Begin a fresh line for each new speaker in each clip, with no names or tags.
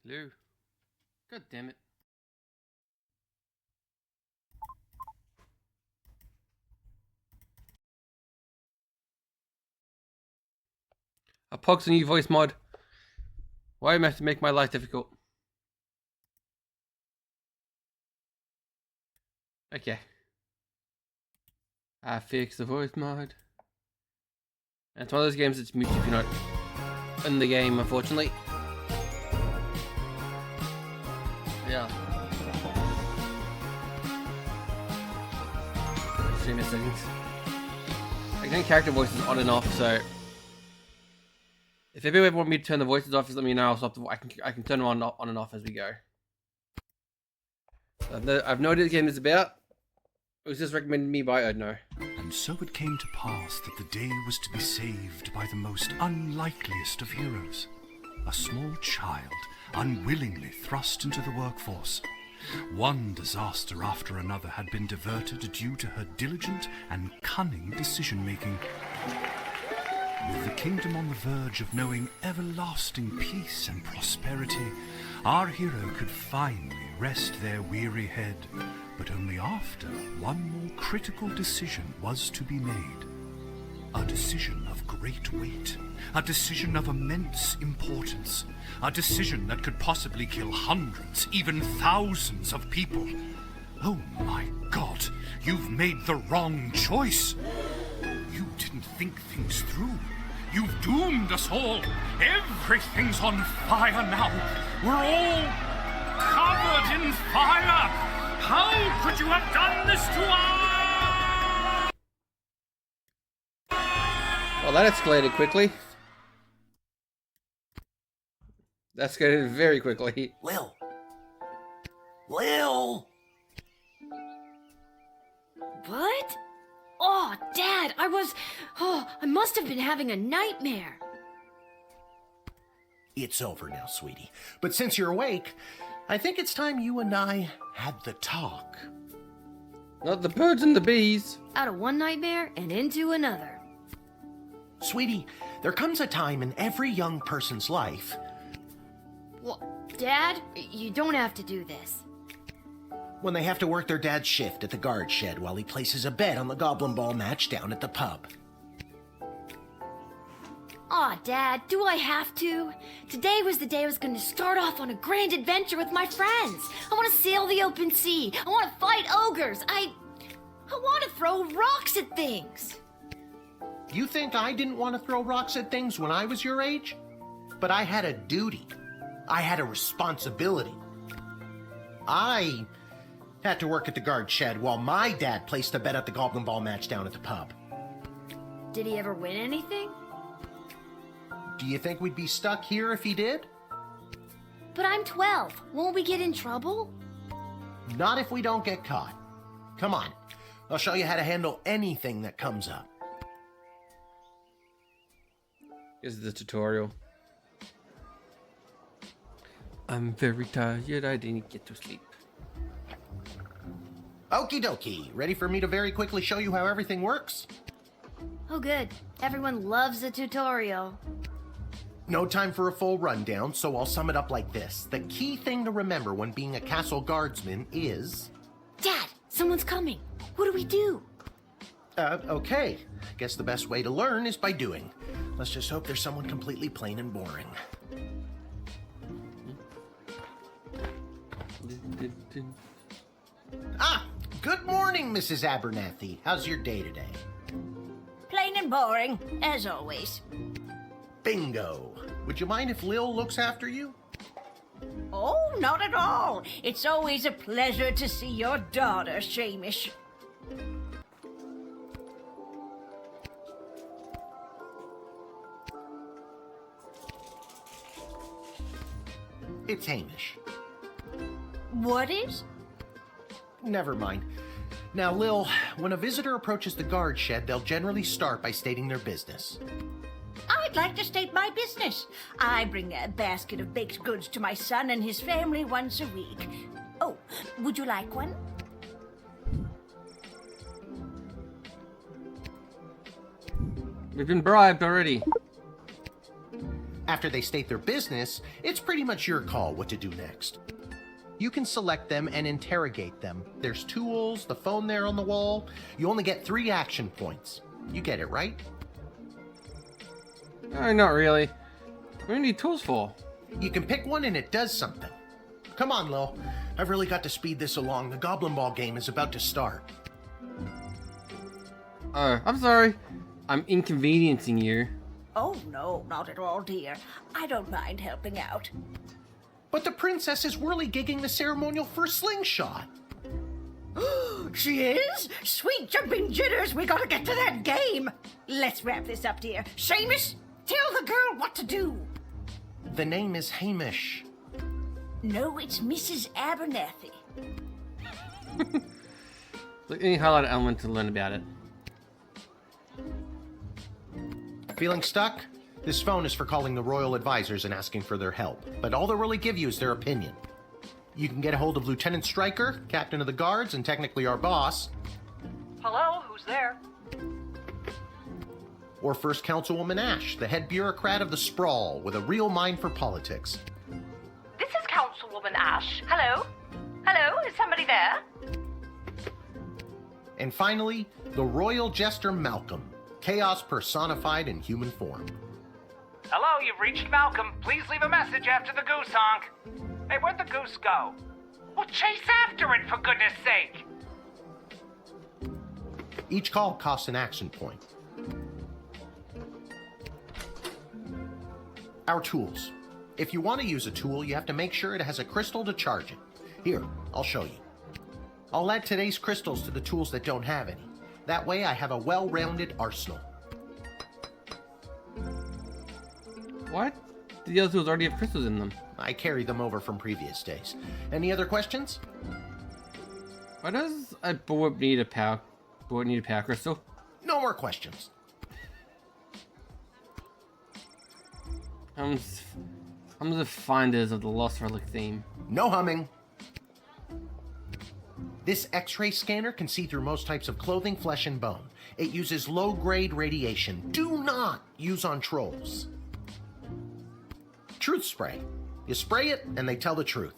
Hello. God damn it. A Pog's a new voice mod. Why am I have to make my life difficult? Okay. I fixed the voice mod. And it's one of those games that's mute if you're not in the game, unfortunately. Yeah. Streamer settings. I can character voices on and off, so if anybody want me to turn the voices off, just let me know. I'll stop the, I can turn them on and off as we go. I've no idea what the game is about. It was just recommended me by Odno.
And so it came to pass that the day was to be saved by the most unlikeliest of heroes. A small child, unwillingly thrust into the workforce. One disaster after another had been diverted due to her diligent and cunning decision-making. With the kingdom on the verge of knowing everlasting peace and prosperity, our hero could finally rest their weary head, but only after one more critical decision was to be made. A decision of great weight, a decision of immense importance, a decision that could possibly kill hundreds, even thousands of people. Oh my God, you've made the wrong choice. You didn't think things through. You've doomed us all. Everything's on fire now. We're all covered in fire. How could you have done this to us?
Well, that escalated quickly. That escalated very quickly.
Lil! Lil!
What? Oh, Dad, I must have been having a nightmare.
It's over now, sweetie. But since you're awake, I think it's time you and I had the talk.
Not the birds and the bees.
Out of one nightmare and into another.
Sweetie, there comes a time in every young person's life.
Well, Dad, you don't have to do this.
When they have to work their dad's shift at the guard shed while he places a bet on the goblin ball match down at the pub.
Aw, Dad, do I have to? Today was the day I was going to start off on a grand adventure with my friends. I want to sail the open sea. I want to fight ogres. I want to throw rocks at things.
You think I didn't want to throw rocks at things when I was your age? But I had a duty. I had a responsibility. I had to work at the guard shed while my dad placed a bet at the goblin ball match down at the pub.
Did he ever win anything?
Do you think we'd be stuck here if he did?
But I'm 12. Won't we get in trouble?
Not if we don't get caught. Come on, I'll show you how to handle anything that comes up.
This is the tutorial. I'm very tired. I didn't get to sleep.
Okie dokie. Ready for me to very quickly show you how everything works?
Oh, good. Everyone loves the tutorial.
No time for a full rundown, so I'll sum it up like this. The key thing to remember when being a castle guardsman is...
Dad, someone's coming. What do we do?
Okay. Guess the best way to learn is by doing. Let's just hope there's someone completely plain and boring. Ah! Good morning, Mrs. Abernathy. How's your day today?
Plain and boring, as always.
Bingo. Would you mind if Lil looks after you?
Oh, not at all. It's always a pleasure to see your daughter, Shamish.
It's Hamish.
What is?
Never mind. Now, Lil, when a visitor approaches the guard shed, they'll generally start by stating their business.
I'd like to state my business. I bring a basket of baked goods to my son and his family once a week. Oh, would you like one?
We've been bribed already.
After they state their business, it's pretty much your call what to do next. You can select them and interrogate them. There's tools, the phone there on the wall. You only get 3 action points. You get it, right?
Not really. What do you need tools for?
You can pick one and it does something. Come on, Lil. I've really got to speed this along. The Goblin Ball game is about to start.
Oh, I'm sorry. I'm inconveniencing you.
Oh, no, not at all, dear. I don't mind helping out.
But the princess is whirly-gigging the ceremonial for slingshot.
She is? Sweet jumping jitters, we gotta get to that game. Let's wrap this up, dear. Seamus, tell the girl what to do.
The name is Hamish.
No, it's Mrs. Abernathy.
Look, any highlight element to learn about it.
Feeling stuck? This phone is for calling the royal advisors and asking for their help, but all they'll really give you is their opinion. You can get a hold of Lieutenant Stryker, captain of the guards, and technically our boss.
Hello, who's there?
Or First Councilwoman Ash, the head bureaucrat of the Sprawl, with a real mind for politics.
This is Councilwoman Ash. Hello? Hello, is somebody there?
And finally, the royal jester Malcolm, chaos personified in human form.
Hello, you've reached Malcolm. Please leave a message after the goose honk. Hey, where'd the goose go? Well, chase after it, for goodness sake!
Each call costs an action point. Our tools. If you want to use a tool, you have to make sure it has a crystal to charge it. Here, I'll show you. I'll add today's crystals to the tools that don't have any. That way I have a well-rounded arsenal.
What? The other tools already have crystals in them.
I carried them over from previous days. Any other questions?
Why does a board need a power crystal?
No more questions.
I'm the finders of the Lost Relic theme.
No humming. This X-ray scanner can see through most types of clothing, flesh, and bone. It uses low-grade radiation. Do not use on trolls. Truth spray. You spray it, and they tell the truth.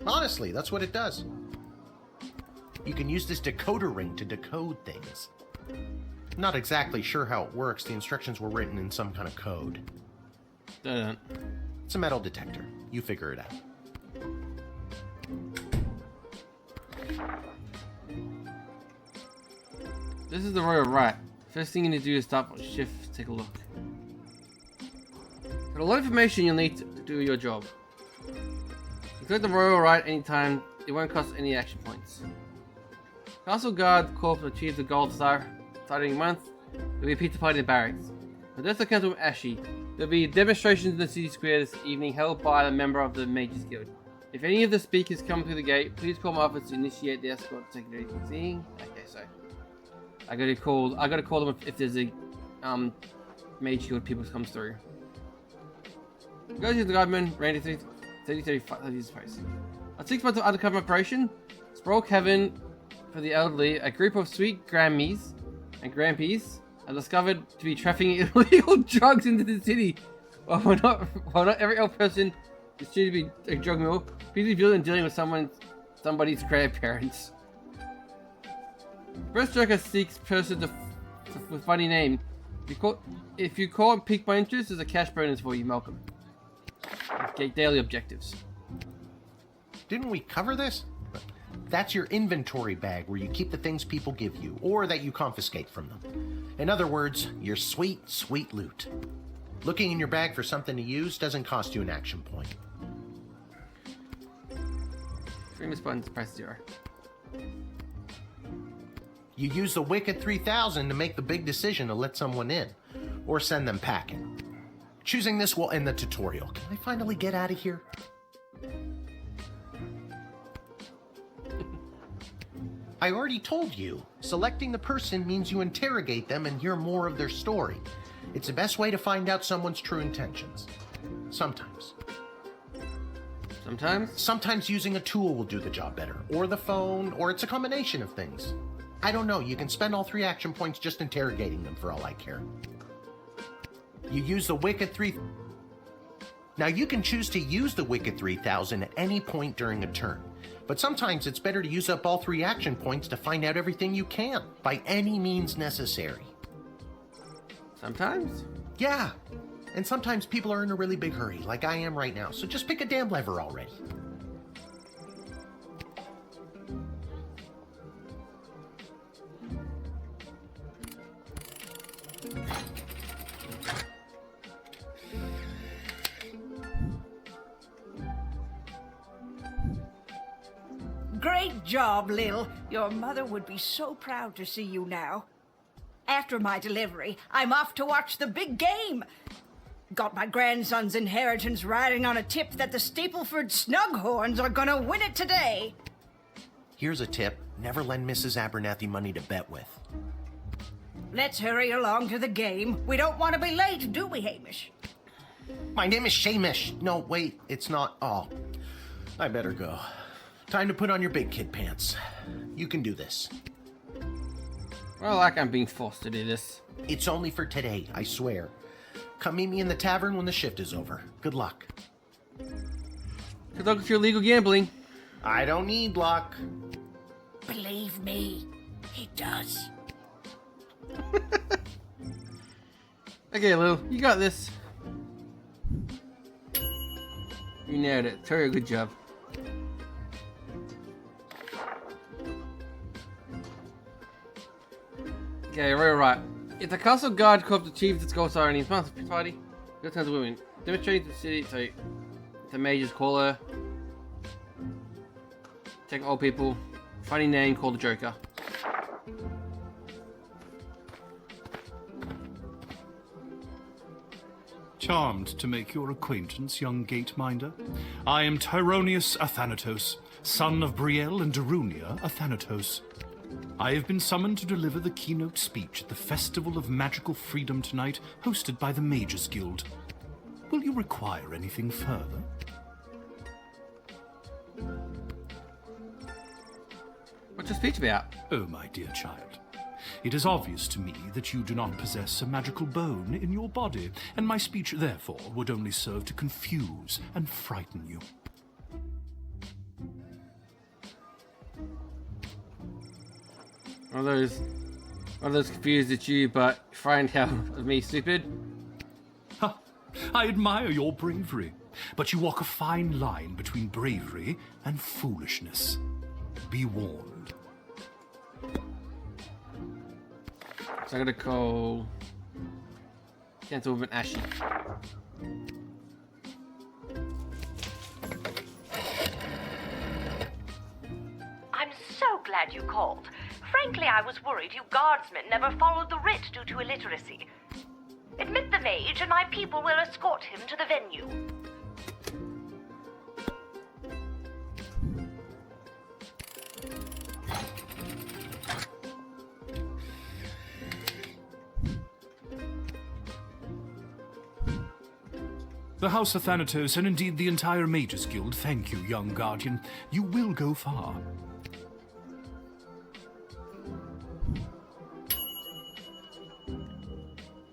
Honestly, that's what it does. You can use this decoder ring to decode things. Not exactly sure how it works. The instructions were written in some kind of code. It's a metal detector. You figure it out.
This is the Royal Right. First thing you need to do is stop shift, take a look. Got a lot of information you'll need to do your job. You collect the Royal Right anytime, it won't cost any action points. Castle Guard Corps achieves the gold star starting month. There'll be a pizza party in the barracks. Address the Council with Ashy. There'll be demonstrations in the city square this evening held by a member of the Mages Guild. If any of the speakers come through the gate, please call my office to initiate the escort to secondary seeing. Okay, so I gotta call them if there's a Mage Guild people comes through. Go to the Guardsman, Randy 3035 user space. A 6 months of undercover operation, Sprawl Cavern for the elderly, a group of sweet Grammies and Grampies are discovered to be trafficking illegal drugs into the city. While not every old person is due to be a drug mule, please be vigilant dealing with somebody's grandparents. First Joker seeks person with funny name. If you call and pique my interest, there's a cash bonus for you, Malcolm. Okay, daily objectives.
Didn't we cover this? That's your inventory bag where you keep the things people give you, or that you confiscate from them. In other words, your sweet, sweet loot. Looking in your bag for something to use doesn't cost you an action point.
Famous buttons, press 0.
You use the Wicked 3000 to make the big decision to let someone in, or send them packing. Choosing this will end the tutorial. Can I finally get out of here? I already told you, selecting the person means you interrogate them and hear more of their story. It's the best way to find out someone's true intentions. Sometimes. Sometimes using a tool will do the job better, or the phone, or it's a combination of things. I don't know, you can spend all 3 action points just interrogating them for all I care. You use the Wicked 3... Now, you can choose to use the Wicked 3000 at any point during a turn, but sometimes it's better to use up all 3 action points to find out everything you can, by any means necessary.
Sometimes?
Yeah, and sometimes people are in a really big hurry, like I am right now, so just pick a damn lever already.
Great job, Lil. Your mother would be so proud to see you now. After my delivery, I'm off to watch the big game. Got my grandson's inheritance riding on a tip that the Stapleford Snughorns are gonna win it today.
Here's a tip. Never lend Mrs. Abernathy money to bet with.
Let's hurry along to the game. We don't want to be late, do we, Hamish?
My name is Shamish. No, wait, it's not. Oh, I better go. Time to put on your big kid pants. You can do this.
Well, like I'm being forced to do this.
It's only for today, I swear. Come meet me in the tavern when the shift is over. Good luck.
Good luck with your illegal gambling.
I don't need luck.
Believe me, he does.
Okay, Lil, you got this. You nailed it. Very good job. Okay, right. If the Castle Guard Corps achieves its goal in its month party, good times women. Demonstrating to the city, so the mages call her. Check old people. Funny name called the Joker.
Charmed to make your acquaintance, young gateminder. I am Tyronius Athanatos, son of Brielle and Darunia Athanatos. I have been summoned to deliver the keynote speech at the Festival of Magical Freedom tonight, hosted by the Mages Guild. Will you require anything further?
What's your speech about?
Oh, my dear child. It is obvious to me that you do not possess a magical bone in your body, and my speech, therefore, would only serve to confuse and frighten you.
One of those confused at you, but frightened out of me, stupid.
Ha! I admire your bravery, but you walk a fine line between bravery and foolishness. Be warned.
So I'm gonna call Gentlewoman Ashy.
I'm so glad you called. Frankly, I was worried you guardsmen never followed the writ due to illiteracy. Admit the mage, and my people will escort him to the venue.
The House of Thanatos, and indeed the entire Mages Guild, thank you, young guardian. You will go far.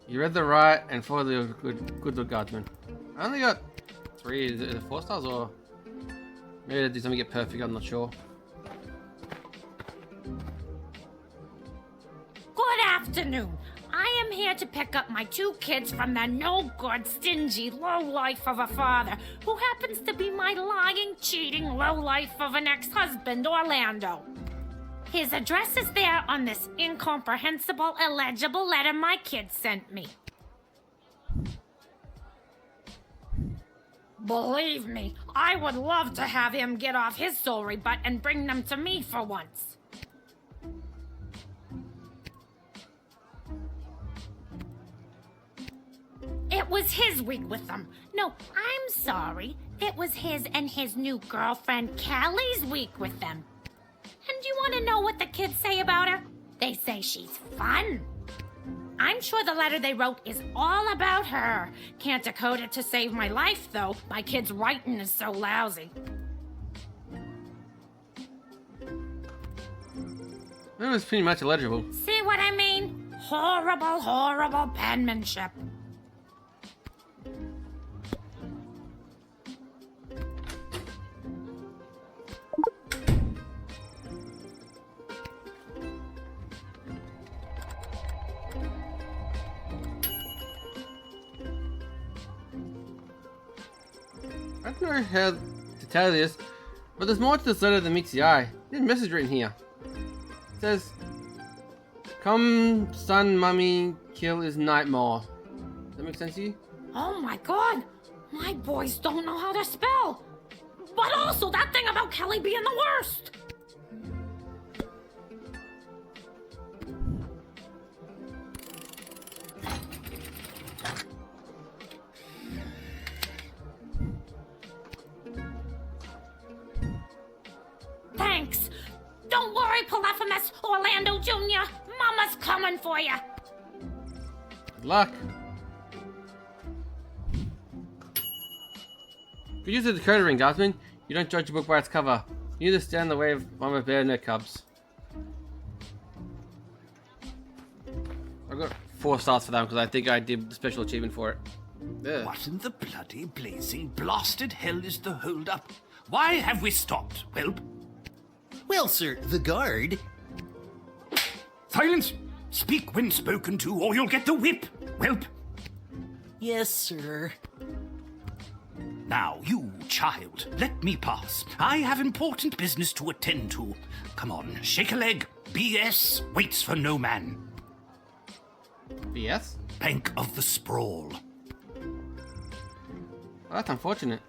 You read the right and followed the good guardsman. I only got 3. Is it 4 stars or maybe I did something get perfect? I'm not sure.
Good afternoon. I am here to pick up my 2 kids from the no-good, stingy lowlife of a father who happens to be my lying, cheating lowlife of an ex-husband, Orlando. His address is there on this incomprehensible, illegible letter my kids sent me. Believe me, I would love to have him get off his sorry butt and bring them to me for once. It was his week with them. No, I'm sorry. It was his and his new girlfriend Callie's week with them. And do you want to know what the kids say about her? They say she's fun. I'm sure the letter they wrote is all about her. Can't decode it to save my life, though. My kid's writing is so lousy.
It was pretty much illegible.
See what I mean? Horrible, horrible penmanship.
I don't know how to tell you this, but there's more to this letter than meets the eye. There's a message written here. It says, "Come, son, mummy, kill his nightmare." Does that make sense to you?
Oh my god! My boys don't know how to spell! But also that thing about Kelly being the worst! Thanks! Don't worry, Polyphemus, Orlando Jr. Mama's coming for you!
Good luck. If you use the decoder ring, Guardsman, you don't judge a book by its cover. You need to stand in the way of mama bear and their cubs. I got 4 stars for that because I think I did the special achievement for it. There.
What in the bloody blazing blasted hell is the hold-up? Why have we stopped, whelp?
Well, sir, the guard.
Silence! Speak when spoken to, or you'll get the whip, whelp!
Yes, sir.
Now, you child, let me pass. I have important business to attend to. Come on, shake a leg. BS waits for no man.
BS?
Bank of the Sprawl.
Well, that's unfortunate.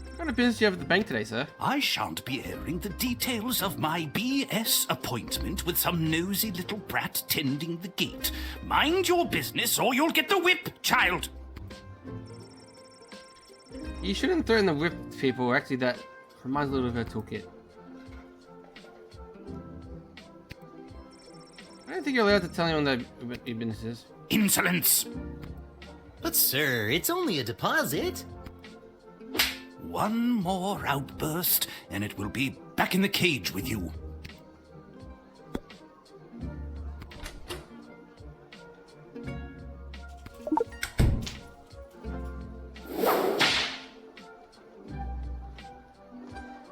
What kind of business do you have at the bank today, sir?
I shan't be airing the details of my BS appointment with some nosy little brat tending the gate. Mind your business or you'll get the whip, child!
You shouldn't throw in the whip to people. Actually, that reminds me a little bit of her toolkit. I don't think you're allowed to tell anyone that your business is.
Insolence!
But, sir, it's only a deposit.
One more outburst, and it will be back in the cage with you.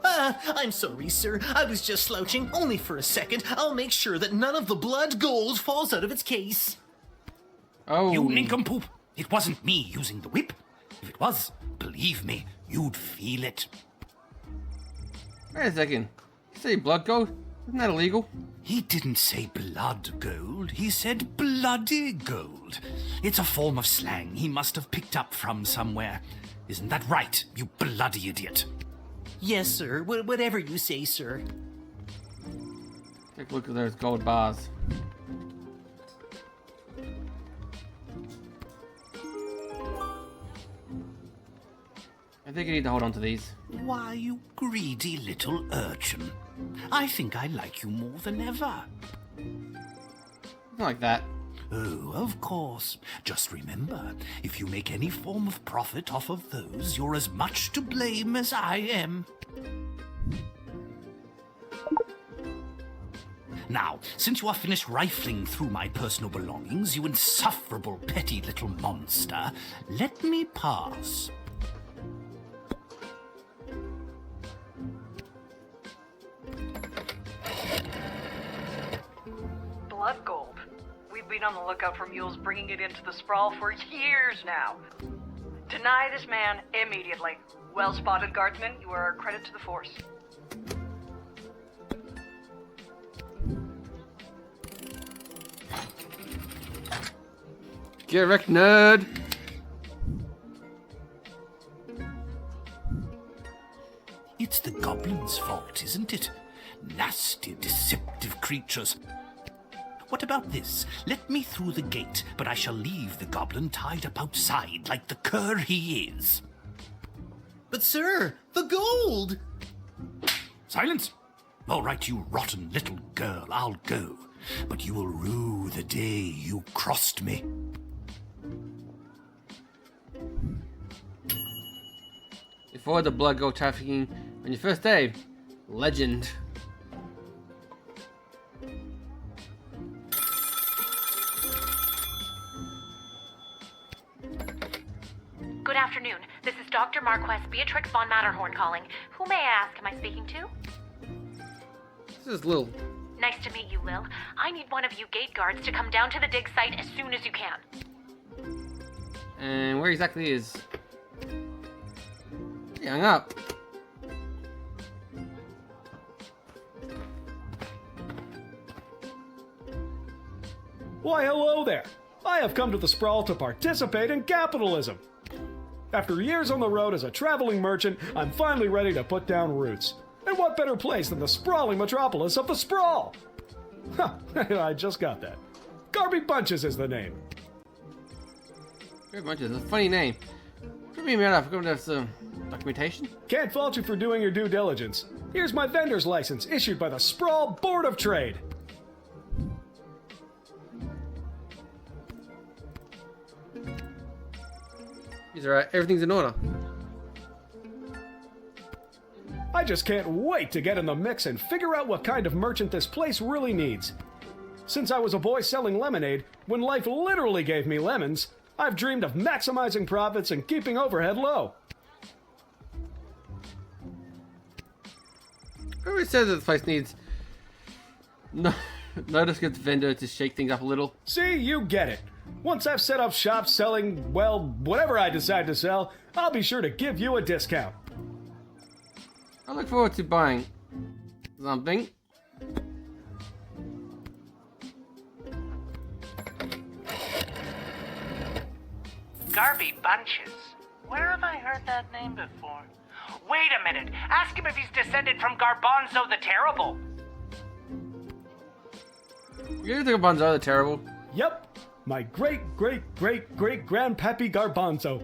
I'm sorry, sir. I was just slouching only for a second. I'll make sure that none of the blood gold falls out of its case.
Oh.
You nincompoop! It wasn't me using the whip. If it was, believe me, you'd feel it.
Wait a second. You say blood gold? Isn't that illegal?
He didn't say blood gold, he said bloody gold. It's a form of slang he must have picked up from somewhere. Isn't that right, you bloody idiot?
Yes, sir. Whatever you say, sir.
Take a look at those gold bars. I think you need to hold on to these.
Why, you greedy little urchin. I think I like you more than ever.
Not like that.
Oh, of course. Just remember, if you make any form of profit off of those, you're as much to blame as I am. Now, since you are finished rifling through my personal belongings, you insufferable petty little monster, let me pass.
Blood gold. We've been on the lookout for mules bringing it into the sprawl for years now. Deny this man immediately. Well spotted, Guardsman. You are a credit to the force.
Get wrecked, nerd!
It's the goblin's fault, isn't it? Nasty, deceptive creatures. What about this? Let me through the gate, but I shall leave the goblin tied up outside like the cur he is.
But, sir, the gold!
Silence! All right, you rotten little girl, I'll go. But you will rue the day you crossed me.
Before the blood gold trafficking on your first day. Legend.
Good afternoon. This is Dr. Marquess Beatrix von Matterhorn calling. Who may I ask am I speaking to?
This is Lil.
Nice to meet you, Lil. I need one of you gate guards to come down to the dig site as soon as you can.
And where exactly is... He hung up.
Why, hello there. I have come to the Sprawl to participate in capitalism. After years on the road as a traveling merchant, I'm finally ready to put down roots. And what better place than the sprawling metropolis of the Sprawl? Huh, I just got that. Garby Bunches is the name.
Garby Bunches, a funny name. Could be made up. Could have some documentation.
Can't fault you for doing your due diligence. Here's my vendor's license, issued by the Sprawl Board of Trade.
He's alright. Everything's in order.
I just can't wait to get in the mix and figure out what kind of merchant this place really needs. Since I was a boy selling lemonade, when life literally gave me lemons, I've dreamed of maximizing profits and keeping overhead low.
Whoever says that this place needs... No, notice gets vendor to shake things up a little.
See, you get it. Once I've set up shop selling, well, whatever I decide to sell, I'll be sure to give you a discount.
I look forward to buying something.
Garby Bunches. Where have I heard that name before? Wait a minute. Ask him if he's descended from Garbanzo the Terrible.
You think Garbanzo the Terrible?
Yep. My great-great-great-great-grandpappy Garbanzo.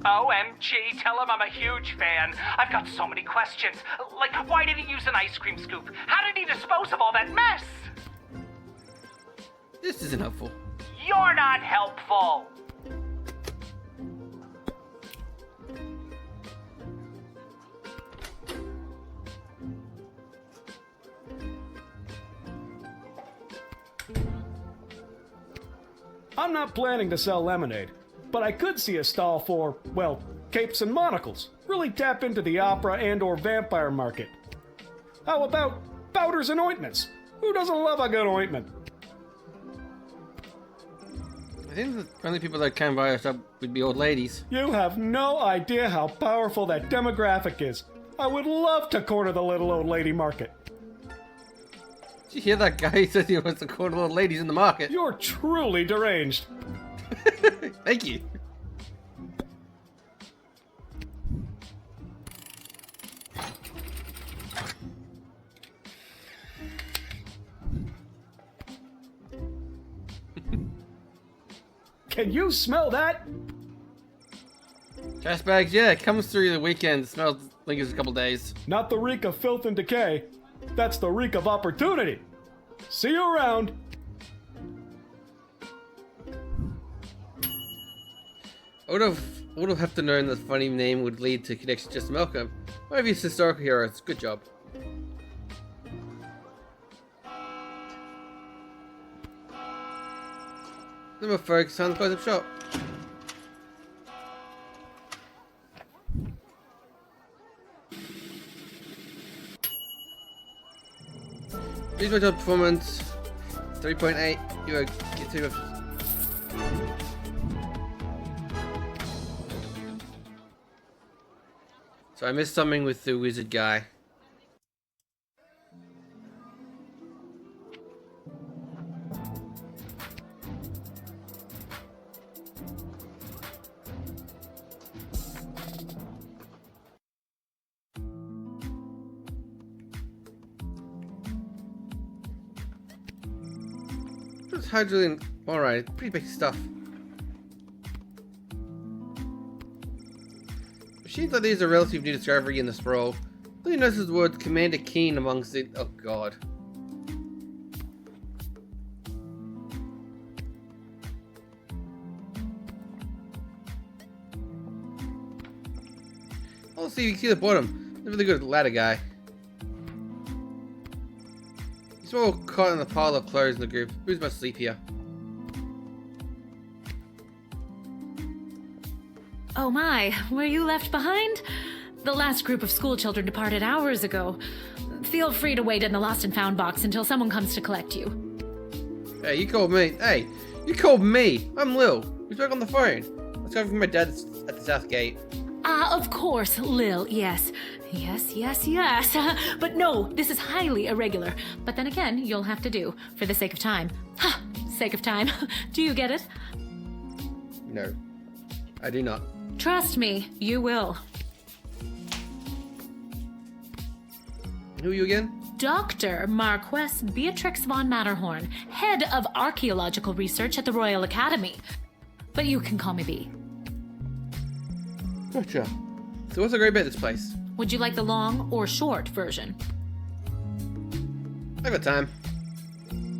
OMG, tell him I'm a huge fan. I've got so many questions. Like, why did he use an ice cream scoop? How did he dispose of all that mess?
This isn't helpful.
You're not helpful.
I'm not planning to sell lemonade, but I could see a stall for, well, capes and monocles. Really tap into the opera and or vampire market. How about powders and ointments? Who doesn't love a good ointment?
I think the only people that can buy our stuff would be old ladies.
You have no idea how powerful that demographic is. I would love to corner the little old lady market.
Did you hear that guy? He says he wants to corner old ladies in the market.
You're truly deranged.
Thank you.
Can you smell that?
Trash bags, yeah, it comes through the weekend. Smells, lingers a couple days.
Not the reek of filth and decay. That's the reek of opportunity. See you around.
I would have to known that funny name would lead to connection just to Malcolm. One of his historical heroes. Good job. Number folks, time to close up shop. Please watch our performance. 3.8. You are get to. So I missed something with the wizard guy. What's hydrogen? Alright, pretty big stuff. Machines like these are a relatively new discovery in the sprawl. Who notices the word Commander Keen amongst it? Oh god. Oh, see, you can see the bottom. Never really good at the ladder guy. He's all caught in the pile of clothes in the group. Who's much sleepier?
Oh my, were you left behind? The last group of school children departed hours ago. Feel free to wait in the lost and found box until someone comes to collect you.
Hey, you called me. Hey, You called me. I'm Lil. We spoke on the phone. I was coming from my dad's at the south gate.
Of course, Lil, yes. Yes. But no, this is highly irregular. But then again, you'll have to do, for the sake of time. Ha! Sake of time. Do you get it?
No, I do not.
Trust me, you will.
Who are you again?
Dr. Marquess Beatrix von Matterhorn, head of archaeological research at the Royal Academy. But you can call me B.
Gotcha. So what's the great bit of this place?
Would you like the long or short version?
I got time.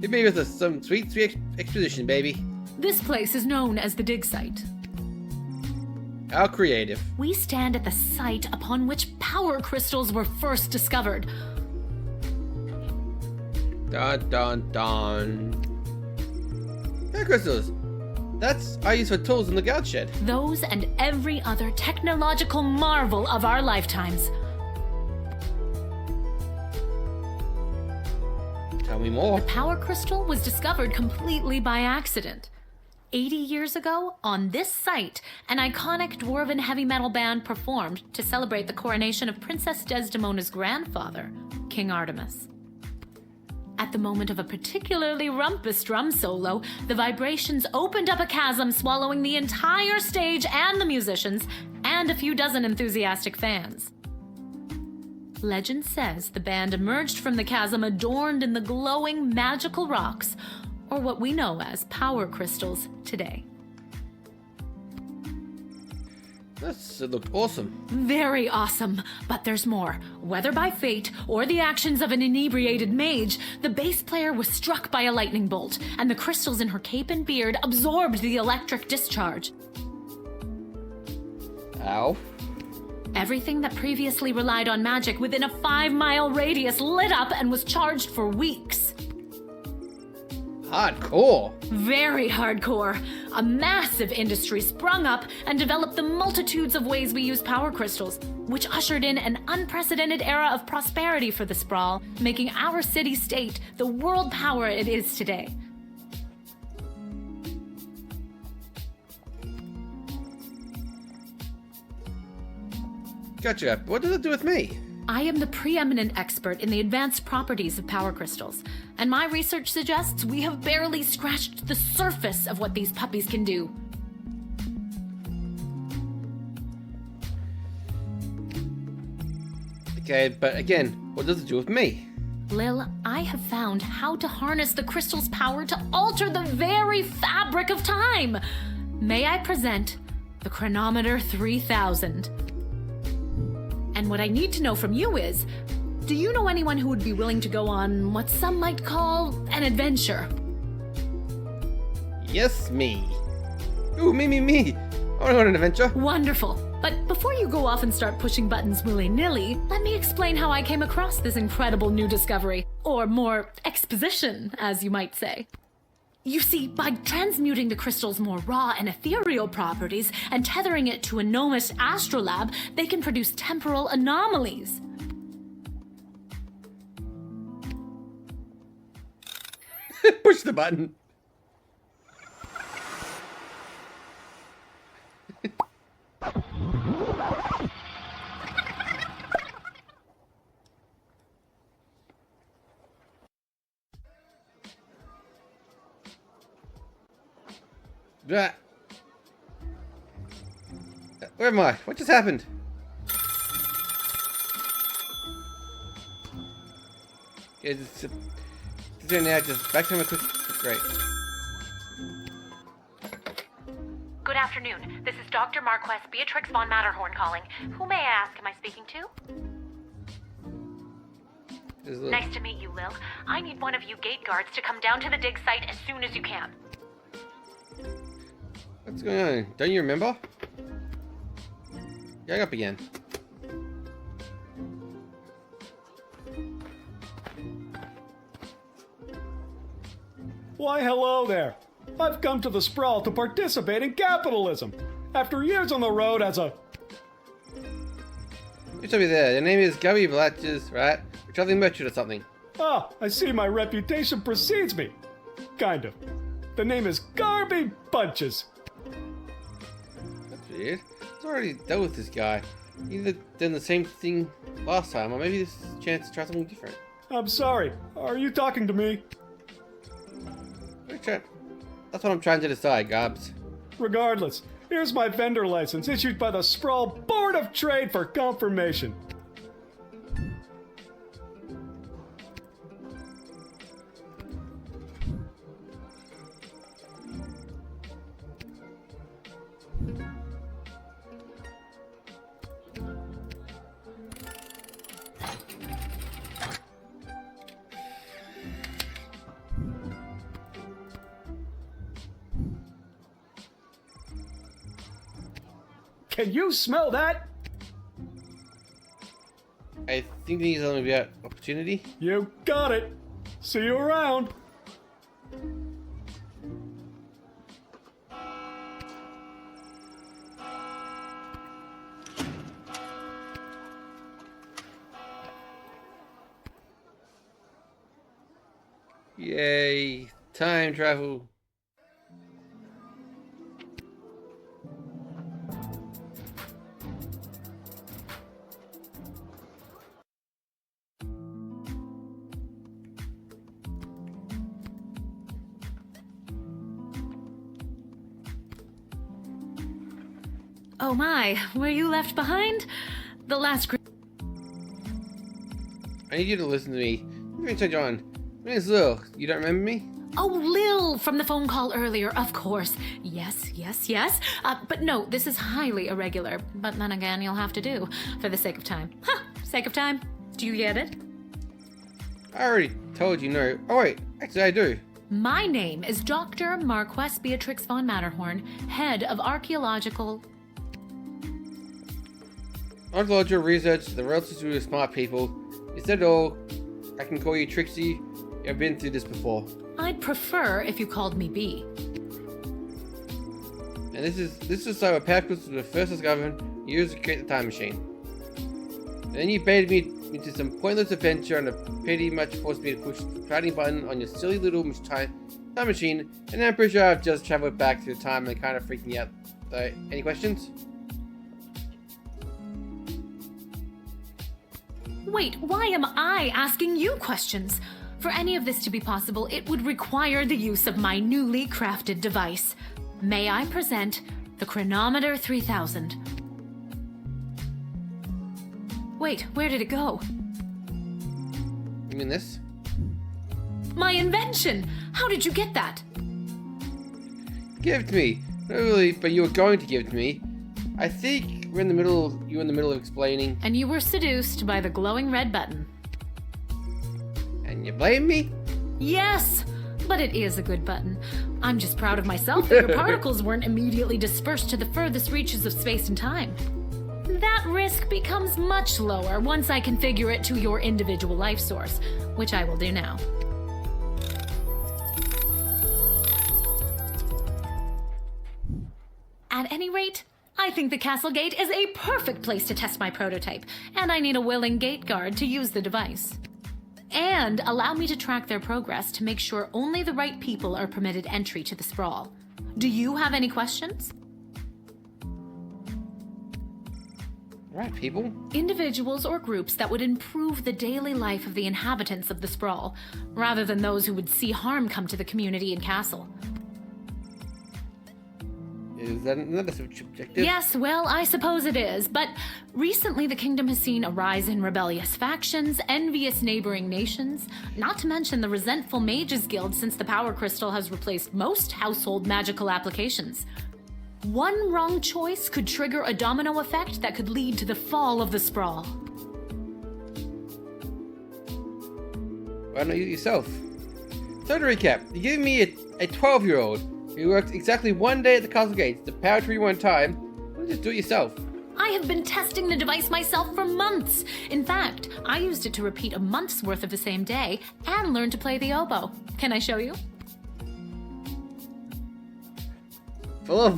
Hit me with some sweet exposition, baby.
This place is known as the dig site.
How creative.
We stand at the site upon which power crystals were first discovered.
Dun. Power crystals. That's I use for tools in the guard shed.
Those and every other technological marvel of our lifetimes.
Tell me more.
The power crystal was discovered completely by accident. 80 years ago, on this site, an iconic dwarven heavy metal band performed to celebrate the coronation of Princess Desdemona's grandfather, King Artemis. At the moment of a particularly rumpus drum solo, the vibrations opened up a chasm, swallowing the entire stage and the musicians, and a few dozen enthusiastic fans. Legend says the band emerged from the chasm adorned in the glowing magical rocks, or what we know as power crystals today.
It looked awesome.
Very awesome, but there's more. Whether by fate or the actions of an inebriated mage, the bass player was struck by a lightning bolt, and the crystals in her cape and beard absorbed the electric discharge.
Ow.
Everything that previously relied on magic within a 5-mile radius lit up and was charged for weeks.
Hardcore.
Very hardcore. A massive industry sprung up and developed the multitudes of ways we use power crystals, which ushered in an unprecedented era of prosperity for the Sprawl, making our city-state the world power it is today.
Gotcha. What does it do with me?
I am the preeminent expert in the advanced properties of power crystals, and my research suggests we have barely scratched the surface of what these puppies can do.
Okay, but again, what does it do with me?
Lil, I have found how to harness the crystal's power to alter the very fabric of time. May I present the Chronometer 3000? And what I need to know from you is, do you know anyone who would be willing to go on what some might call an adventure?
Yes, me. Ooh, me. I want to go on an adventure.
Wonderful. But before you go off and start pushing buttons willy-nilly, let me explain how I came across this incredible new discovery. Or more, exposition, as you might say. You see, by transmuting the crystal's more raw and ethereal properties and tethering it to a gnomish astrolabe, they can produce temporal anomalies.
Push the button. Where am I? What just happened? It's doing now. Just back to my quick. Great.
Good afternoon. This is Dr. Marquess Beatrix von Matterhorn calling. Who may I ask am I speaking to? Nice to meet you, Lil. I need one of you gate guards to come down to the dig site as soon as you can.
What's going on? Don't you remember? Gang up again.
Why, hello there. I've come to the Sprawl to participate in capitalism. After years on the road as a...
You told me there. Your name is Gubby Blatches, right? You're traveling merchant or something.
Ah, I see my reputation precedes me. Kind of. The name is Garby Bunches.
That's weird. I was already dealt with this guy. Either done the same thing last time, or maybe this is a chance to try something different.
I'm sorry. Are you talking to me?
That's what I'm trying to decide, Gobs.
Regardless, here's my vendor license issued by the Sprawl Board of Trade for confirmation. Can you smell that?
I think these are about opportunity.
You got it. See you around.
Yay! Time travel.
Oh my, were you left behind? The last group.
I need you to listen to me. Let me touch on. My name's Lil. You don't remember me?
Oh, Lil from the phone call earlier, of course. Yes. But no, this is highly irregular. But then again, you'll have to do, for the sake of time. Sake of time. Do you get it?
I already told you no. Oh wait, actually I do.
My name is Dr. Marquess Beatrix von Matterhorn, head of archaeological...
Archaeological research, the relatively smart people. Instead all, I can call you Trixie. I've been through this before.
I'd prefer if you called me B.
And this is so a particles were first discovered, used to create the time machine. And then you baited me into some pointless adventure and pretty much forced me to push the starting button on your silly little time machine, and I'm pretty sure I've just traveled back through time and kind of freaked me out. So, any questions?
Wait, why am I asking you questions? For any of this to be possible, it would require the use of my newly crafted device. May I present the Chronometer 3000? Wait, where did it go?
You mean this?
My invention! How did you get that?
Give it to me. Not really, but you were going to give it to me. I think you were in the middle of explaining.
And you were seduced by the glowing red button.
And you blame me?
Yes, but it is a good button. I'm just proud of myself that your particles weren't immediately dispersed to the furthest reaches of space and time. That risk becomes much lower once I configure it to your individual life source, which I will do now. At any rate, I think the castle gate is a perfect place to test my prototype, and I need a willing gate guard to use the device. And allow me to track their progress to make sure only the right people are permitted entry to the sprawl. Do you have any questions?
Right, people.
Individuals or groups that would improve the daily life of the inhabitants of the sprawl, rather than those who would see harm come to the community and castle.
Is that another subjective?
Yes, well, I suppose it is, but recently the kingdom has seen a rise in rebellious factions, envious neighboring nations, not to mention the resentful Mages Guild since the Power Crystal has replaced most household magical applications. One wrong choice could trigger a domino effect that could lead to the fall of the sprawl.
Why not you yourself? So to recap, you gave me a 12-year-old who worked exactly one day at the castle gates, the power tree one time. Why don't you just do it yourself?
I have been testing the device myself for months. In fact, I used it to repeat a month's worth of the same day and learn to play the oboe. Can I show you?
For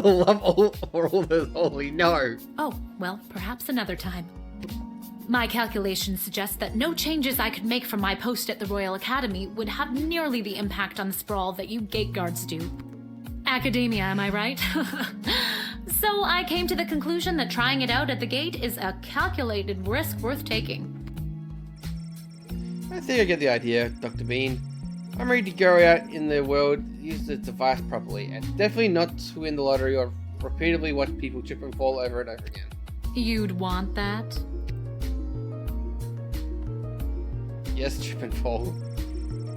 the love of all those holy, no.
Oh, well, perhaps another time. My calculations suggest that no changes I could make from my post at the Royal Academy would have nearly the impact on the sprawl that you gate guards do. Academia, am I right? So I came to the conclusion that trying it out at the gate is a calculated risk worth taking.
I think I get the idea, Dr. Bean. I'm ready to go out in the world, use the device properly, and definitely not to win the lottery or repeatedly watch people trip and fall over and over again.
You'd want that?
Yes, trip and fall.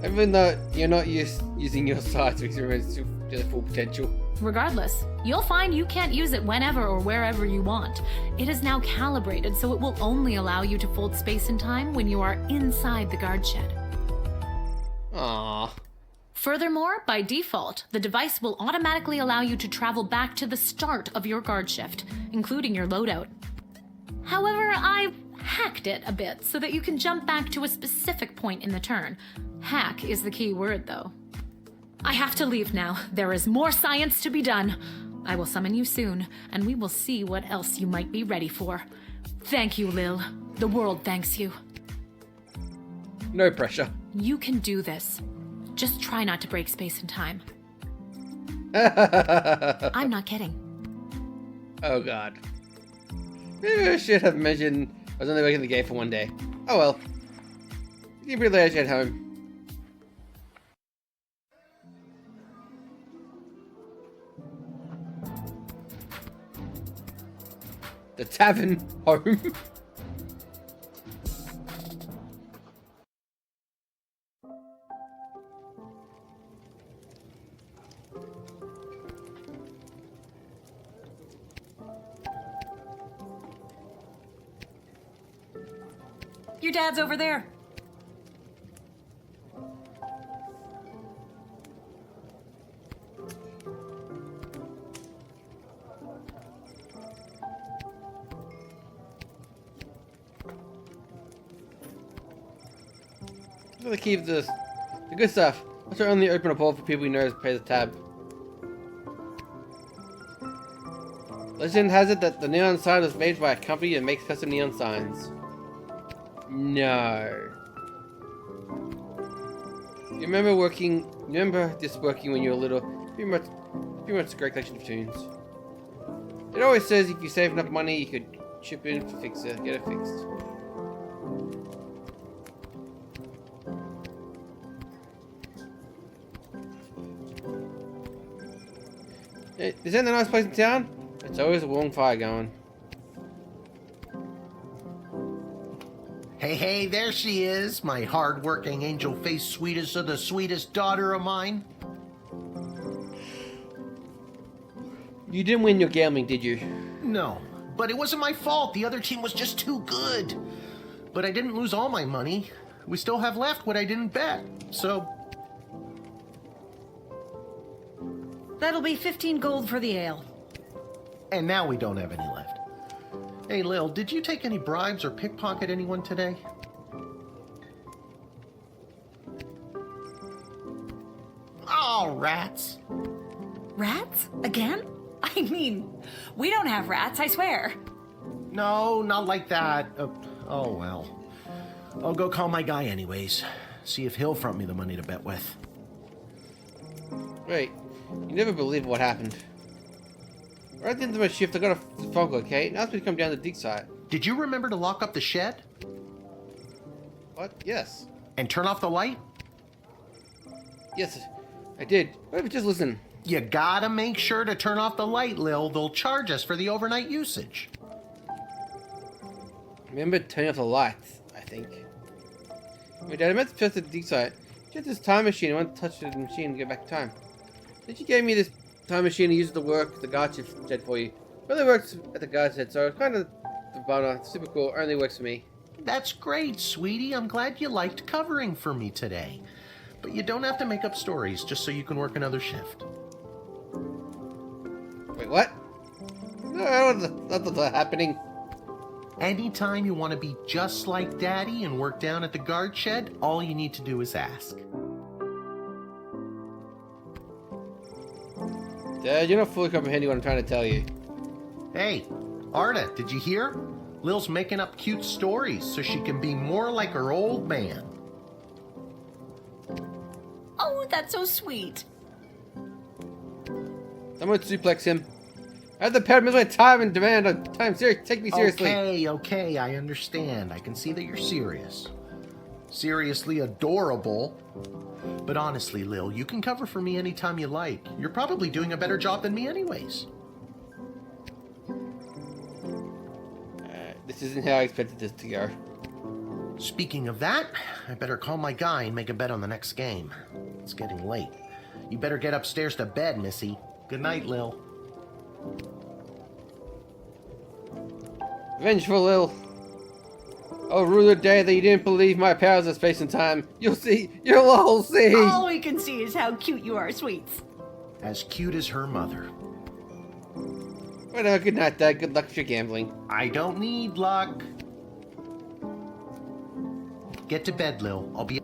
Even though you're not using your sight to experience to their full potential.
Regardless, you'll find you can't use it whenever or wherever you want. It is now calibrated, so it will only allow you to fold space and time when you are inside the guard shed.
Aww.
Furthermore, by default, the device will automatically allow you to travel back to the start of your guard shift, including your loadout. However, I hacked it a bit so that you can jump back to a specific point in the turn. Hack is the key word, though. I have to leave now. There is more science to be done. I will summon you soon, and we will see what else you might be ready for. Thank you, Lil. The world thanks you.
No pressure.
You can do this. Just try not to break space and time. I'm not kidding.
Oh god. Maybe I should have mentioned I was only working the game for one day. Oh well. You can be later at home. The tavern home.
Your dad's over there.
For the key of this. The good stuff. Also only open a portal for people who know to pay the tab. Legend has it that the neon sign was made by a company that makes custom neon signs. No. You remember this working when you were little? Pretty much a great collection of tunes. It always says if you save enough money, you could chip in to fix it, get it fixed. Is that a nice place in town? It's always a warm fire going.
Hey, there she is, my hard-working, angel-faced sweetest of the sweetest daughter of mine.
You didn't win your gambling, did you?
No, but it wasn't my fault. The other team was just too good. But I didn't lose all my money. We still have left what I didn't bet, so...
That'll be 15 gold for the ale.
And now we don't have any left. Hey, Lil, did you take any bribes or pickpocket anyone today? Oh, rats.
Rats? Again? I mean, we don't have rats, I swear.
No, not like that. Oh, well. I'll go call my guy anyways. See if he'll front me the money to bet with.
Wait, you never believe what happened. Right at the end of my shift, I got a phone call, okay? Now asked me to come down to the dig site.
Did you remember to lock up the shed?
What? Yes.
And turn off the light?
Yes, I did. Wait, just listen.
You gotta make sure to turn off the light, Lil. They'll charge us for the overnight usage.
Remember turning off the lights, I think. Wait, Dad, I meant to test the dig site. She had this time machine. I want to touch the machine to get back in time. Then she gave me this time machine to use it to work the guard shed for you. It really works at the guard shed, so it's kind of the bummer. It's super cool. Only works for me.
That's great, sweetie. I'm glad you liked covering for me today. But you don't have to make up stories just so you can work another shift.
Wait, what? No, that's not happening.
Anytime you want to be just like Daddy and work down at the guard shed, all you need to do is ask.
Dad, you're not fully comprehending what I'm trying to tell you.
Hey, Arda, did you hear? Lil's making up cute stories so she can be more like her old man.
Oh, that's so sweet.
Someone suplex him. I have the pediment my time and demand on time. Take me seriously.
Okay, I understand. I can see that you're serious. Seriously adorable. But honestly, Lil, you can cover for me anytime you like. You're probably doing a better job than me anyways.
This isn't how I expected this to go.
Speaking of that, I better call my guy and make a bet on the next game. It's getting late. You better get upstairs to bed, Missy. Good night, Lil.
Vengeful Lil. Oh, ruler day that you didn't believe my powers of space and time. You'll see. You'll all see.
All we can see is how cute you are, sweets.
As cute as her mother.
Whatever, good night, Dad. Good luck with your gambling.
I don't need luck. Get to bed, Lil. I'll be...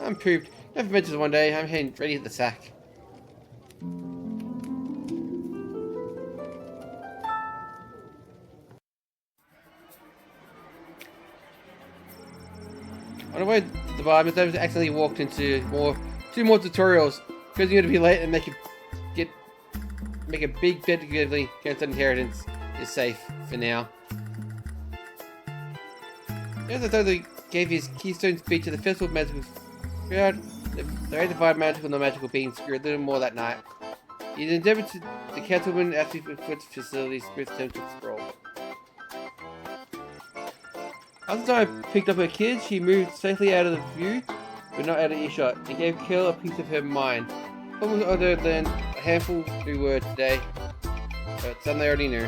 I'm pooped. Never mentions one day. I'm heading ready at the sack. On the way to the bar, Mr. Evans accidentally walked into two more tutorials. Because you're going to be late and make a big bet against inheritance is safe for now. As I thought they gave his keystone speech to the festival of magical crowd, the identified magical and non-magical beings grew a little more that night. He endeavored to the councilman after he put facilities with him to sprawl. After I picked up her kids, she moved safely out of the view, but not out of earshot, and gave Kel a piece of her mind. What was other than a handful who were today, but some they already knew.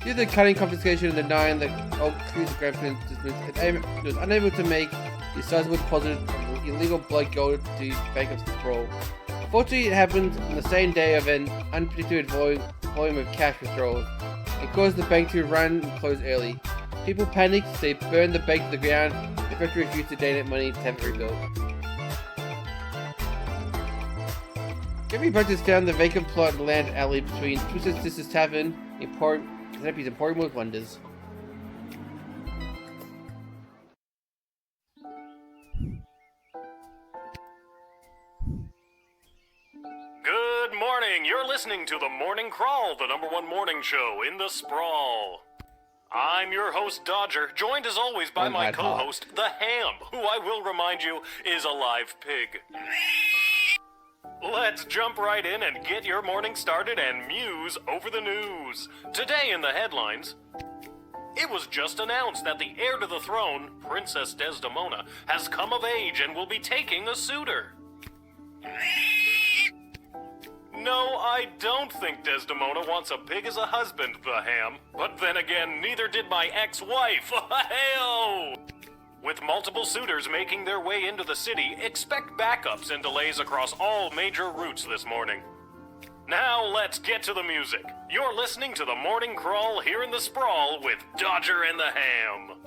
Due to the cutting confiscation and denying the old cruiser grandparents it was unable to make the sizable deposit of illegal blood gold to bank of sprawl. Fortunately, it happened on the same day of an unpredicted volume of cash withdrawals. It caused the bank to run and close early. People panicked, they burned the bank to the ground, and effectively refused to donate money to have it rebuilt. Gary Burgess found the vacant plot of land alley between Twisted Sisters Tavern and Penelope's Emporium with Wonders.
Good morning. You're listening to The Morning Crawl, the #1 morning show in the sprawl. I'm your host, Dodger, joined as always by my co-host, The Ham, who I will remind you is a live pig. Let's jump right in and get your morning started and muse over the news. Today in the headlines, it was just announced that the heir to the throne, Princess Desdemona, has come of age and will be taking a suitor. No, I don't think Desdemona wants a pig as a husband, The Ham. But then again, neither did my ex-wife. Hell! With multiple suitors making their way into the city, expect backups and delays across all major routes this morning. Now let's get to the music. You're listening to The Morning Crawl here in the Sprawl with Dodger and the Ham.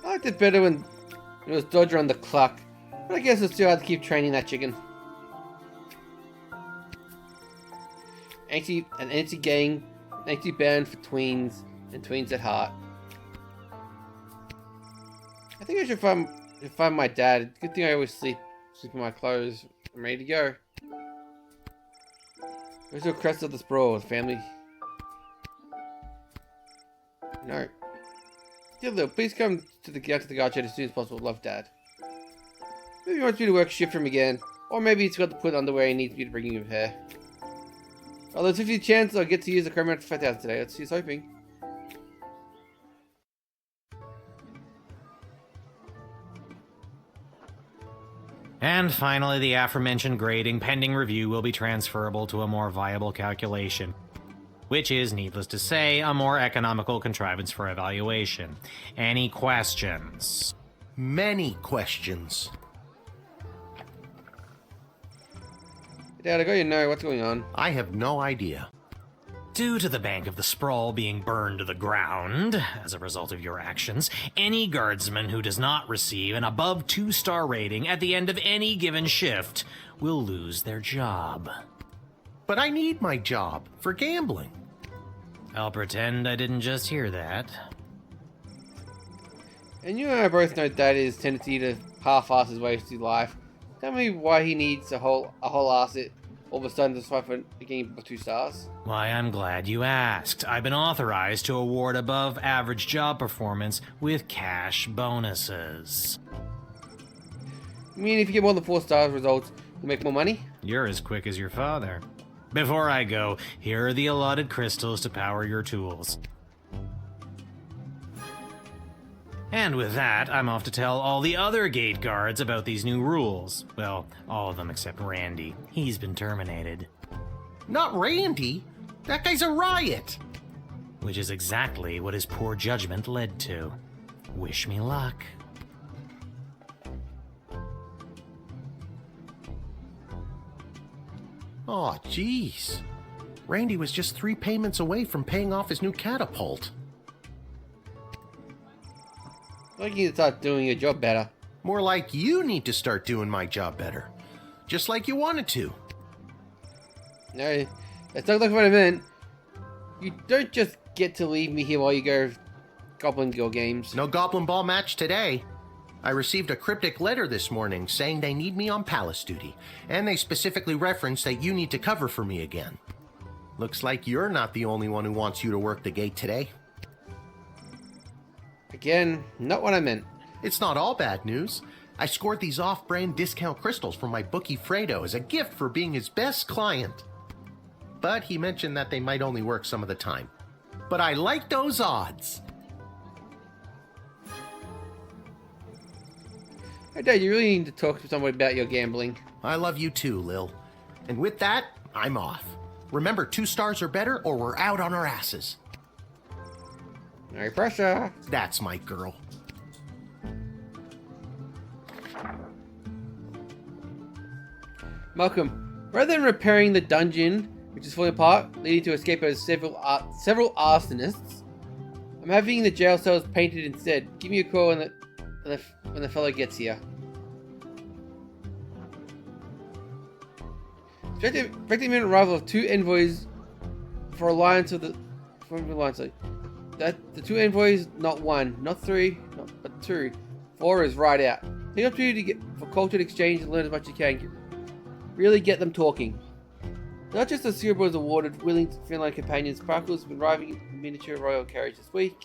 I liked it better when it was Dodger on the clock, but I guess it's still hard to keep training that chicken. An anti-gang, anti-band for tweens, and tweens at heart. I think I should find my dad. Good thing I always sleep in my clothes. I'm ready to go. Where's the crest of the sprawl, family? No. Dear Lil, please come to the guard shed as soon as possible. Love, Dad. Maybe he wants me to work shift for him again. Or maybe he's got to put underwear he needs me to bring him hair. Well, there's a 50 chance I'll get to use the Chromatic 5000 today. Let's see, he's hoping.
And finally, the aforementioned grading pending review will be transferable to a more viable calculation, which is, needless to say, a more economical contrivance for evaluation. Any questions?
Many questions.
Dad, I got you know what's going on.
I have no idea.
Due to the Bank of the Sprawl being burned to the ground as a result of your actions, any guardsman who does not receive an above 2-star rating at the end of any given shift will lose their job.
But I need my job for gambling.
I'll pretend I didn't just hear that.
And you and I both know Daddy's tendency to half-ass his way through life. Tell me why he needs a whole ass it all of a sudden to swipe for a game of 2 stars.
Why, I'm glad you asked. I've been authorized to award above average job performance with cash bonuses.
You mean if you get more than 4 stars results, you make more money?
You're as quick as your father. Before I go, here are the allotted crystals to power your tools. And with that, I'm off to tell all the other gate guards about these new rules. Well, all of them except Randy. He's been terminated.
Not Randy. That guy's a riot.
Which is exactly what his poor judgment led to. Wish me luck.
Oh, jeez. Randy was just 3 payments away from paying off his new catapult.
Like you need to start doing your job better.
More like you need to start doing my job better. Just like you wanted to.
No, that's not like what I meant. You don't just get to leave me here while you go Goblin Guild games.
No Goblin Ball match today. I received a cryptic letter this morning saying they need me on palace duty, and they specifically referenced that you need to cover for me again. Looks like you're not the only one who wants you to work the gate today.
Again, not what I meant.
It's not all bad news. I scored these off-brand discount crystals from my bookie Fredo as a gift for being his best client. But he mentioned that they might only work some of the time. But I like those odds.
Hey Dad, you really need to talk to somebody about your gambling.
I love you too, Lil. And with that, I'm off. Remember, 2 stars or better or we're out on our asses.
No pressure.
That's my girl.
Malcolm, rather than repairing the dungeon, which is falling apart, leading to escape of several arsonists, I'm having the jail cells painted instead. Give me a call when the fellow gets here. Expect the imminent arrival of 2 envoys for Alliance of the... From Alliance. The 2 envoys, not 1, not 3, but 2. 4 is right out. Take up to you to get for cultured exchange and learn as much as you can. Really get them talking. Not just the Silver was awarded willing feline companion Sparkles been arriving in miniature royal carriage this week.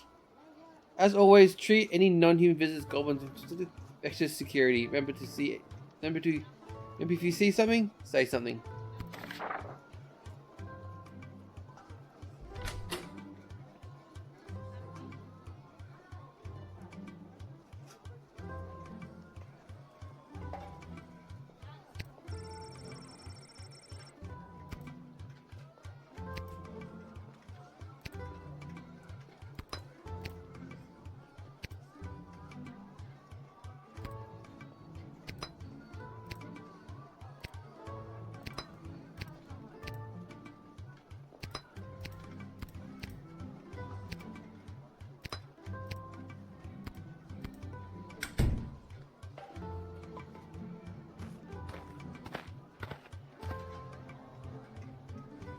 As always, treat any non-human visitors goblins with extra security. Remember if you see something, say something.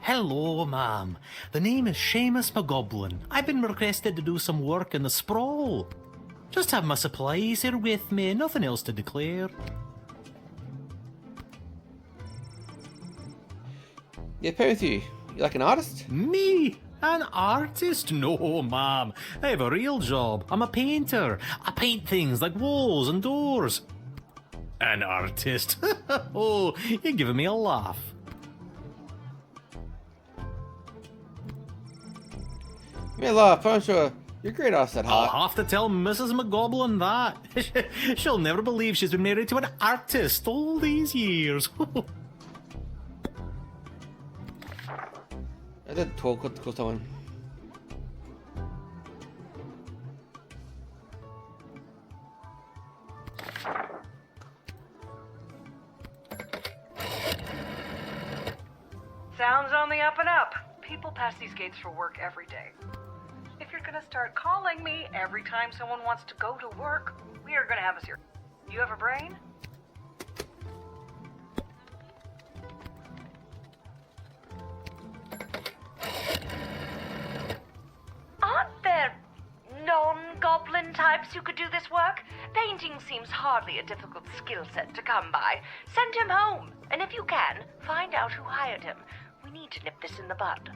Hello, ma'am. The name is Seamus McGoblin. I've been requested to do some work in the sprawl. Just have my supplies here with me, nothing else to declare.
Yeah, pay with you. You like an artist?
Me? An artist? No, ma'am. I have a real job. I'm a painter. I paint things like walls and doors. An artist? Oh, you're giving me a laugh.
Me laugh, I'm sure you're a great artist at heart.
I'll have to tell Mrs. McGoblin that. She'll never believe she's been married to an artist all these years.
I did talk to someone.
these gates for work every day. If you're gonna start calling me every time someone wants to go to work, we are gonna have a serious... You have a brain?
Aren't there non-goblin types who could do this work? Painting seems hardly a difficult skill set to come by. Send him home, and if you can, find out who hired him. We need to nip this in the bud.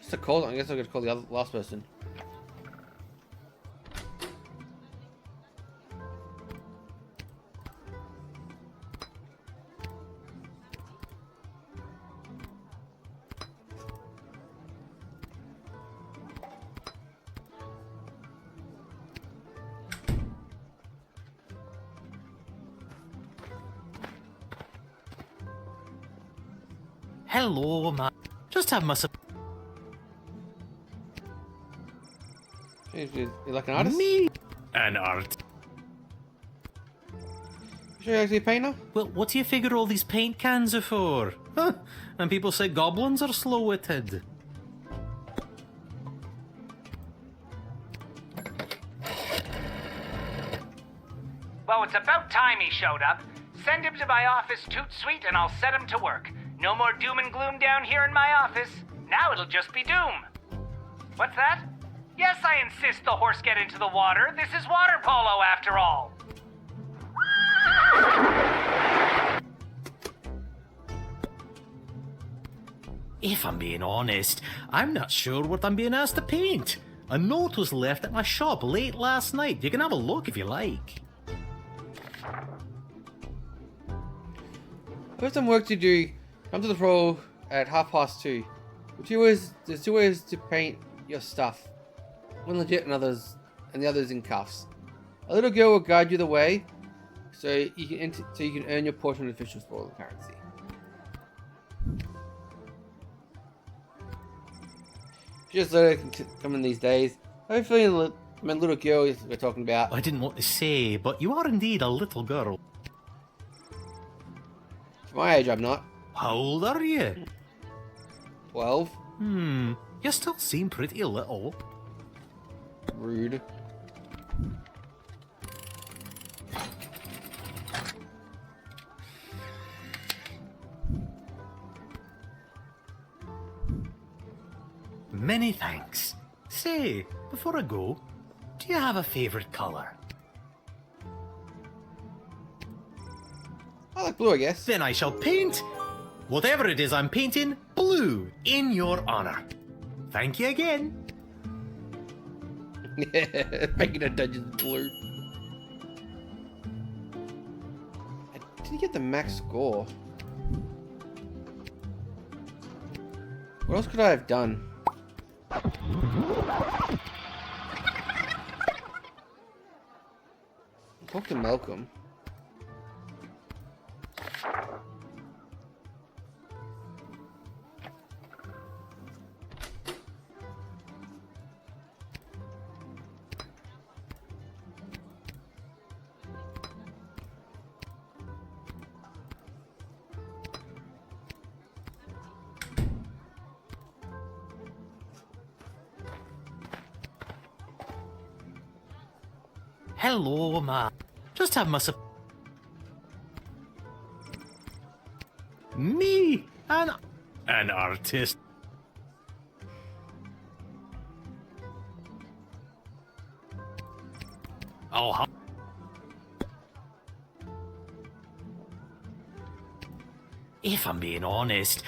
It's a call. I guess I could call the last person.
Hello, man. Just have my...
You're like an artist?
Me? An art.
You sure you're actually a painter?
Well, what do you figure all these paint cans are for? Huh? And people say goblins are slow-witted.
Well, it's about time he showed up. Send him to my office toot sweet and I'll set him to work. No more doom and gloom down here in my office. Now it'll just be doom. What's that? Yes, I insist the horse get into the water. This is water polo after all.
If I'm being honest, I'm not sure what I'm being asked to paint. A note was left at my shop late last night. You can have a look if you like.
I have some work to do. Come to the pro at 2:30. There's two ways to paint your stuff. One legit and the others in cuffs. A little girl will guide you the way, so you can earn your portion of the official spoil currency. Just so it can come in these days. Hopefully, my little girl we're talking about.
I didn't want to say, but you are indeed a little girl.
For my age, I'm not.
How old are you?
12.
You still seem pretty little.
Rude.
Many thanks. Say, before I go, do you have a favorite color?
I like blue, I guess.
Then I shall paint whatever it is I'm painting blue in your honor. Thank you again.
Yeah, making a dungeon blue. I didn't get the max score. What else could I have done? Talk to Malcolm.
Hello, ma. Just have my Me, an artist. Oh, if I'm being honest,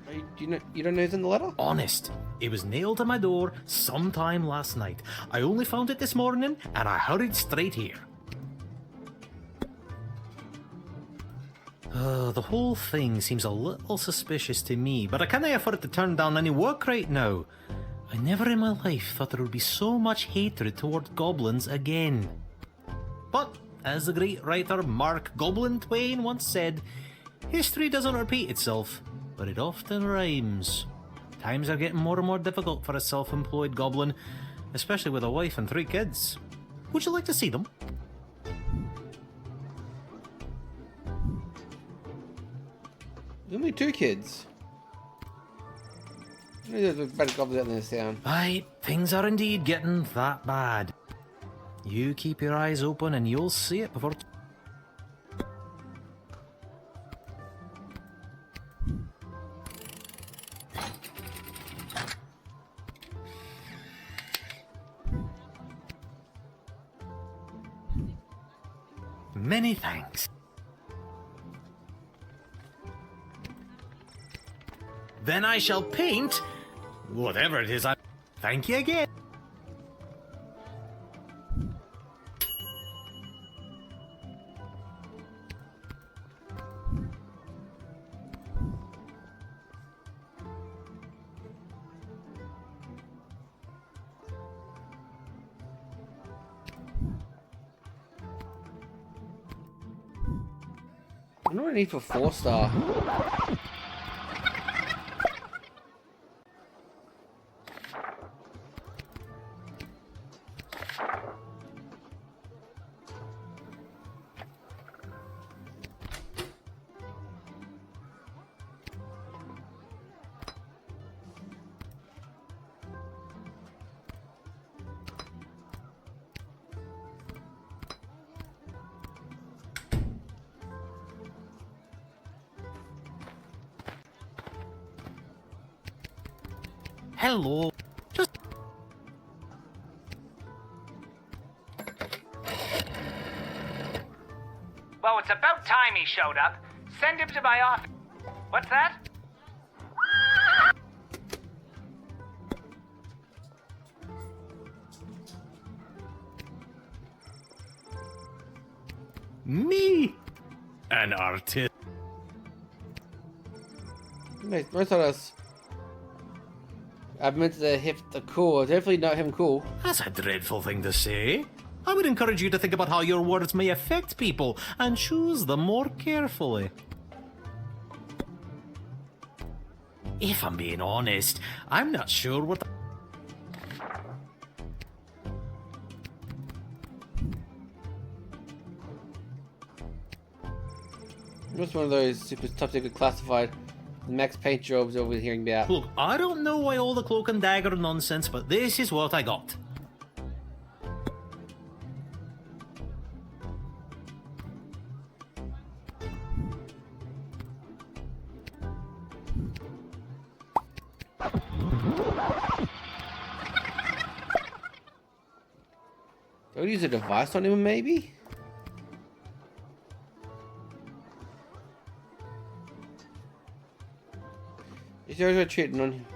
I You don't know who's in the letter?
Honest, it was nailed to my door sometime last night. I only found it this morning, and I hurried straight here. The whole thing seems a little suspicious to me, but I can't afford to turn down any work right now. I never in my life thought there would be so much hatred toward goblins again. But, as the great writer Mark Goblin Twain once said, history doesn't repeat itself, but it often rhymes. Times are getting more and more difficult for a self-employed goblin, especially with a wife and 3 kids. Would you like to see them?
Only 2 kids. There's a better goblins out in this town.
Aye, things are indeed getting that bad. You keep your eyes open and you'll see it before... Many thanks. Then I shall paint whatever it is I... Thank you again.
I know I need for 4-star.
Hello. Just...
Well, it's about time he showed up. Send him to my office. What's that?
Me? An artist.
Most of us. I've meant to hit the cool. Definitely not him cool.
That's a dreadful thing to say. I would encourage you to think about how your words may affect people and choose them more carefully. If I'm being honest, I'm not sure what the...
Just one of those super top secret classified Max paint jobs over hearing about.
Look, I don't know why all the cloak and dagger nonsense, but this is what I got.
Don't use a device on him, maybe? He's always cheating on him.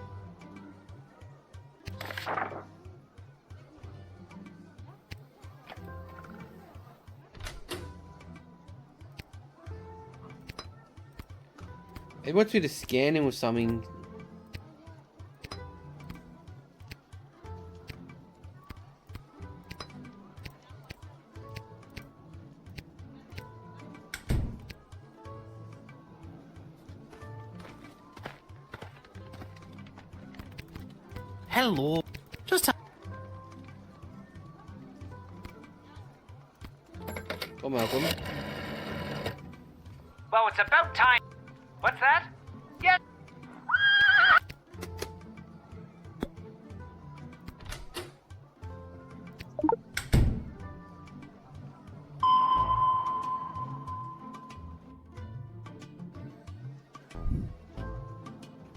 He wants me to scan him with something.
Hello. Just...
Oh, Malcolm.
Well, it's about time. What's that? Yes.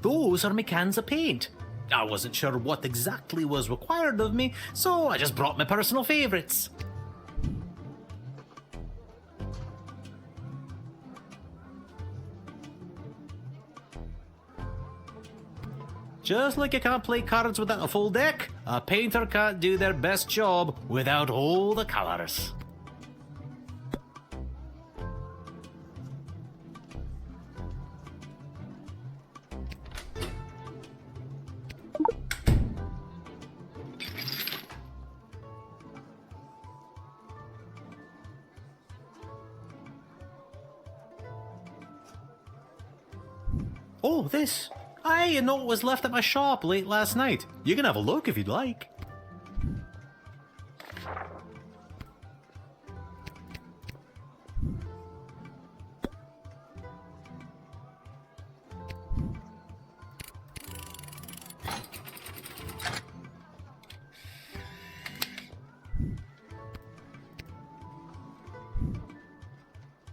Those are my cans of paint. I wasn't sure what exactly was required of me, so I just brought my personal favourites. Just like you can't play cards without a full deck, a painter can't do their best job without all the colors. Oh, this. I know it was left at my shop late last night. You can have a look if you'd like.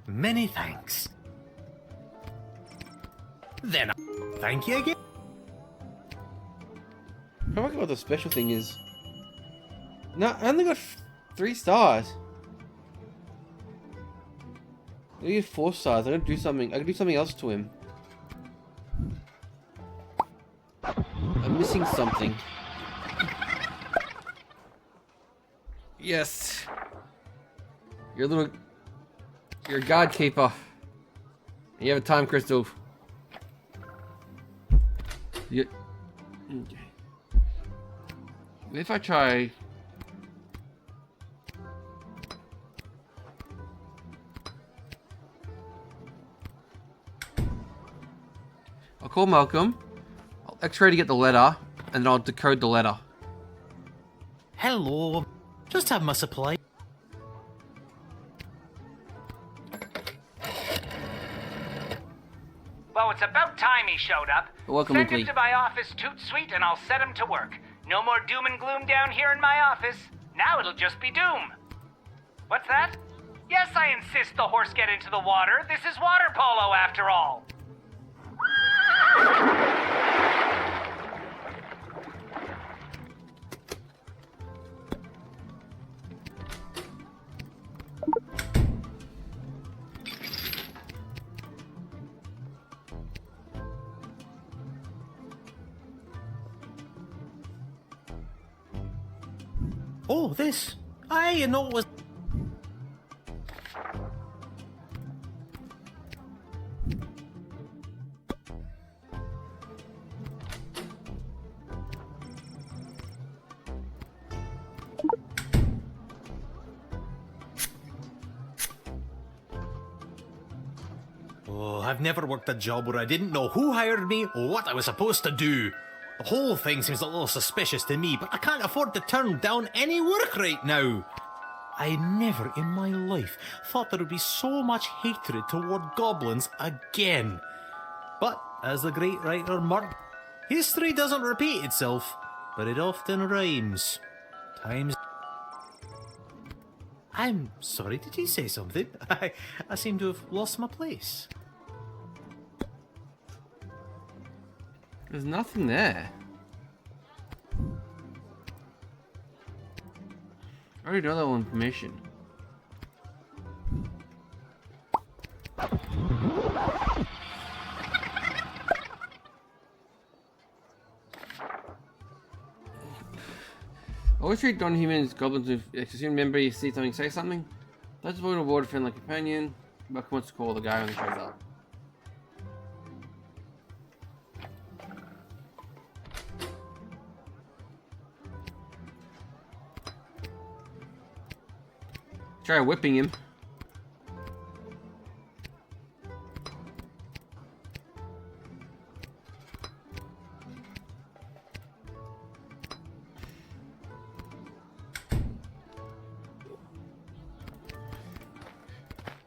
Many thanks. Then, thank you again.
I forgot what the special thing is. No, I only got 3 stars. I get 4 stars. I can do something. I can do something else to him. I'm missing something. Yes. You're a guard keeper. You have a time crystal. Yeah. Okay. If I try. I'll call Malcolm. I'll X-ray to get the letter, and then I'll decode the letter.
Hello. Just have my supply.
Well, it's about time he showed up.
Welcome,
Send
Lee.
him to my office toot sweet and I'll set him to work. No more doom and gloom down here in my office. Now it'll just be doom. What's that? Yes, I insist the horse get into the water. This is water polo after all.
Oh, this. I know it was. Oh, I've never worked a job where I didn't know who hired me or what I was supposed to do. The whole thing seems a little suspicious to me, but I can't afford to turn down any work right now. I never in my life thought there would be so much hatred toward goblins again. But, as the great writer Mark, history doesn't repeat itself, but it often rhymes. Times... I'm sorry, did you say something? I seem to have lost my place.
There's nothing there. I already know that one information. Always treat non-humans, goblins with extreme. Remember, you see something, say something. That's avoid a water friendly companion. Malcolm wants to call the guy when he shows up. Try whipping him.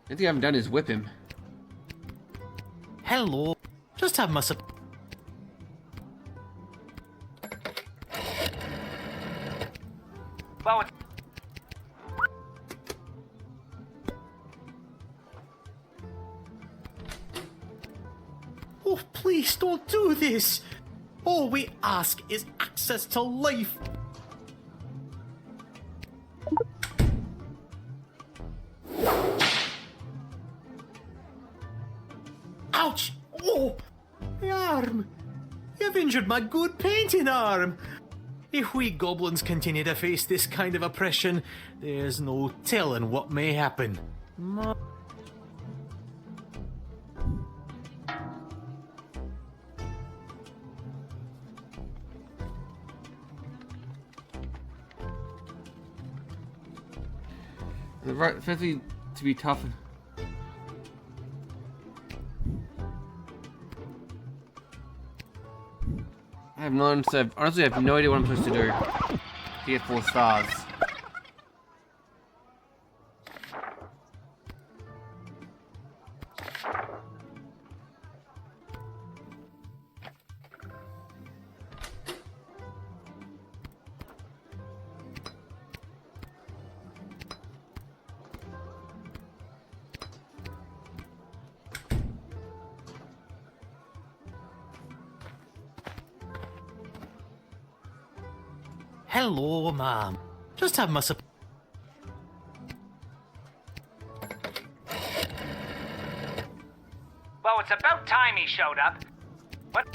I think I haven't done is whip him.
Hello. Just have my
Well, it's...
Oh, please don't do this. All we ask is access to life. Ouch! Oh, my arm.
You've injured my good painting arm. If we goblins continue to face this kind of oppression, there's no telling what may happen.
The right, especially to be tough. I have no honestly, I have no idea what I'm supposed to do to get 4 stars.
Hello, ma'am. Just have my
Well, it's about time he showed up. What?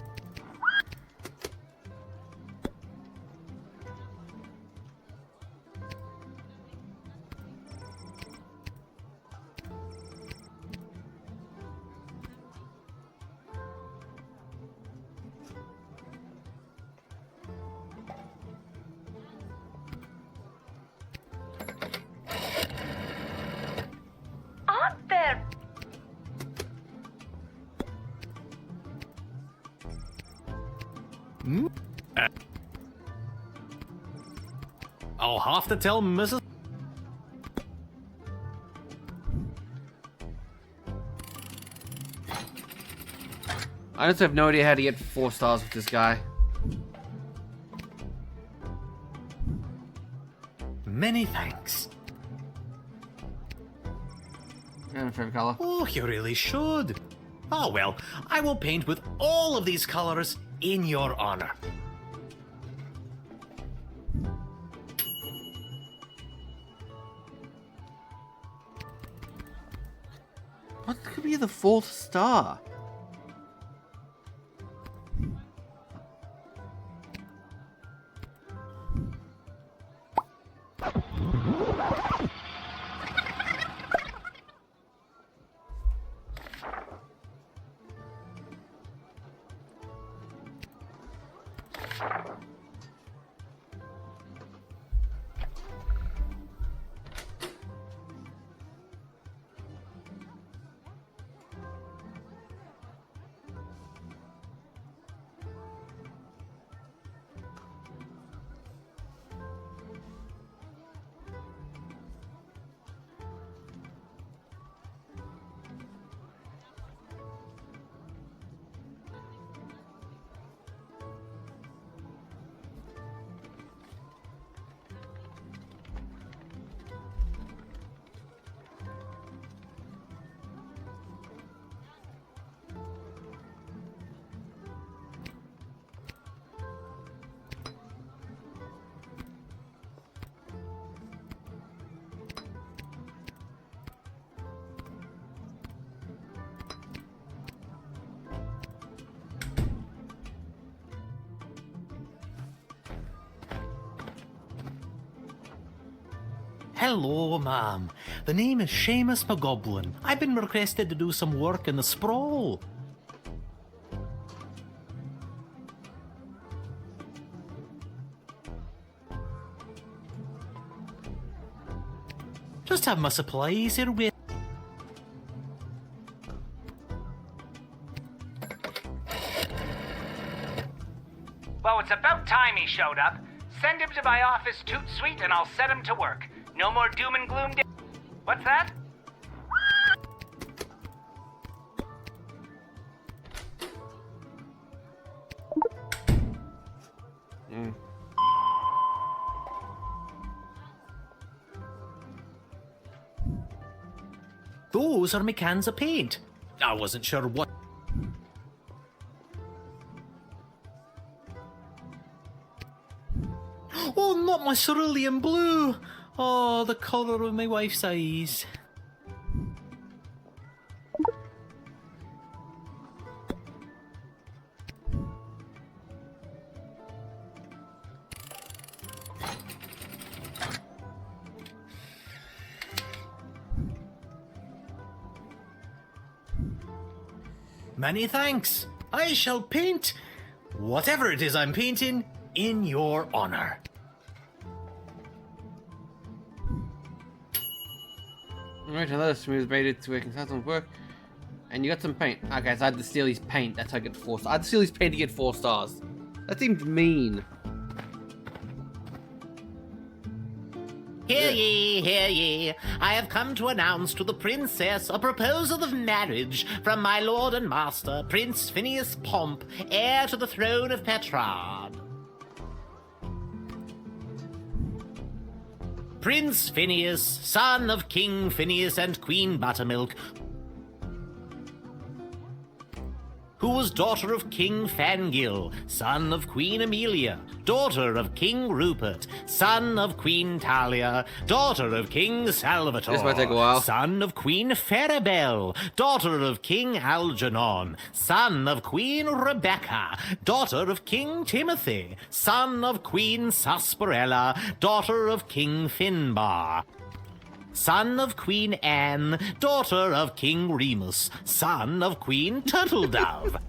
Aren't there...
I'll have to tell Mrs.
I just have no idea how to get 4 stars with this guy.
Many thanks.
And a favorite color.
Oh, you really should. Ah, well, I will paint with all of these colors in your honor.
What could be the 4th star?
Hello, ma'am. The name is Seamus McGoblin. I've been requested to do some work in the sprawl. Just have my supplies here with.
Well, it's about time he showed up. Send him to my office toot suite and I'll set him to work. No more doom and gloom. What's that?
Those are my cans of paint. I wasn't sure what. Oh, not my cerulean blue! Oh, the colour of my wife's eyes. Many thanks. I shall paint whatever it is I'm painting in your honor.
Alright, another smooth made it to working some work. And you got some paint. Okay, so I had to steal his paint. That's how I get 4 stars. I had to steal his paint to get 4 stars. That seems mean.
Hear ye, hear ye. I have come to announce to the princess a proposal of marriage from my lord and master, Prince Phineas Pomp, heir to the throne of Petrard. Prince Phineas, son of King Phineas and Queen Buttermilk, who was daughter of King Fangil, son of Queen Amelia, daughter of King Rupert, son of Queen Talia, daughter of King Salvator,
This might take a while.
son of Queen Farabelle, daughter of King Algernon, son of Queen Rebecca, daughter of King Timothy, son of Queen Sarsaparilla, daughter of King Finbar, son of Queen Anne, daughter of King Remus, son of Queen Turtledove,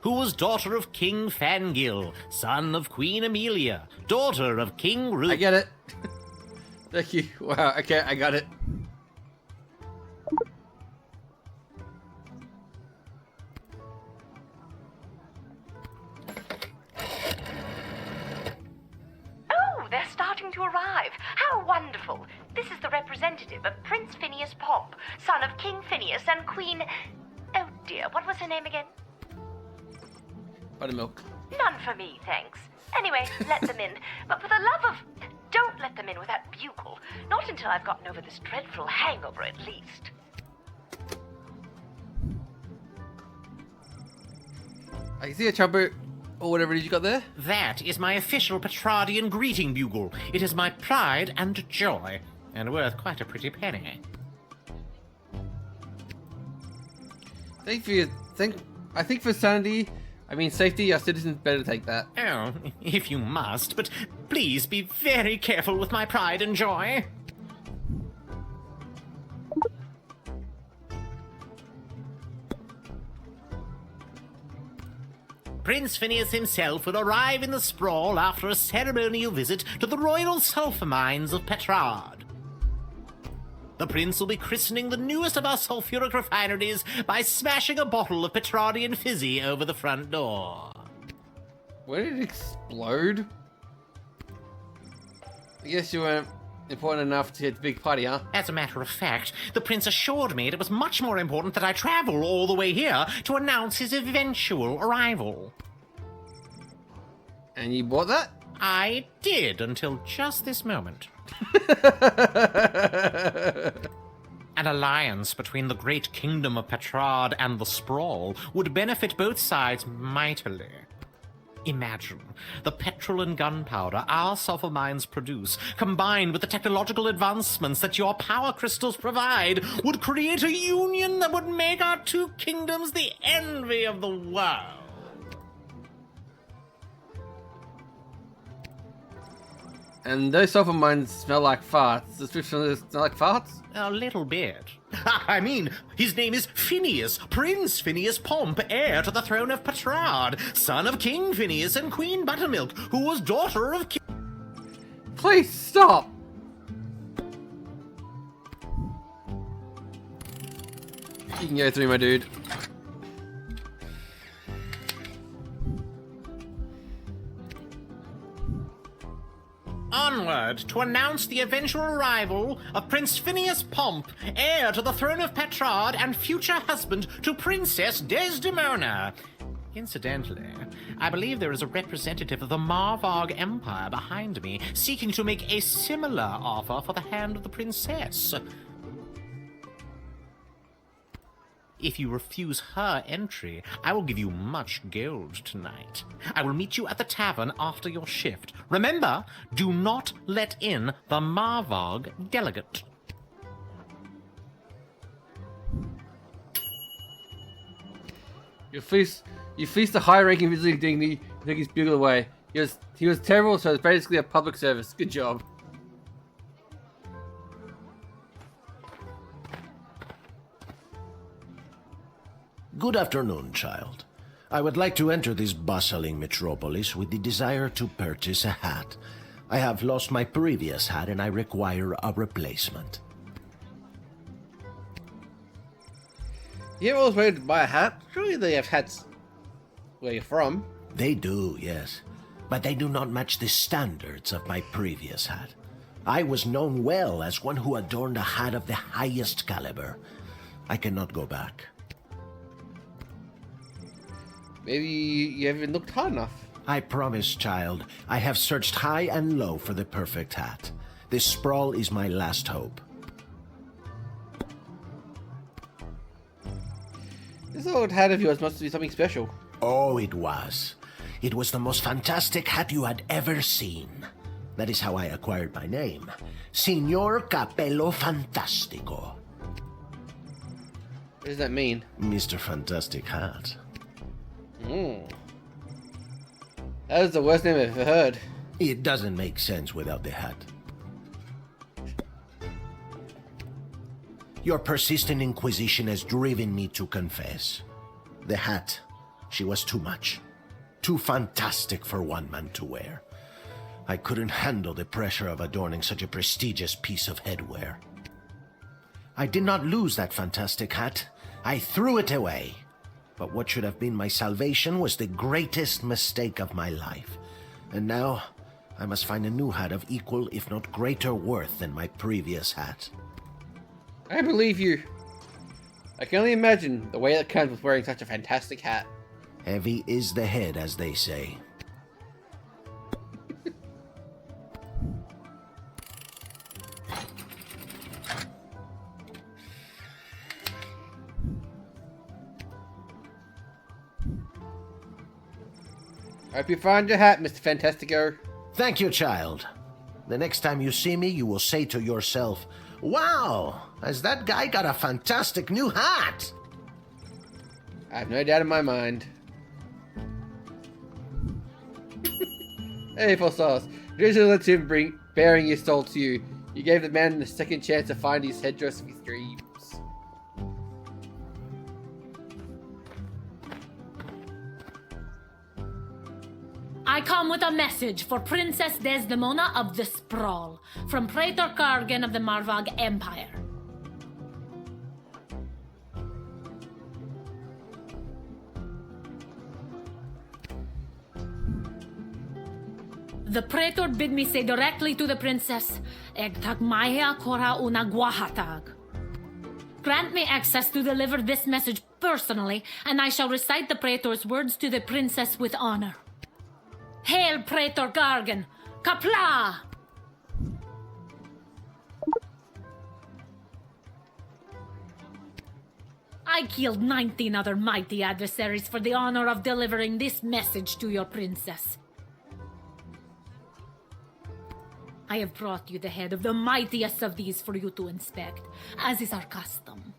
who was daughter of King Fangil, son of Queen Amelia, daughter of King Rupert.
I get it. Thank you. Wow, okay, I got it.
Oh, they're starting to arrive. How wonderful. This is the representative of Prince Phineas Pomp, son of King Phineas and Queen... Oh dear, what was her name again?
Buttermilk.
None for me, thanks. Anyway, let them in. But for the love of... Don't let them in with that bugle. Not until I've gotten over this dreadful hangover, at least.
I can see a trumpet or whatever it is you got there.
That is my official Petrardian greeting bugle. It is my pride and joy, and worth quite a pretty penny.
I think for sanity, I mean safety, our citizens better take that.
Oh, if you must, but please be very careful with my pride and joy. Prince Phineas himself will arrive in the sprawl after a ceremonial visit to the royal sulphur mines of Petrard. The prince will be christening the newest of our sulphuric refineries by smashing a bottle of Petrardian fizzy over the front door.
Where did it explode? I guess you weren't important enough to hit the big party, huh?
As a matter of fact, the prince assured me it was much more important that I travel all the way here to announce his eventual arrival.
And you bought that?
I did, until just this moment. An alliance between the great kingdom of Petrard and the Sprawl would benefit both sides mightily. Imagine the petrol and gunpowder our sulphur mines produce, combined with the technological advancements that your power crystals provide, would create a union that would make our two kingdoms the envy of the world.
And those sulphur mines smell like farts. Does this smell like farts?
A little bit. I mean, his name is Phineas, Prince Phineas Pomp, heir to the throne of Petrard, son of King Phineas and Queen Buttermilk, who was daughter of King...
Please stop! You can go through, my dude.
Onward to announce the eventual arrival of Prince Phineas Pomp, heir to the throne of Petrard and future husband to Princess Desdemona. Incidentally, I believe there is a representative of the Marvarg Empire behind me, seeking to make a similar offer for the hand of the princess. If you refuse her entry, I will give you much gold tonight. I will meet you at the tavern after your shift. Remember, do not let in the Marvarg delegate.
You feast the high-ranking visiting dignity, took his bugle away. He was terrible, so it's basically a public service. Good job.
Good afternoon, child. I would like to enter this bustling metropolis with the desire to purchase a hat. I have lost my previous hat and I require a replacement.
You ever always wanted to buy a hat? Surely they have hats where you're from.
They do, yes. But they do not match the standards of my previous hat. I was known well as one who adorned a hat of the highest caliber. I cannot go back.
Maybe you haven't looked hard enough.
I promise, child, I have searched high and low for the perfect hat. This sprawl is my last hope.
This old hat of yours must be something special.
Oh, it was. It was the most fantastic hat you had ever seen. That is how I acquired my name. Signor Capello Fantastico.
What does that mean?
Mr. Fantastic Hat.
That is the worst name I've ever heard.
It doesn't make sense without the hat. Your persistent inquisition has driven me to confess. The hat, she was too much. Too fantastic for one man to wear. I couldn't handle the pressure of adorning such a prestigious piece of headwear. I did not lose that fantastic hat. I threw it away. But what should have been my salvation was the greatest mistake of my life. And now, I must find a new hat of equal, if not greater worth than my previous hat.
I believe you. I can only imagine the way that comes with wearing such a fantastic hat.
Heavy is the head, as they say.
I hope you find your hat, Mr. Fantastico.
Thank you, child. The next time you see me, you will say to yourself, "Wow, has that guy got a fantastic new hat?"
I have no doubt in my mind. Hey, Four Stars. Usually lets him bring bearing his soul to you. You gave the man a second chance to find his headdress of his dreams.
I come with a message for Princess Desdemona of the Sprawl, from Praetor Kargan of the Marvog Empire. The Praetor bid me say directly to the Princess, Egtag Maya Kora Una Guahatag. Grant me access to deliver this message personally, and I shall recite the Praetor's words to the Princess with honor. Hail, Praetor Gargan! Kapla! I killed 19 other mighty adversaries for the honor of delivering this message to your princess. I have brought you the head of the mightiest of these for you to inspect, as is our custom.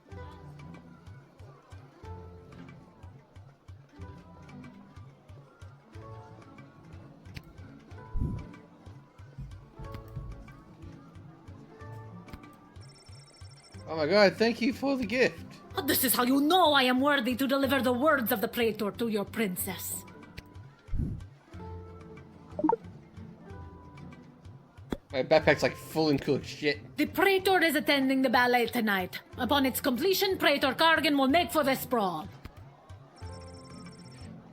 Oh my god, thank you for the gift.
This is how you know I am worthy to deliver the words of the Praetor to your princess.
My backpack's like full and cool of shit.
The Praetor is attending the ballet tonight. Upon its completion, Praetor Kargan will make for the sprawl.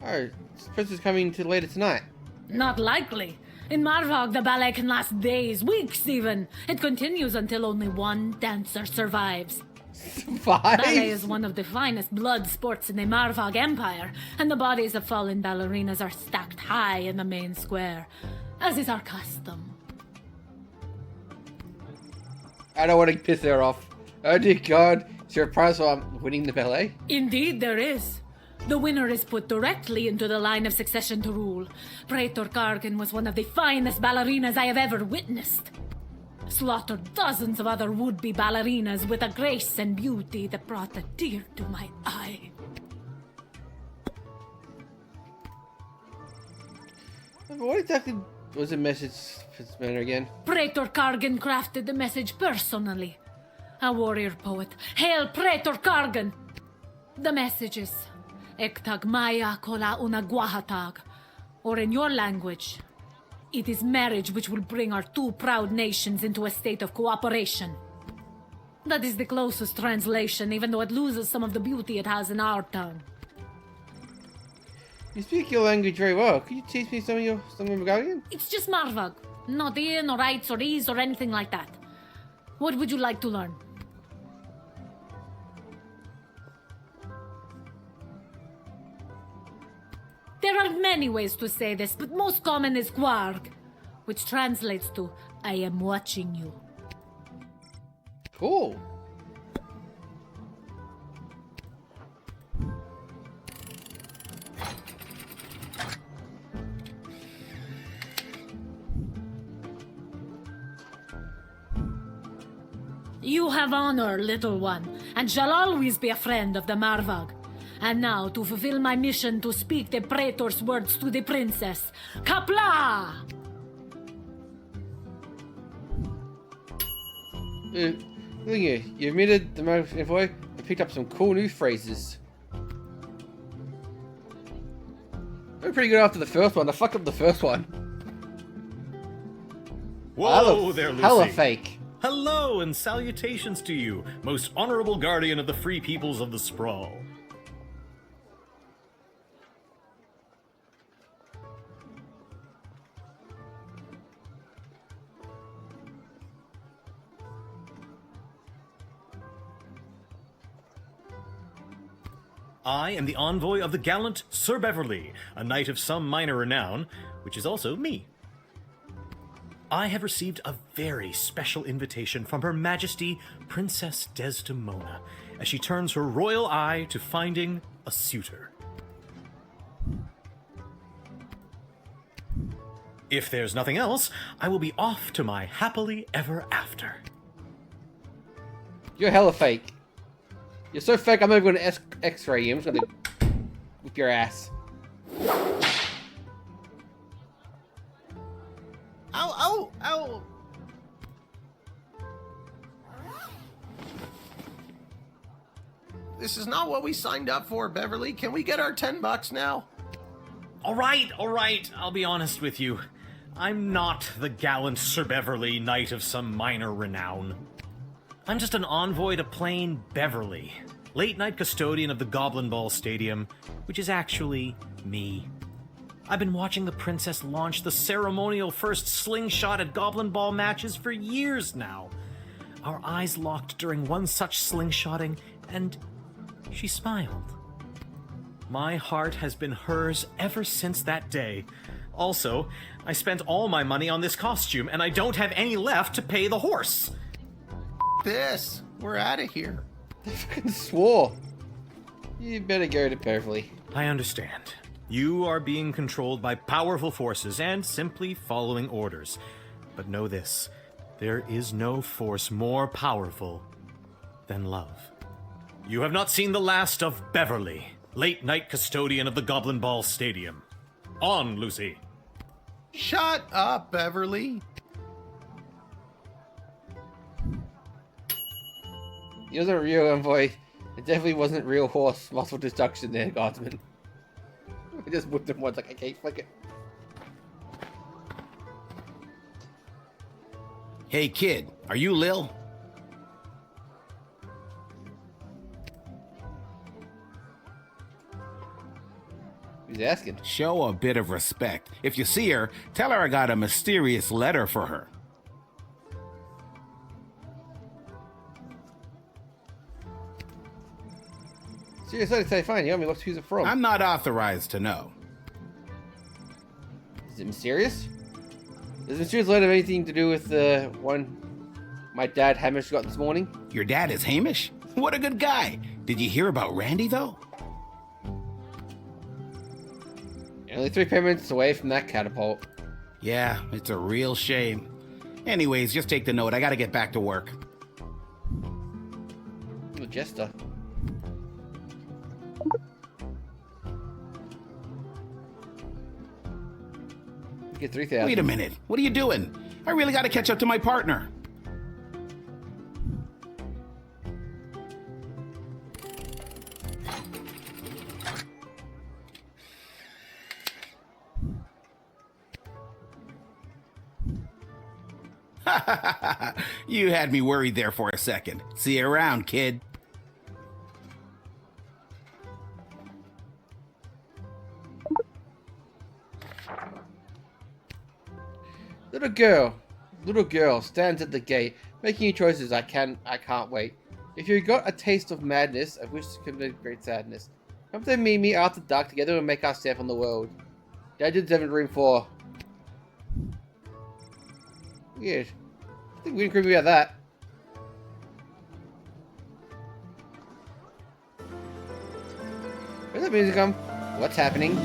Oh, this person's coming to later tonight.
Not likely. In Marvog, the ballet can last days, weeks even. It continues until only one dancer survives.
Survives?
Ballet is one of the finest blood sports in the Marvog Empire, and the bodies of fallen ballerinas are stacked high in the main square, as is our custom.
I don't want to piss her off. Oh dear god, is there a prize for winning the ballet?
Indeed there is. The winner is put directly into the line of succession to rule. Praetor Kargan was one of the finest ballerinas I have ever witnessed. Slaughtered dozens of other would-be ballerinas with a grace and beauty that brought a tear to my eye.
What exactly was the message for this man again?
Praetor Kargan crafted the message personally. A warrior poet. Hail Praetor Kargan! The message is
Ektag maya kola una guahatag. Or in your language, it is marriage which will bring our two proud nations into a state of cooperation. That is the closest translation, even though it loses some of the beauty it has in our tongue.
You speak your language very well. Could you teach me some of Bulgarian?
It's just Marvag. Not in or rights or ease or anything like that. What would you like to learn? There are many ways to say this, but most common is Gwarg, which translates to, I am watching you.
Cool.
You have honor, little one, and shall always be a friend of the Marvag. And now, to fulfill my mission to speak the Praetor's words to the princess. Kapla!
Look here, you admitted the envoy and picked up some cool new phrases. They were pretty good after the first one. I fucked up the first one.
Whoa there, Lucy.
Hella fake.
Hello and salutations to you, most honorable guardian of the free peoples of the Sprawl. I am the envoy of the gallant Sir Beverly, a knight of some minor renown, which is also me. I have received a very special invitation from Her Majesty Princess Desdemona, as she turns her royal eye to finding a suitor. If there's nothing else, I will be off to my happily ever after.
You're hella fake. You're so fake, I'm not even going to X-ray you. I'm just going to whip your ass.
Ow, ow, ow! This is not what we signed up for, Beverly. Can we get our $10 now?
All right, I'll be honest with you. I'm not the gallant Sir Beverly, knight of some minor renown. I'm just an envoy to plain Beverly, late-night custodian of the Goblin Ball Stadium, which is actually me. I've been watching the princess launch the ceremonial first slingshot at Goblin Ball matches for years now. Our eyes locked during one such slingshotting, and she smiled. My heart has been hers ever since that day. Also, I spent all my money on this costume, and I don't have any left to pay the horse.
This. We're out of here.
They fucking swore. You better go to Beverly.
I understand. You are being controlled by powerful forces and simply following orders. But know this, there is no force more powerful than love. You have not seen the last of Beverly, late-night custodian of the Goblin Ball Stadium. On, Lucy.
Shut up, Beverly.
He wasn't a real envoy. It definitely wasn't real horse muscle destruction there, Guardsman. I just whipped him once like I can't flick it.
Hey kid, are you Lil?
He's asking.
Show a bit of respect. If you see her, tell her I got a mysterious letter for her.
Seriously, say fine. You want me to look who's it from?
I'm not authorized to know.
Is it mysterious? Does mysterious letter have anything to do with the one my dad Hamish got this morning?
Your dad is Hamish? What a good guy. Did you hear about Randy, though?
You're only 3 payments away from that catapult.
Yeah, it's a real shame. Anyways, just take the note. I gotta get back to work.
The jester. Get 3,000.
Wait a minute. What are you doing? I really gotta catch up to my partner. You had me worried there for a second. See you around, kid.
Little girl stands at the gate, making choices. I can't wait. If you got a taste of madness, I wish to convey great sadness. Come to meet me after dark together and make our stamp on the world. Dungeon 7 Room 4. Weird. I think we didn't agree about that. Where's that music come? What's happening?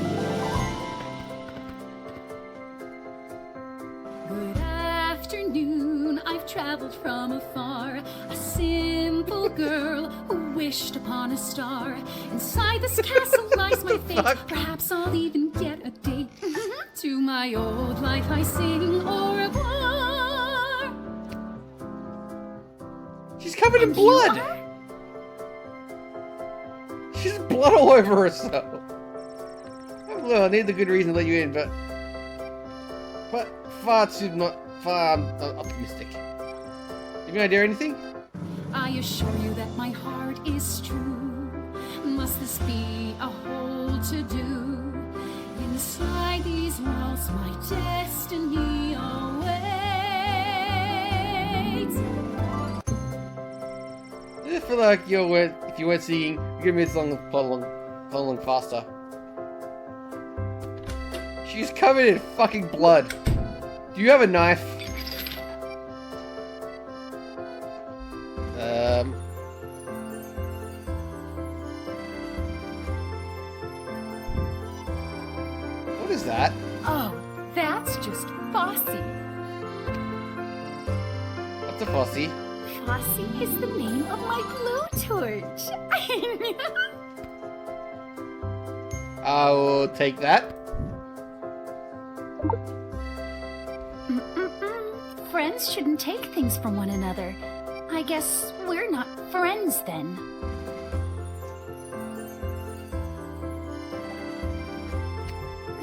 Good afternoon, I've traveled from afar. A simple girl who wished upon a star. Inside this castle lies my fate. Perhaps I'll even get a date. To my old life I sing au revoir.
She's covered in blood! She's blood all over herself. Well, I need a good reason to let you in, but far optimistic. You have any idea or anything?
I assure you that my heart is true. Must this be a whole to-do? Inside these walls, my destiny awaits.
I feel like if you weren't singing, you're gonna miss along faster. She's covered in fucking blood. Do you have a knife? What is that?
Oh, that's just Fossy.
What's a Fossy?
Fossy is the name of my blowtorch.
I will take that.
Friends shouldn't take things from one another. I guess we're not friends then.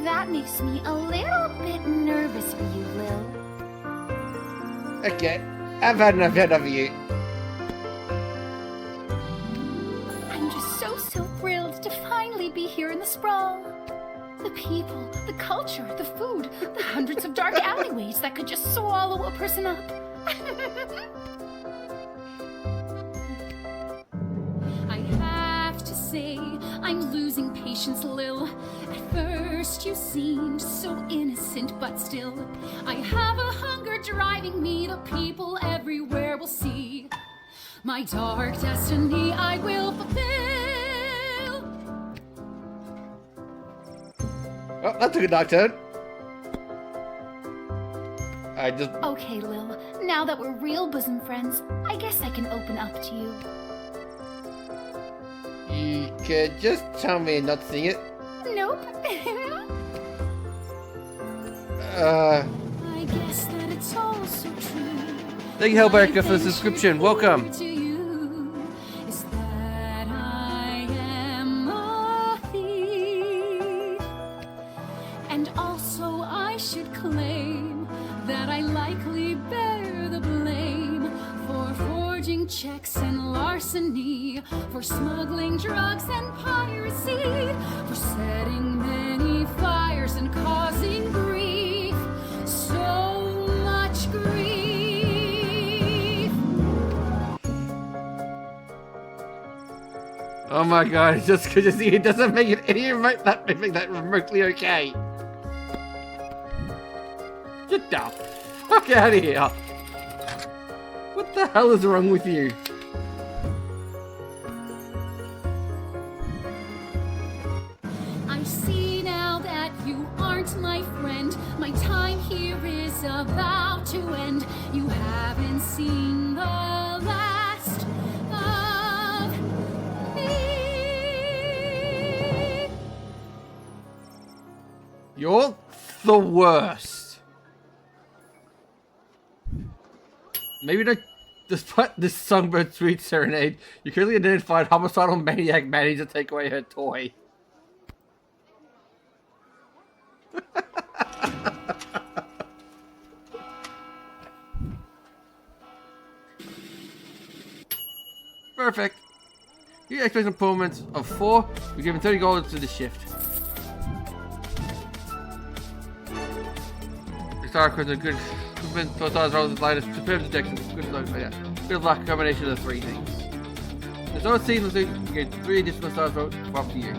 That makes me a little bit nervous for you, Lil.
Okay, I've had enough of you.
I'm just so thrilled to finally be here in the sprawl. The people, the culture, the food, the hundreds of dark alleyways that could just swallow a person up. I have to say, I'm losing patience, Lil. At first you seemed so innocent, but still, I have a hunger driving me. The people everywhere will see. My dark destiny I will fulfill.
Oh, that took a dark turn.
Okay, Lil. Now that we're real bosom friends, I guess I can open up to you.
You could just tell me not to sing it.
Nope.
I
guess that it's all so true.
Thank you, Hellbreaker, for the subscription. Welcome.
To you is that I am a thief. And also I should claim that I likely bear the blame for forging checks and larceny, for smuggling drugs and piracy, for setting many fires and causing grief, so much grief.
Oh my god, just because you see it doesn't make it make that remotely okay. Get the fuck out of here. What the hell is wrong with you?
I see now that you aren't my friend. My time here is about to end. You haven't seen the last of me.
You're the worst. Maybe not despite this songbird sweet serenade, you clearly identified homicidal maniac managed to take away her toy. Perfect. You expect an performance of 4. We're giving 30 gold to the shift. The star cards are good. Movement, both sides roll the lightest. Superb detection. Good luck. Yeah. Good luck. Combination of the 3 things. There's no seasons. You get 3 additional stars for up to years.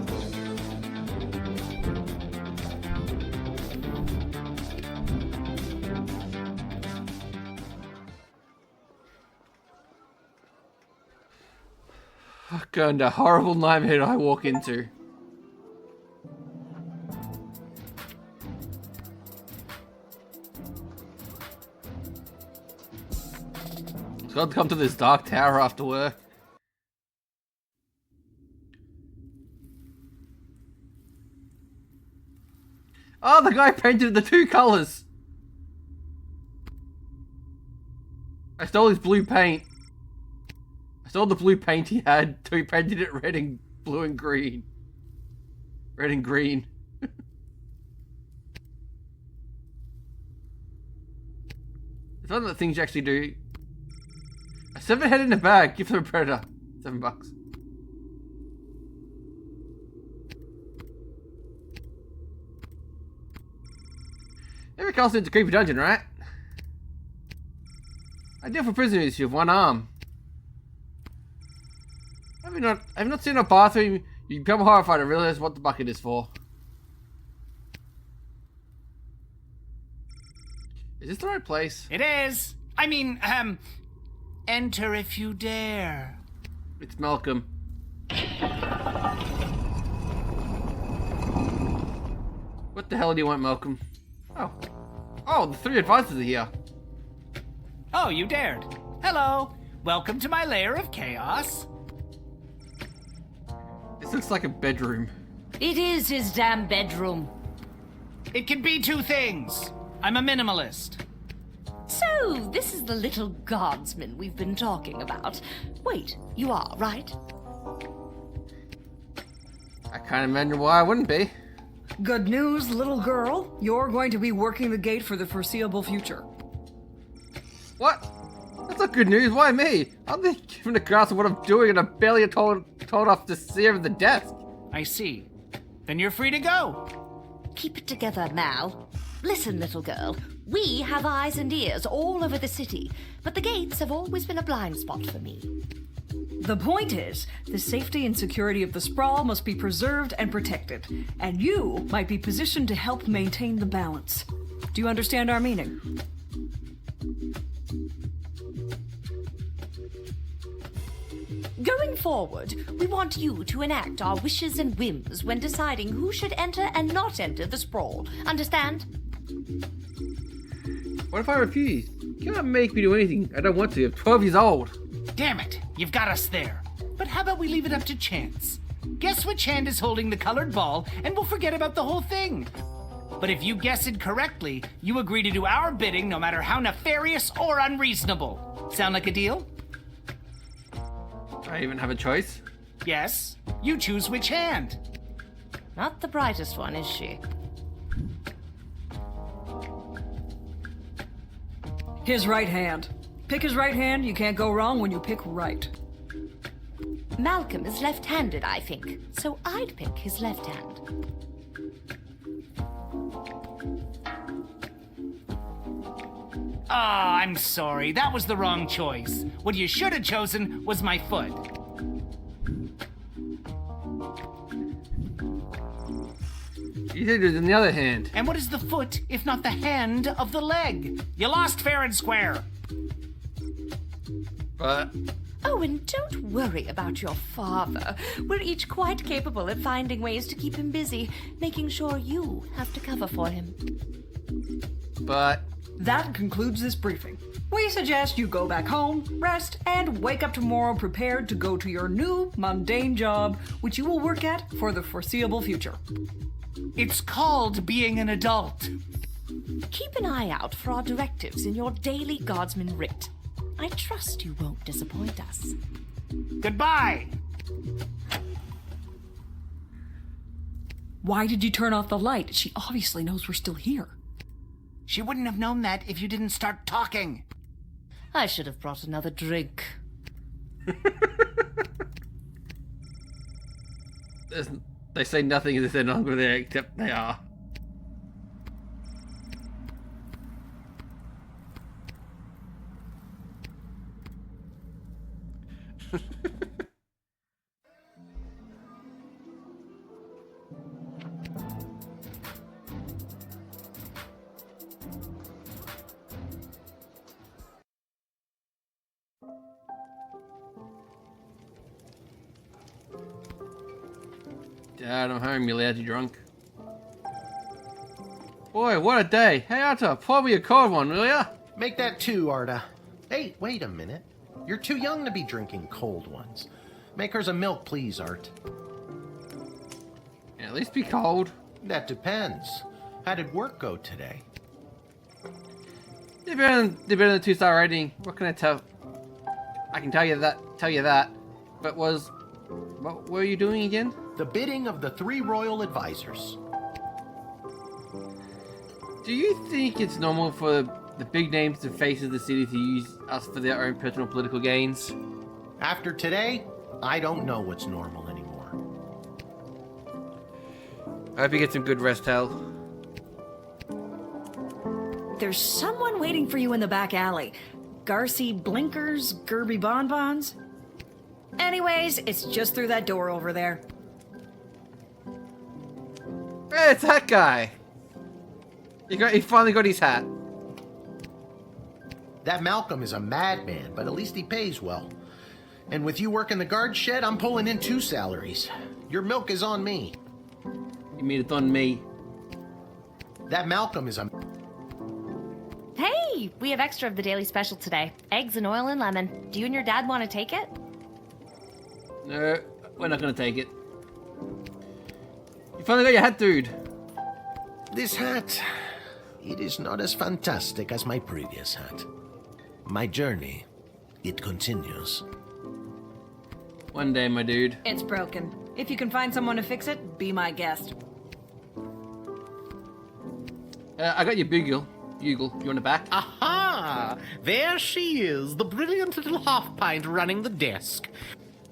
What kind of horrible nightmare did I walk into? It's got to come to this dark tower after work. Oh, the guy painted the 2 colors. I stole his blue paint. I stole the blue paint he had, so he painted it red and blue and green. Red and green. It's one of the things you actually do. A 7 head in a bag. Give them a predator. $7. Every castle needs a creepy dungeon, right? Ideal for prisoners who have 1 arm. Have you not seen a bathroom? You become horrified and realize what the bucket is for. Is this the right place?
It is. I mean, enter if you dare.
It's Malcolm. What the hell do you want, Malcolm? Oh. Oh, the 3 advisors are here.
Oh, you dared. Hello. Welcome to my lair of chaos.
This looks like a bedroom.
It is his damn bedroom.
It can be 2 things. I'm a minimalist.
So, this is the little Guardsman we've been talking about. Wait, you are, right?
I can't imagine why I wouldn't be.
Good news, little girl. You're going to be working the gate for the foreseeable future.
What? That's not good news. Why me? I'm not giving a grasp of what I'm doing and I'm barely told off to steer the desk.
I see. Then you're free to go.
Keep it together, Mal. Listen, little girl. We have eyes and ears all over the city, but the gates have always been a blind spot for me.
The point is, the safety and security of the sprawl must be preserved and protected, and you might be positioned to help maintain the balance. Do you understand our meaning?
Going forward, we want you to enact our wishes and whims when deciding who should enter and not enter the sprawl. Understand?
What if I refuse? You cannot make me do anything. I don't want to. I'm 12 years old.
Damn it, you've got us there. But how about we leave it up to chance? Guess which hand is holding the colored ball, and we'll forget about the whole thing. But if you guess it correctly, you agree to do our bidding no matter how nefarious or unreasonable. Sound like a deal?
Do I even have a choice?
Yes. You choose which hand.
Not the brightest one, is she?
His right hand. Pick his right hand. You can't go wrong when you pick right.
Malcolm is left-handed, I think, so I'd pick his left hand.
Ah, I'm sorry. That was the wrong choice. What you should have chosen was my foot.
You said it was in the other hand.
And what is the foot if not the hand of the leg? You lost fair and square.
But...
Oh, and don't worry about your father. We're each quite capable at finding ways to keep him busy, making sure you have to cover for him.
But...
That concludes this briefing. We suggest you go back home, rest, and wake up tomorrow prepared to go to your new mundane job, which you will work at for the foreseeable future.
It's called being an adult.
Keep an eye out for our directives in your daily Guardsman writ. I trust you won't disappoint us.
Goodbye!
Why did you turn off the light? She obviously knows we're still here.
She wouldn't have known that if you didn't start talking.
I should have brought another drink.
They say nothing is they're not there, except they are. Dad, I'm home. You lousy drunk. Boy, what a day. Hey, Arta, pour me a cold one, will ya?
Make that 2, Arta. Hey, wait a minute. You're too young to be drinking cold ones. Make hers a milk, please, Art.
Yeah, at least be cold.
That depends. How did work go today?
They're better than the 2-star rating. What can I tell? I can tell you that. But what were you doing again?
The bidding of the 3 royal advisors.
Do you think it's normal for the big names and faces of the city to use us for their own personal political gains?
After today, I don't know what's normal anymore.
I hope you get some good rest, Hal.
There's someone waiting for you in the back alley. Garcy Blinkers, Gerby Bonbons. Anyways, it's just through that door over there.
Hey, it's that guy. He finally got his hat.
That Malcolm is a madman, but at least he pays well. And with you working the guard shed, I'm pulling in 2 salaries. Your milk is on me.
You mean it's on me?
That Malcolm is a...
Hey, we have extra of the daily special today. Eggs and oil and lemon. Do you and your dad want to take it?
No, we're not gonna take it. You finally got your hat, dude.
This hat, it is not as fantastic as my previous hat. My journey, it continues.
One day, my dude.
It's broken. If you can find someone to fix it, be my guest.
I got your bugle. You want it back?
Aha! There she is, the brilliant little half-pint running the desk.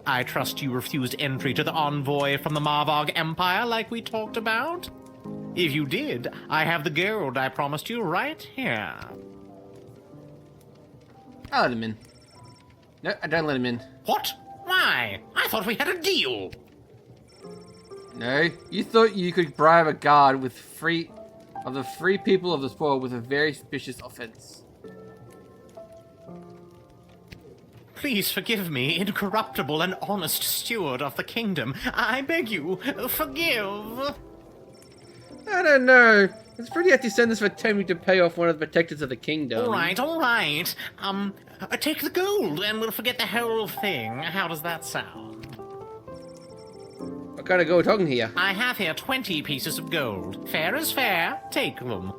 I trust you refused entry to the envoy from the Marvog Empire like we talked about? If you did, I have the gold I promised you right here.
I'll let him in. No, I don't let him in.
What? Why? I thought we had a deal.
No, you thought you could bribe a guard with the free people of the spoil with a very suspicious offense.
Please forgive me, incorruptible and honest steward of the kingdom. I beg you, forgive.
I don't know. It's pretty hefty sentence for attempting to pay off one of the protectors of the kingdom.
All right. Take the gold and we'll forget the whole thing. How does that sound?
What kind of gold talking here?
I have here 20 pieces of gold. Fair is fair. Take them.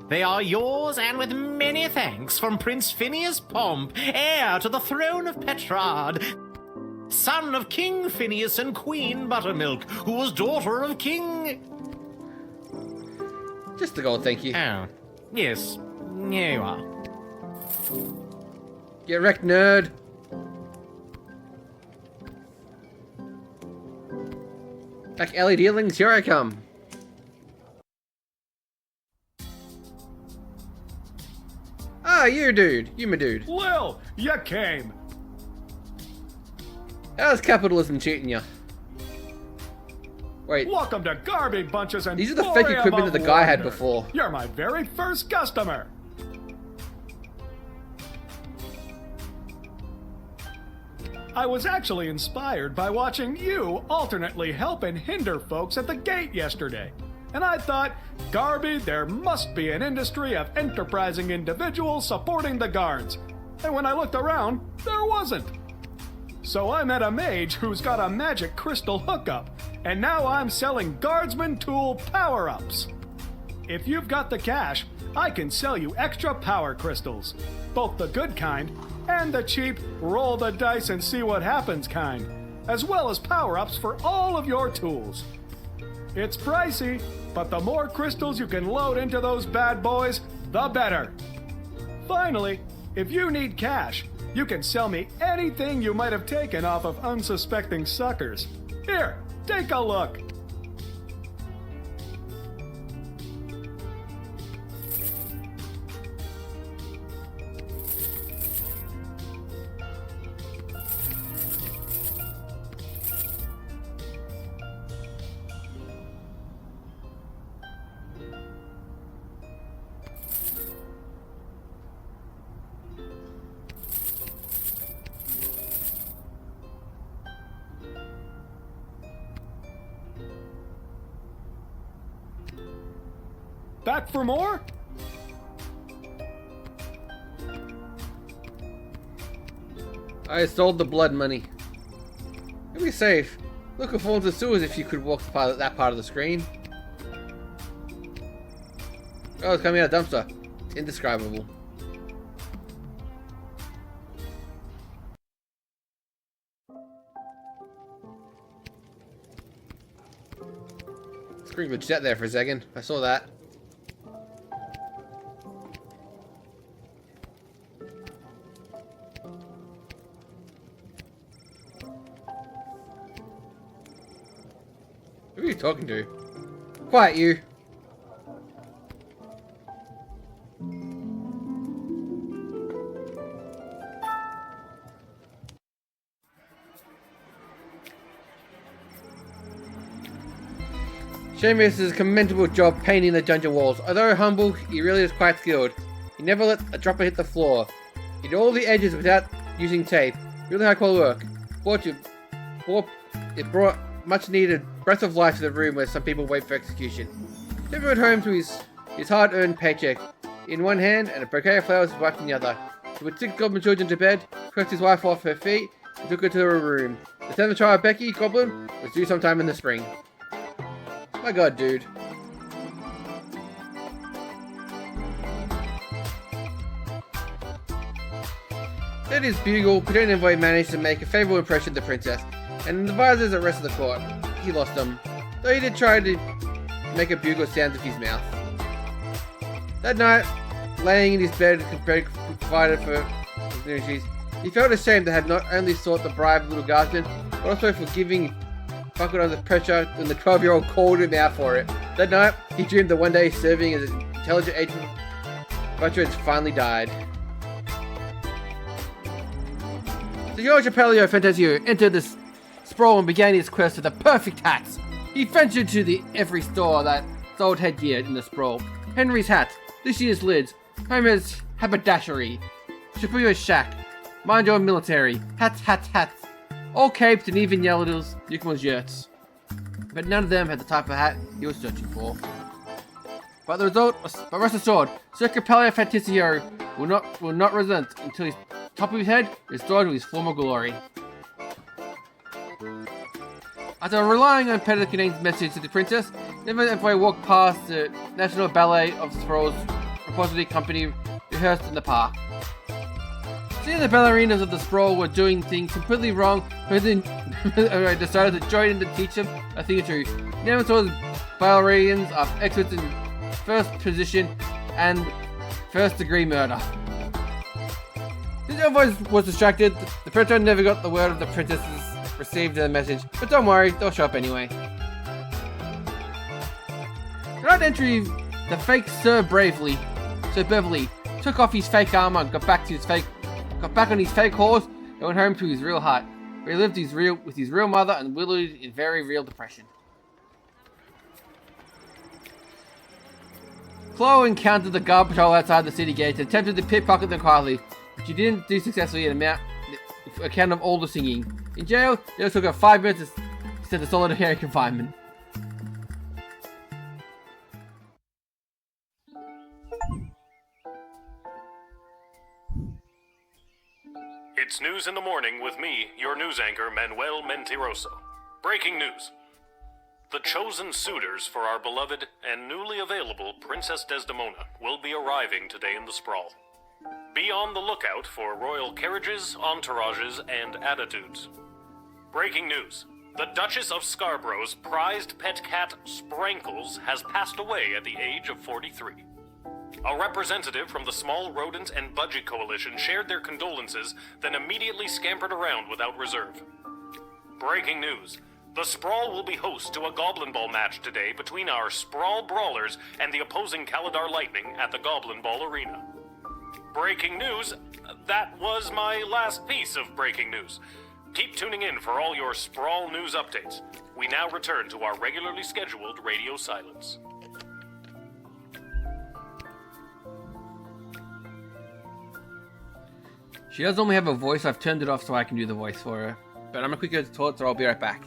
They are yours, and with many thanks from Prince Phineas Pomp, heir to the throne of Petrard, son of King Phineas and Queen Buttermilk, who was daughter of King...
Just the gold, thank you.
Oh, yes. Here you are.
Get wrecked, nerd. Back LED links, here I come. Ah, you dude. You my dude.
Lil, you came.
How's capitalism cheating you? Wait.
Welcome to Garby Bunches and
these are the fake equipment that the guy had before.
You're my very first customer. I was actually inspired by watching you alternately help and hinder folks at the gate yesterday. And I thought, Garby, there must be an industry of enterprising individuals supporting the guards. And when I looked around, there wasn't. So I met a mage who's got a magic crystal hookup, and now I'm selling Guardsman tool power-ups. If you've got the cash, I can sell you extra power crystals, both the good kind and the cheap roll the dice and see what happens kind, as well as power-ups for all of your tools. It's pricey, but the more crystals you can load into those bad boys, the better. Finally, if you need cash, you can sell me anything you might have taken off of unsuspecting suckers. Here, Take a look. Back for more?
I sold the blood money. You'll be safe. Looking forward to the sewers if you could walk that part of the screen. Oh, it's coming out of the dumpster. It's indescribable. Screen glitched out there for a second. I saw that. Who are you talking to? Quiet, you. Seamus does a commendable job painting the dungeon walls. Although humble, he really is quite skilled. He never let a dropper hit the floor. He did all the edges without using tape. Really high quality work. It brought much needed breath of life to the room where some people wait for execution. Seamus went home to his hard-earned paycheck in one hand and a bouquet of flowers wiped in the other. He put 6 goblin children to bed, swept his wife off her feet, and took her to her room. The 7th child, Becky, goblin, was due sometime in the spring. My god, dude. At his bugle, Pedro Envoy managed to make a favourable impression of the princess, and the advisors at the rest of the court. He lost them, though he did try to make a bugle sound with his mouth. That night, laying in his bed provided for his energies, he felt ashamed that had not only sought the bribe of little Guardsman, but also for giving buckled under pressure when the 12-year-old called him out for it. That night, he dreamed that one day serving as an intelligent agent Butcher had finally died. Signor Chapelio Fantasio entered this sprawl and began his quest for the perfect hats. He ventured to every store that sold headgear in the sprawl. Henry's hat, this year's lids, Homer's haberdashery, Chapelio's shack, Mind Your Military, hats. All caped and even Yelladil's Newcomer's yurts. But none of them had the type of hat he was searching for. But rest assured, Sir Capellia Fantasio will not relent until his top of his head is restored to his former glory. After relying on Petticoat's message to the princess, Never Envoy walked past the National Ballet of Sprawl's repository company rehearsed in the park. Seeing the ballerinas of the sprawl were doing things completely wrong, President decided to join in to teach them a thing or two. Never saw the ballerinas are experts in first position and first degree murder. Since everyone was distracted, the printer never got the word of the princesses received the message, but don't worry, they'll show up anyway. Without entry, the fake Sir Beverly took off his fake armor and got back on his fake horse and went home to his real hut, where he lived with his real mother and wallowed in very real depression. Chloe encountered the guard patrol outside the city gates and attempted to pickpocket them quietly, but she didn't do successfully on account of all the singing. In jail, it took her 5 minutes to send to solitary confinement.
It's News in the Morning with me, your news anchor, Manuel Mentiroso. Breaking news. The chosen suitors for our beloved and newly available Princess Desdemona will be arriving today in the Sprawl. Be on the lookout for royal carriages, entourages, and attitudes. Breaking news. The Duchess of Scarborough's prized pet cat, Sprankles, has passed away at the age of 43. A representative from the Small Rodents and Budgie Coalition shared their condolences, then immediately scampered around without reserve. Breaking news. The Sprawl will be host to a Goblin Ball match today between our Sprawl Brawlers and the opposing Kaladar Lightning at the Goblin Ball Arena. Breaking news, that was my last piece of breaking news. Keep tuning in for all your Sprawl news updates. We now return to our regularly scheduled radio silence.
She does normally have a voice. I've turned it off so I can do the voice for her. But I'm gonna quickly go to the toilet, so I'll be right back.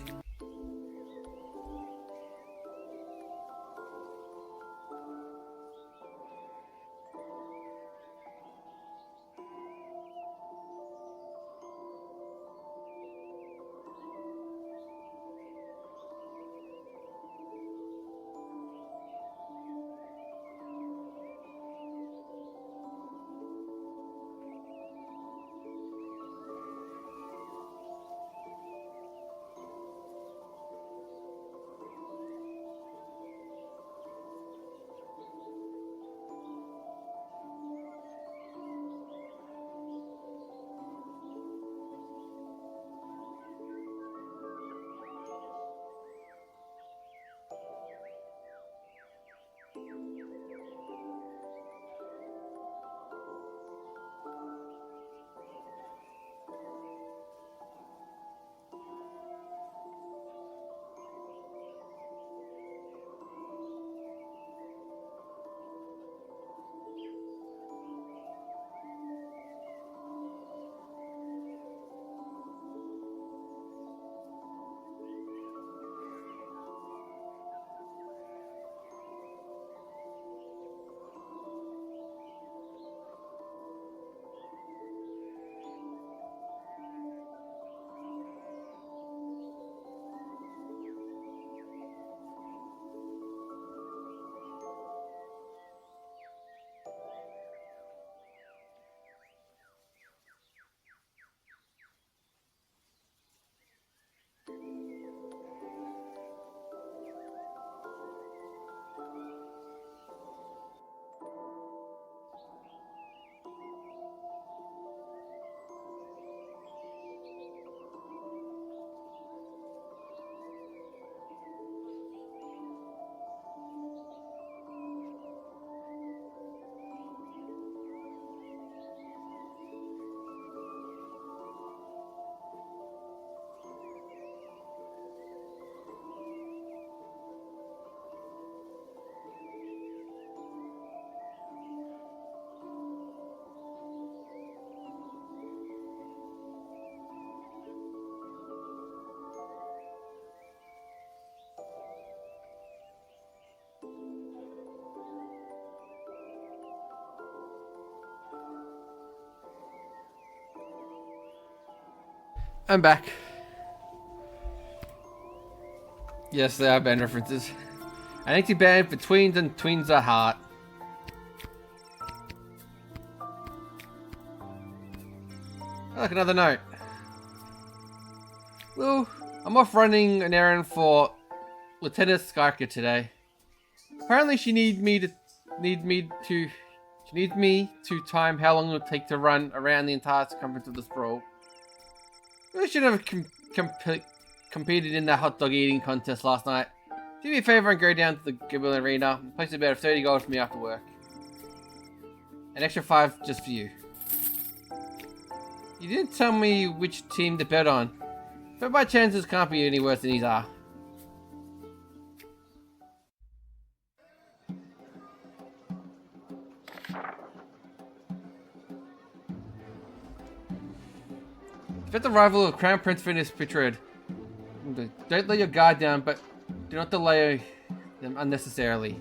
I'm back. Yes, there are band references. An empty band for tweens and tweens are hot. Oh, look, another note. Well, I'm off running an errand for Lieutenant Skarka today. Apparently she needs me to time how long it will take to run around the entire circumference of the sprawl. We should have competed in that hot dog eating contest last night. Do me a favor and go down to the Goblin Arena and place a bet of 30 gold for me after work. An extra 5 just for you. You didn't tell me which team to bet on, but my chances can't be any worse than these are. Defeat the rival of Crown Prince Venus Betrayed. Don't let your guard down, but do not delay them unnecessarily.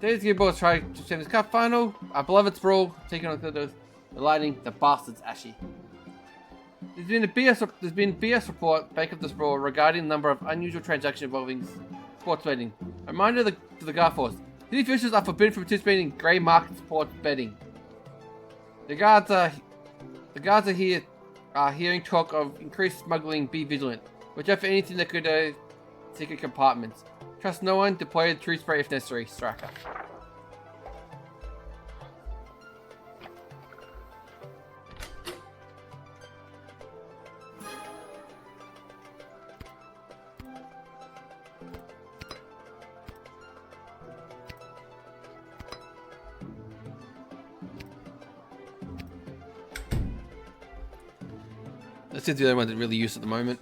Today's Gear Boys try to send this cup final. Our beloved Sprawl taking on the Lightning, the bastards Ashy. There's been BS report back of the Sprawl regarding the number of unusual transactions involving sports betting. A reminder to the Guard Force: city officials are forbidden from participating in grey market sports betting. The guards are here. Hearing talk of increased smuggling, be vigilant. Watch out for anything that could secret compartments. Trust no one. Deploy the true spray if necessary. Striker. This is the only one that really used at the moment.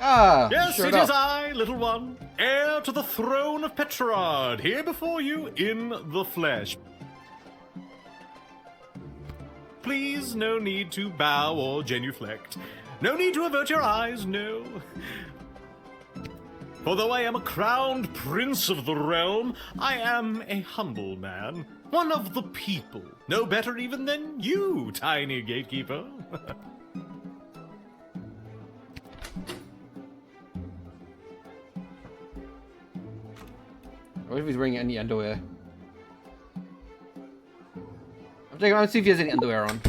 Ah!
Yes,
sure
it
enough.
is I, little one, heir to the throne of Petrard, here before you in the flesh. Please, no need to bow or genuflect. No need to avert your eyes, no. For though I am a crowned prince of the realm, I am a humble man, one of the people, no better even than you, tiny gatekeeper.
What if he's wearing any underwear? I'm checking. Let's see if he has any underwear on.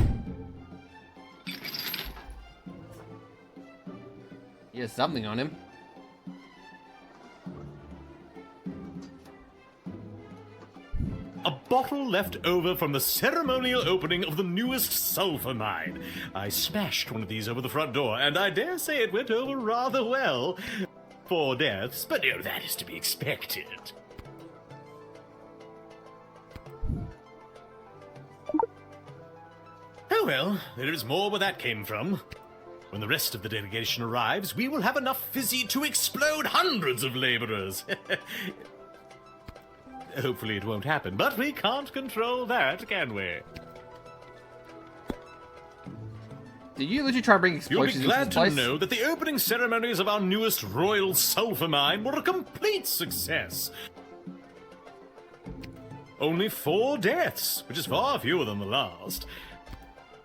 He has something on him.
A bottle left over from the ceremonial opening of the newest sulfur mine. I smashed one of these over the front door, and I dare say it went over rather well. 4 deaths, but that is to be expected. Oh well, there is more where that came from. When the rest of the delegation arrives, we will have enough fizzy to explode hundreds of laborers. Hopefully it won't happen, but we can't control that, can we?
Did you literally try to bring
You'll be
explosions into
glad
this
to
place?
know that the opening ceremonies of our newest royal sulfur mine were a complete success. Only 4 deaths, which is far fewer than the last.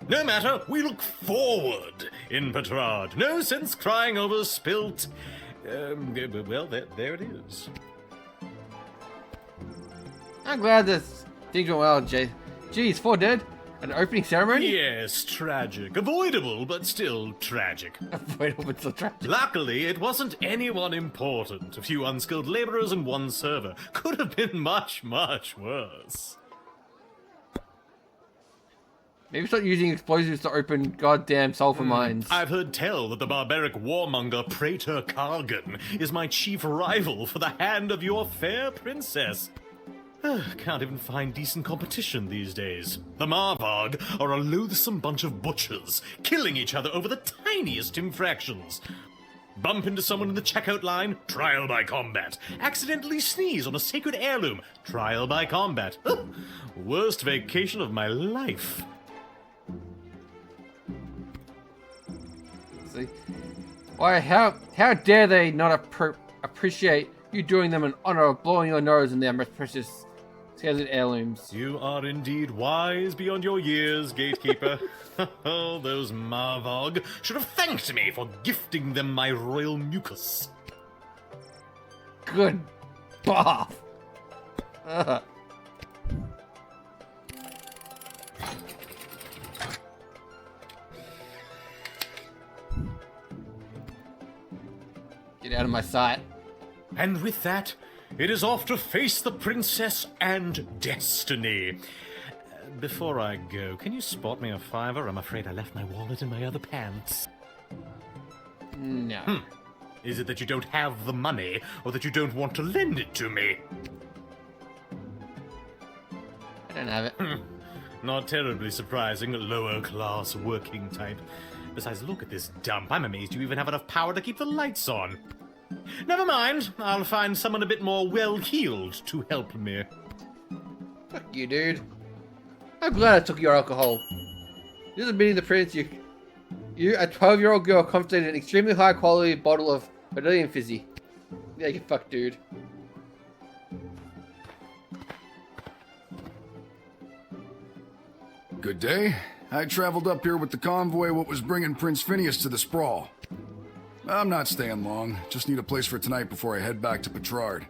No matter, we look forward in Petrard. No sense crying over spilt. Well, there it is.
I'm glad this things went well, Jay. Geez, 4 dead? An opening ceremony?
Yes, tragic. Avoidable, but still tragic.
Avoidable, but still tragic.
Luckily, it wasn't anyone important. A few unskilled laborers and 1 server. Could have been much, much worse.
Maybe start using explosives to open goddamn sulfur mines.
I've heard tell that the barbaric warmonger Praetor Kargan is my chief rival for the hand of your fair princess. Can't even find decent competition these days. The Marvarg are a loathsome bunch of butchers, killing each other over the tiniest infractions. Bump into someone in the checkout line, trial by combat. Accidentally sneeze on a sacred heirloom, trial by combat. Worst vacation of my life.
See? Why, how dare they not appreciate you doing them an honor of blowing your nose in their most precious scattered heirlooms.
You are indeed wise beyond your years, gatekeeper. Oh, those Marvarg should have thanked me for gifting them my royal mucus.
Good bath. Get out of my sight.
And with that, it is off to face the princess and destiny. Before I go, can you spot me a $5? I'm afraid I left my wallet in my other pants.
No.
Is it that you don't have the money, or that you don't want to lend it to me?
I don't have it.
Not terribly surprising, lower-class working type. Besides, look at this dump. I'm amazed you even have enough power to keep the lights on. Never mind. I'll find someone a bit more well-heeled to help me.
Fuck you, dude. I'm glad I took your alcohol. This is meeting the prince. You, a 12-year-old girl, confiscated an extremely high-quality bottle of Brazilian fizzy. Yeah, you fuck, dude.
Good day. I traveled up here with the convoy what was bringing Prince Phineas to the Sprawl. I'm not staying long. Just need a place for tonight before I head back to Petrard.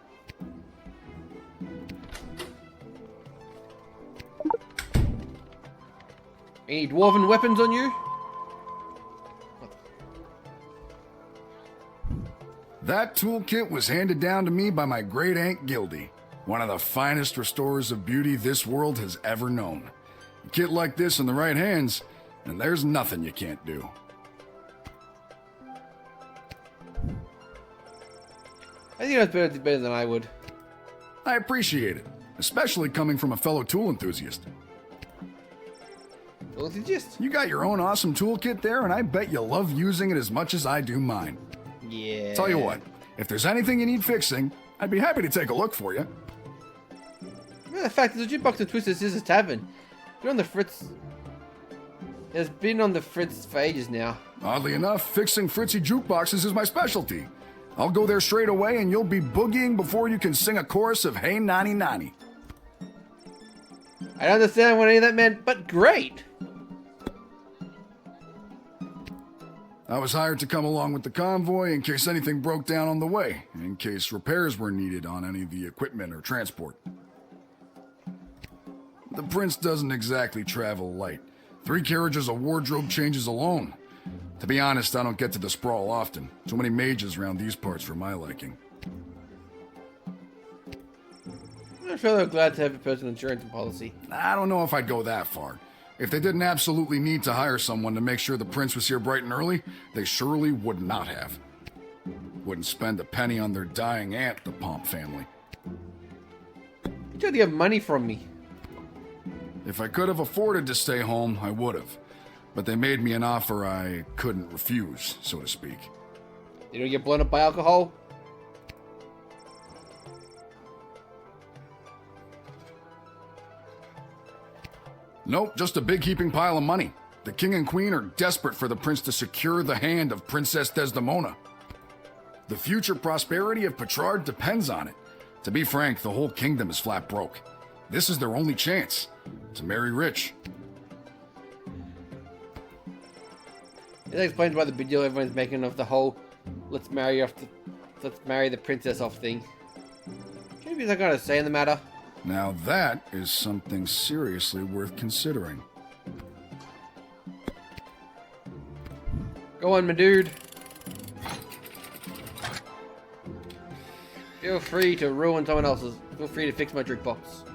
Any dwarven weapons on you?
That toolkit was handed down to me by my great aunt Gildy, one of the finest restorers of beauty this world has ever known. A kit like this in the right hands, and there's nothing you can't do.
I think that's better than I would.
I appreciate it, especially coming from a fellow tool enthusiast.
What's the gist?
You got your own awesome toolkit there, and I bet you love using it as much as I do mine.
Yeah.
Tell you what, if there's anything you need fixing, I'd be happy to take a look for you.
Matter of fact, there's a jukebox and Twisted Scissors Tavern. You're on the Fritz. It's been on the Fritz for ages now.
Oddly enough, fixing Fritzy jukeboxes is my specialty. I'll go there straight away and you'll be boogieing before you can sing a chorus of Hey Nani Nani.
I don't understand what any of that meant, but great!
I was hired to come along with the convoy in case anything broke down on the way, in case repairs were needed on any of the equipment or transport. The prince doesn't exactly travel light. 3 carriages of wardrobe changes alone. To be honest, I don't get to the sprawl often. Too many mages around these parts for my liking.
I'm fairly glad to have a personal insurance policy.
I don't know if I'd go that far. If they didn't absolutely need to hire someone to make sure the prince was here bright and early, they surely would not have. Wouldn't spend a penny on their dying aunt, the Pomp family.
You tried to get money from me.
If I could have afforded to stay home, I would have. But they made me an offer I couldn't refuse, so to speak.
You don't get blown up by alcohol?
Nope, just a big heaping pile of money. The king and queen are desperate for the prince to secure the hand of Princess Desdemona. The future prosperity of Petrard depends on it. To be frank, the whole kingdom is flat broke. This is their only chance to marry rich.
That explains why the big deal everyone's making of the whole let's marry the princess off thing. Maybe he's not got a say in the matter.
Now that is something seriously worth considering.
Go on, my dude. Feel free to ruin someone else's. Feel free to fix my drink box.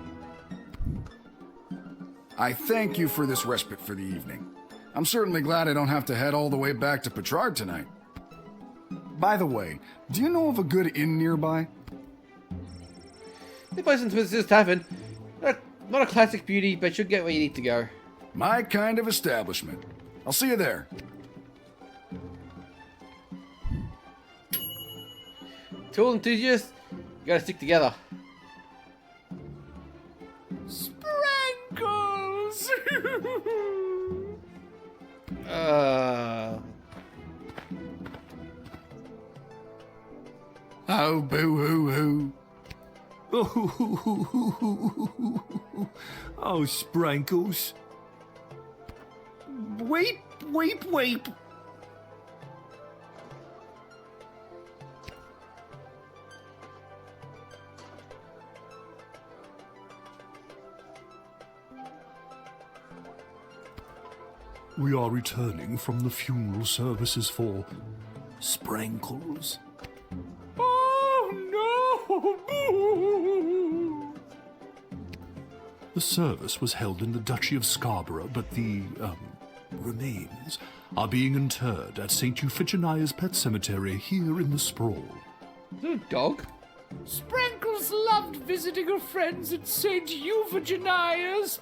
I thank you for this respite for the evening. I'm certainly glad I don't have to head all the way back to Petrard tonight. By the way, do you know of a good inn nearby?
The place in Twisted Tavern. Not a classic beauty, but you'll get where you need to go.
My kind of establishment. I'll see you there.
Tool enthusiasts, you gotta stick together.
Sprankles!
Oh, boo-hoo-hoo.
Oh, Sprankles. Weep, weep, weep.
We are returning from the funeral services for Sprankles.
Oh, no!
The service was held in the Duchy of Scarborough, but the, remains are being interred at St. Euphigenia's Pet Cemetery here in the Sprawl.
Is that a dog?
Sprankles loved visiting her friends at St. Euphigenia's.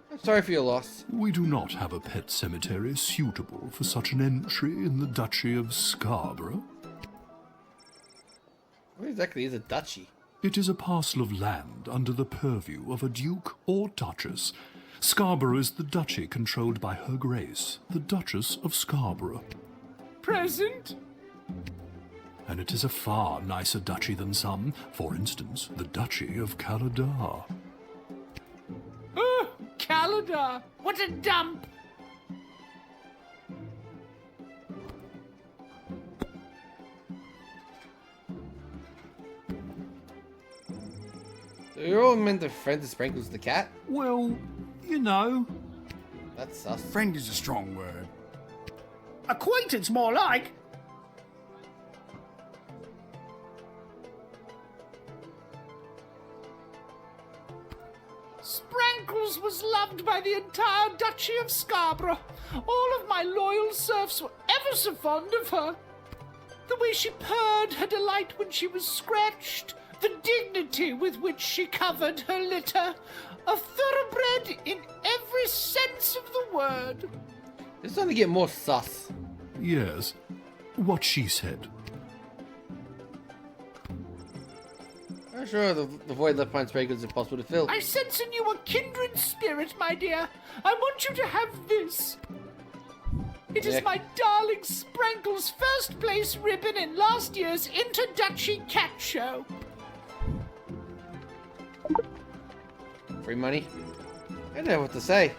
I'm sorry for your loss.
We do not have a pet cemetery suitable for such an entry in the Duchy of Scarborough.
What exactly is a duchy?
It is a parcel of land under the purview of a duke or duchess. Scarborough is the duchy controlled by Her Grace, the Duchess of Scarborough.
Present?
And it is a far nicer duchy than some, for instance, the Duchy of Caladar.
Caladar! What a dump!
So you're all meant to friend to Sprankles the cat?
Well, you know.
That's sus.
Friend is a strong word.
Acquaintance, more like.
Sprankles was loved by the entire Duchy of Scarborough. All of my loyal serfs were ever so fond of her. The way she purred her delight when she was scratched,
the dignity with which she covered her litter. A thoroughbred in every sense of the word.
It's starting to get more sus.
Yes, what she said.
I'm sure the void left behind Sprinkle is impossible to fill.
I sense in you a kindred spirit, my dear. I want you to have this. It is my darling Sprankle's first place ribbon in last year's Interduchy Cat Show.
Free money? I don't know what to say.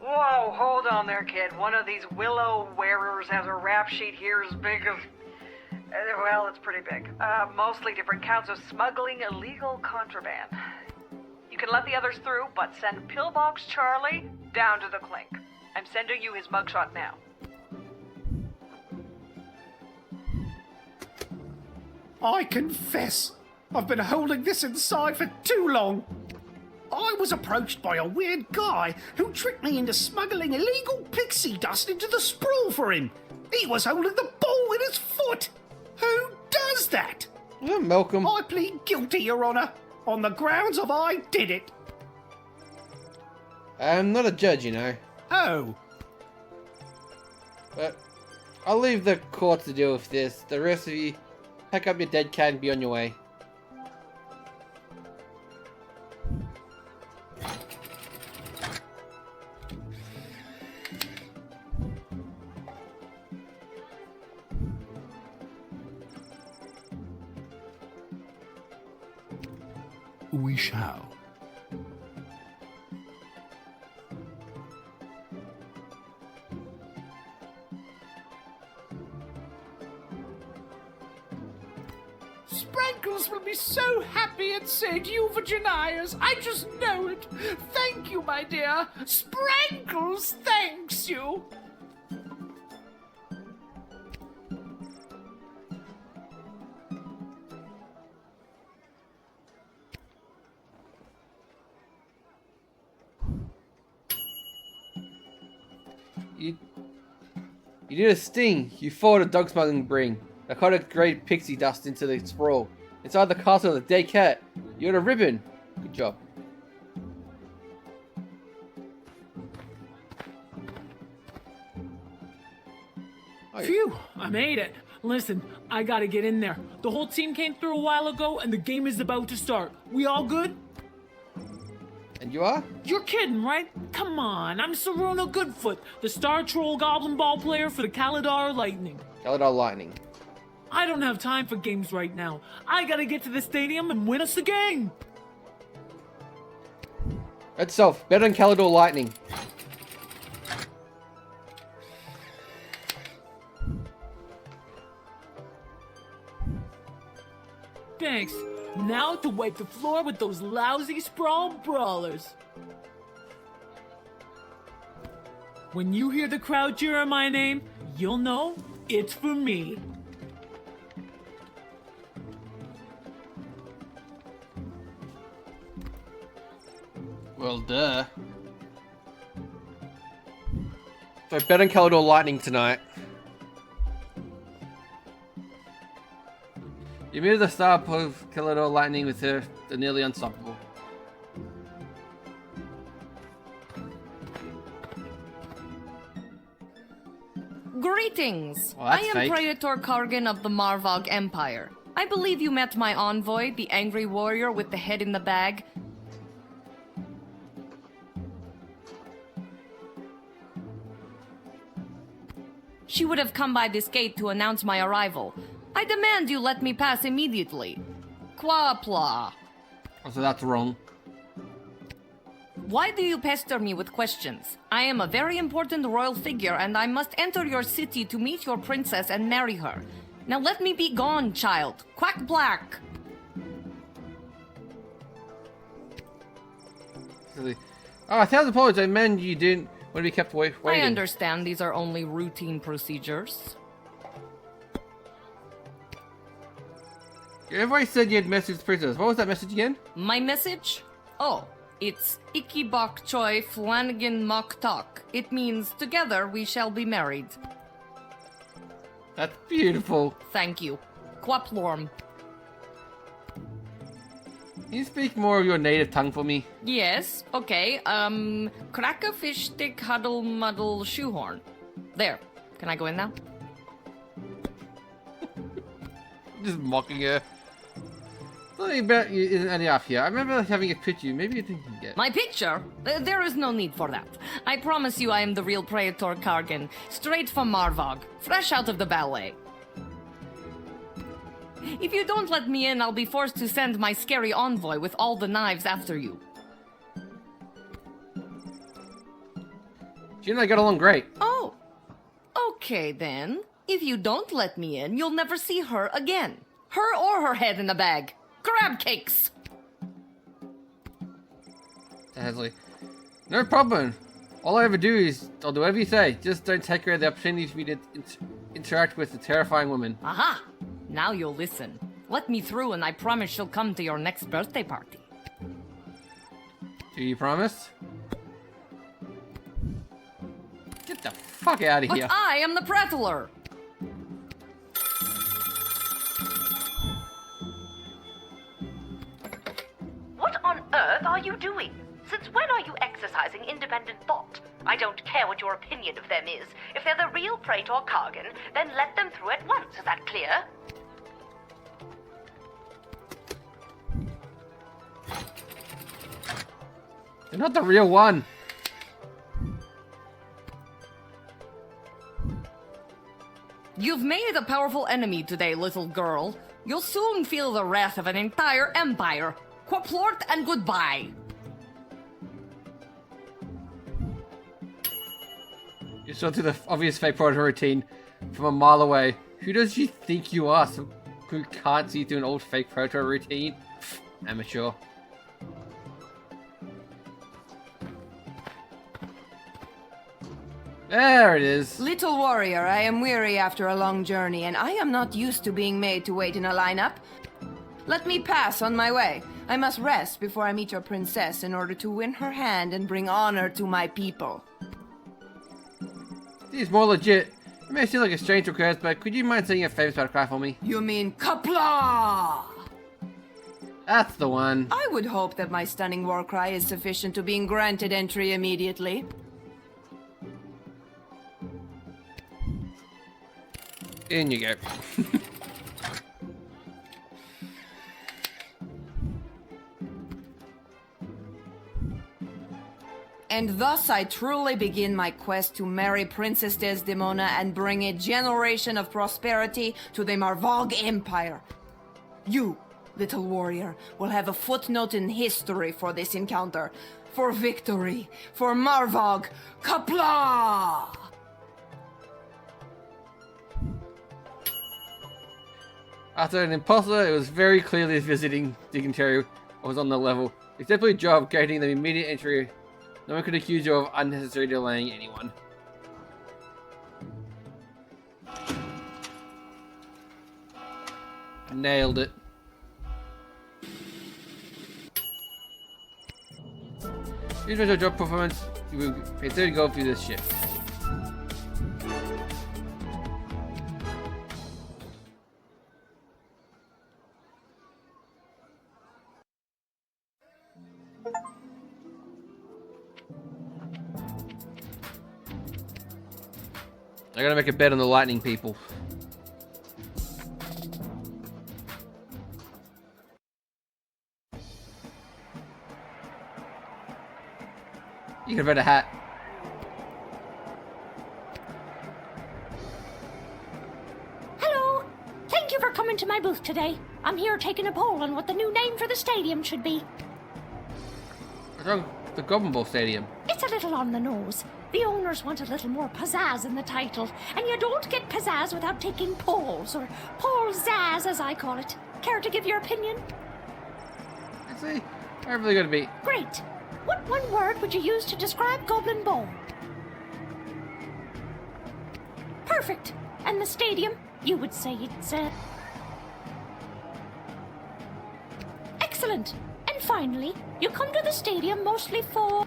Whoa, hold on there, kid. One of these willow wearers has a rap sheet here as big as... well, it's pretty big. Mostly different counts of smuggling illegal contraband. You can let the others through, but send Pillbox Charlie down to the clink. I'm sending you his mugshot now.
I confess, I've been holding this inside for too long. I was approached by a weird guy who tricked me into smuggling illegal pixie dust into the sprawl for him. He was holding the ball in his foot. Who does that?
Malcolm.
I plead guilty, Your Honor, on the grounds of I did it.
I'm not a judge, you know.
Oh.
But I'll leave the court to deal with this. The rest of you, pack up your dead cat and be on your way.
We shall.
Sprankles will be so happy at St. Euphogenias. I just know it. Thank you, my dear. Sprankles thanks you.
You did a sting. You fought a dog smuggling bring. Narcotic grade pixie dust into the sprawl. Inside the castle of the dead cat. You had a ribbon. Good job.
Phew, I made it. Listen, I gotta get in there. The whole team came through a while ago and the game is about to start. We all good?
And you are?
You're kidding, right? Come on, I'm Sarona Goodfoot, the Star Troll Goblin Ball player for the Kaladar Lightning.
Kaladar Lightning.
I don't have time for games right now. I gotta get to the stadium and win us the game.
Red Self, better than Kaladar Lightning.
Thanks. Now to wipe the floor with those lousy sprawl brawlers. When you hear the crowd cheering my name, you'll know it's for me.
Well, duh. So, better than Kaladar Lightning tonight. You muted the star of Kaladar Lightning with her, the nearly unstoppable.
Greetings!
Well,
I
that's
am
fake.
Praetor Kargan of the Marvog Empire. I believe you met my envoy, the angry warrior with the head in the bag. She would have come by this gate to announce my arrival. I demand you let me pass immediately. Quapla.
Oh, so that's wrong.
Why do you pester me with questions? I am a very important royal figure and I must enter your city to meet your princess and marry her. Now let me be gone, child. Quack black.
Oh, 1,000 apologies. I meant you didn't want to be kept away.
I understand these are only routine procedures.
Everybody said you had messaged the princess. What was that message again?
My message? Oh, It's Iki Bok Choi Flanagan Mok Tok. It means together we shall be married.
That's beautiful.
Thank you. Quaplorm.
Can you speak more of your native tongue for me?
Yes, okay. Crack a fish stick, huddle, muddle, shoehorn. There. Can I go in now?
Just mocking her. Something about you isn't any off here. I remember having a picture you. Maybe you think you can get.
My picture? There is no need for that. I promise you I am the real Praetor Kargan, straight from Marvog, fresh out of the ballet. If you don't let me in, I'll be forced to send my scary envoy with all the knives after you.
She and I got along great.
Oh. Okay, then. If you don't let me in, you'll never see her again. Her or her head in a bag. Crab cakes!
Hesley. No problem. All I ever do is, I'll do whatever you say. Just don't take away the opportunity for me to interact with the terrifying woman.
Aha! Now you'll listen. Let me through and I promise she'll come to your next birthday party.
Do you promise? Get the fuck out of here.
But I am the prattler!
What on earth are you doing? Since when are you exercising independent thought? I don't care what your opinion of them is. If they're the real Praetor Kargan, then let them through at once. Is that clear?
They're not the real one.
You've made a powerful enemy today, little girl. You'll soon feel the wrath of an entire empire. Quaplort and goodbye.
You saw through the obvious fake proto routine from a mile away. Who does you think you are? Some who can't see through an old fake proto routine? Pfft, amateur. There it is.
Little warrior, I am weary after a long journey, and I am not used to being made to wait in a lineup. Let me pass on my way. I must rest before I meet your princess in order to win her hand and bring honor to my people.
He's more legit. It may seem like a strange request, but could you mind saying a famous battle cry for me?
You mean Kapla?
That's the one.
I would hope that my stunning war cry is sufficient to being granted entry immediately.
In you go.
And thus I truly begin my quest to marry Princess Desdemona and bring a generation of prosperity to the Marvog Empire. You, little warrior, will have a footnote in history for this encounter. For victory. For Marvog. Kapla!
After an imposter, it was very clearly visiting dignitary was on the level. It's definitely a job gaining them immediate entry. No one could accuse you of unnecessarily delaying anyone. Nailed it. Here's your job performance. You will pay 30 gold for this shift. I gotta make a bet on the lightning people. You can bet a hat.
Hello! Thank you for coming to my booth today. I'm here taking a poll on what the new name for the stadium should be.
What's wrong with the Goblin Ball Stadium?
It's a little on the nose. The owners want a little more pizzazz in the title, and you don't get pizzazz without taking polls, or poll-zazz as I call it. Care to give your opinion?
I see. I'm really gonna be.
Great. What one word would you use to describe Goblin Bowl? Perfect. And the stadium? You would say it's excellent. And And finally, you come to the stadium mostly for...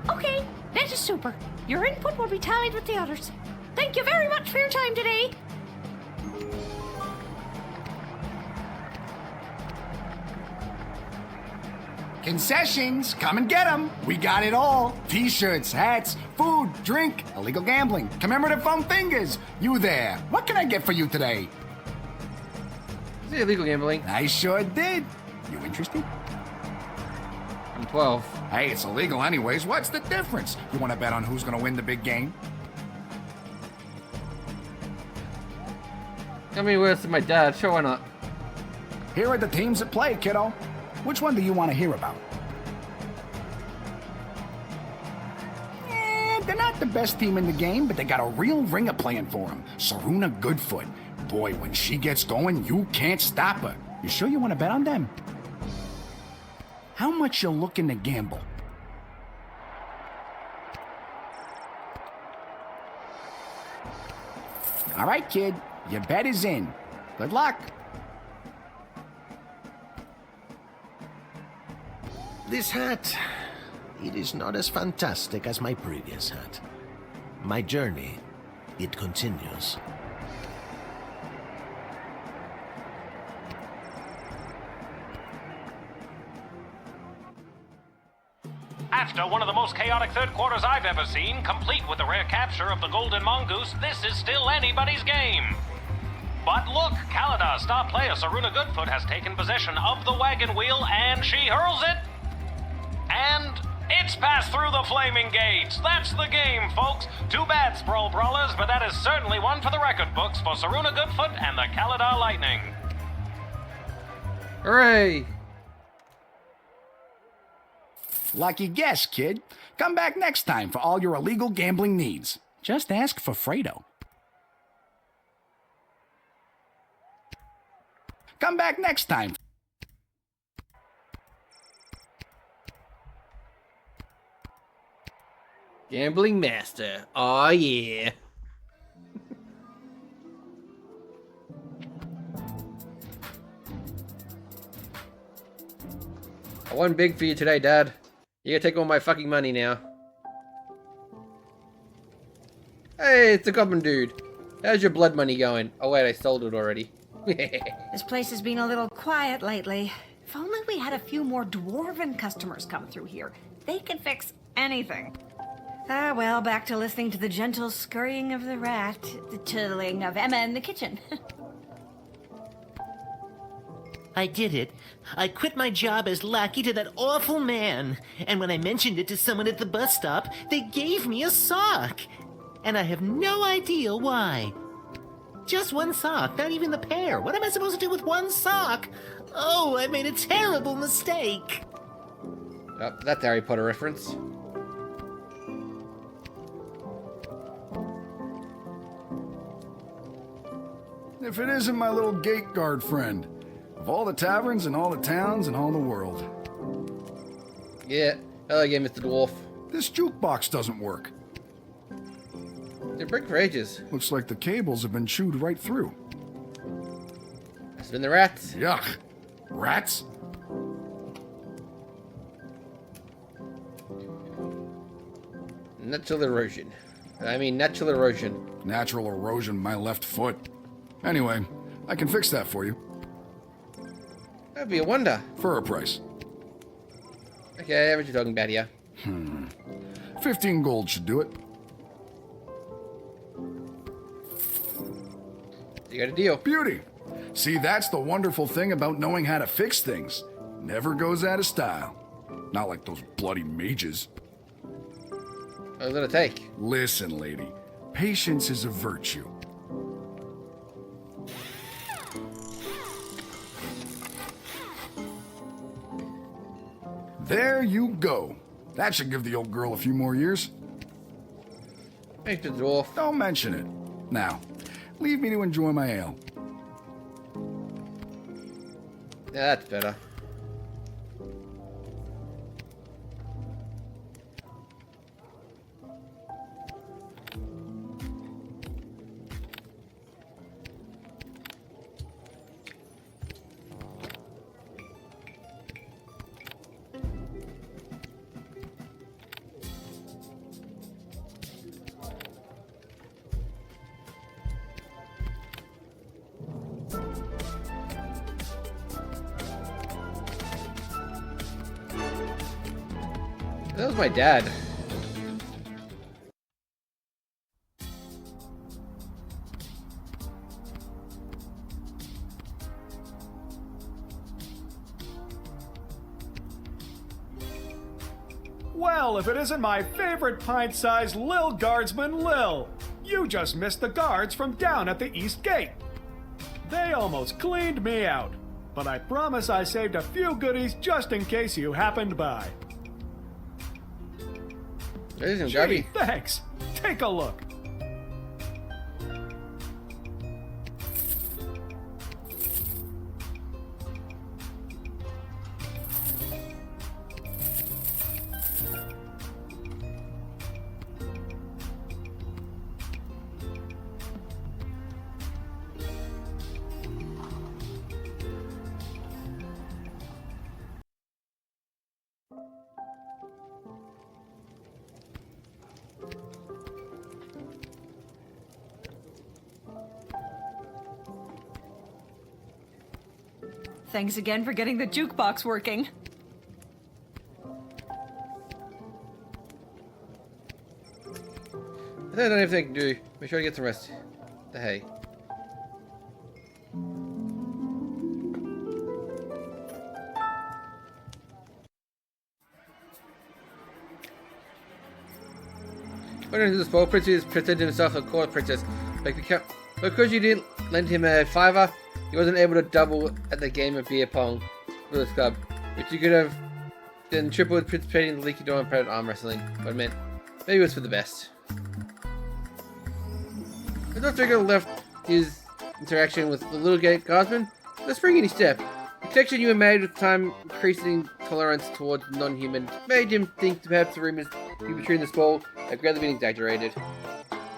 Okay, that is super. Your input will be tallied with the others. Thank you very much for your time today.
Concessions, come and get them. We got it all. T-shirts, hats, food, drink, illegal gambling, commemorative foam fingers. You there. What can I get for you today?
Is it illegal gambling?
I sure did. You interested?
I'm 12.
Hey, it's illegal anyways. What's the difference? You want to bet on who's going to win the big game?
I mean, where's my dad? Sure, why not?
Here are the teams that play, kiddo. Which one do you want to hear about? They're not the best team in the game, but they got a real ringer playing for them. Saruna Goodfoot. Boy, when she gets going, you can't stop her. You sure you want to bet on them? How much you looking to gamble? All right, kid. Your bet is in. Good luck.
This hat, it is not as fantastic as my previous hat. My journey, it continues.
After one of the most chaotic third quarters I've ever seen, complete with the rare capture of the Golden Mongoose, this is still anybody's game. But look, Kalida, star player Saruna Goodfoot has taken possession of the wagon wheel and she hurls it. And it's passed through the flaming gates. That's the game, folks. Too bad, Sprawl Brawlers, but that is certainly one for the record books for Saruna Goodfoot and the Kalida Lightning.
Hooray!
Lucky guess, kid. Come back next time for all your illegal gambling needs. Just ask for Fredo. Come back next time.
Gambling master. Aw, yeah. I won big for you today, Dad. You gotta take all my fucking money now. Hey, it's the Goblin Dude. How's your blood money going? Oh wait, I sold it already.
This place has been a little quiet lately. If only we had a few more dwarven customers come through here. They could fix anything. Ah, well, back to listening to the gentle scurrying of the rat, the twiddling of Emma in the kitchen.
I did it. I quit my job as lackey to that awful man. And when I mentioned it to someone at the bus stop, they gave me a sock. And I have no idea why. Just one sock, not even the pair. What am I supposed to do with one sock? Oh, I made a terrible mistake.
Oh, that's a Harry Potter reference.
If it isn't my little gate guard friend. Of all the taverns and all the towns and all the world.
Yeah, hello again, Mr. Dwarf.
This jukebox doesn't work.
They're brick for ages.
Looks like the cables have been chewed right through.
It's been the rats.
Yuck. Rats?
Natural erosion. Natural erosion.
Natural erosion, my left foot. Anyway, I can fix that for you.
That'd be a wonder.
For a price.
Okay, what you talking about here?
15 gold should do it.
You got a deal.
Beauty. See, that's the wonderful thing about knowing how to fix things. Never goes out of style. Not like those bloody mages.
What was it gonna take?
Listen, lady. Patience is a virtue. There you go. That should give the old girl a few more years.
Thanks, the dwarf.
Don't mention it. Now, leave me to enjoy my ale.
Yeah, that's better. That was my dad.
Well, if it isn't my favorite pint-sized Lil Guardsman Lil, you just missed the guards from down at the East Gate. They almost cleaned me out, but I promise I saved a few goodies just in case you happened by.
Gee,
thanks. Take a look.
Thanks again for getting the jukebox working.
I don't have anything I can do. Make sure I get some rest. The hay. Went into the spoil princess presented himself a court princess. Because you didn't lend him a $5, he wasn't able to double at the game of beer pong for this club, which you could have then tripled participating in the Leaky Door and Predator arm wrestling. But it meant maybe it was for the best. The North Figure left his interaction with the little gate guardsman with a springy step. The connection you had made with time increasing tolerance towards non-human made him think perhaps the rumors between the spoil had greatly been exaggerated.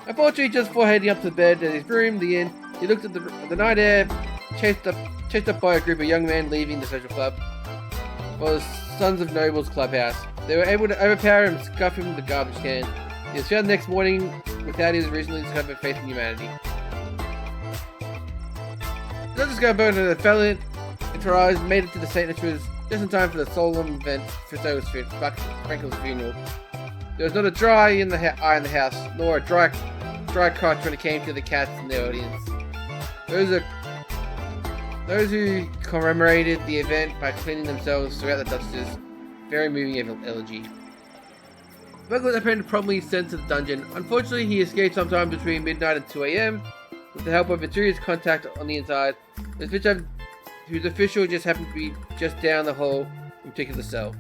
Unfortunately, just before heading up to bed at his room, the inn, he looked at the night air, chased up by a group of young men leaving the social club. It was Sons of Nobles clubhouse. They were able to overpower him and scuff him with the garbage can. He was found the next morning without his recently discovered faith in humanity. The others got burned and the valiant entourage made it to the St. Nicholas just in time for the solemn event for Frankel's funeral. There was not a dry eye in the house, nor a dry crotch when it came to the cats in the audience. Those who commemorated the event by cleaning themselves throughout the dumpsters. Very moving elegy. Buck was apparently promptly sent to the dungeon. Unfortunately, he escaped sometime between midnight and 2 a.m. with the help of mysterious contact on the inside, whose official just happened to be just down the hall from particular cell.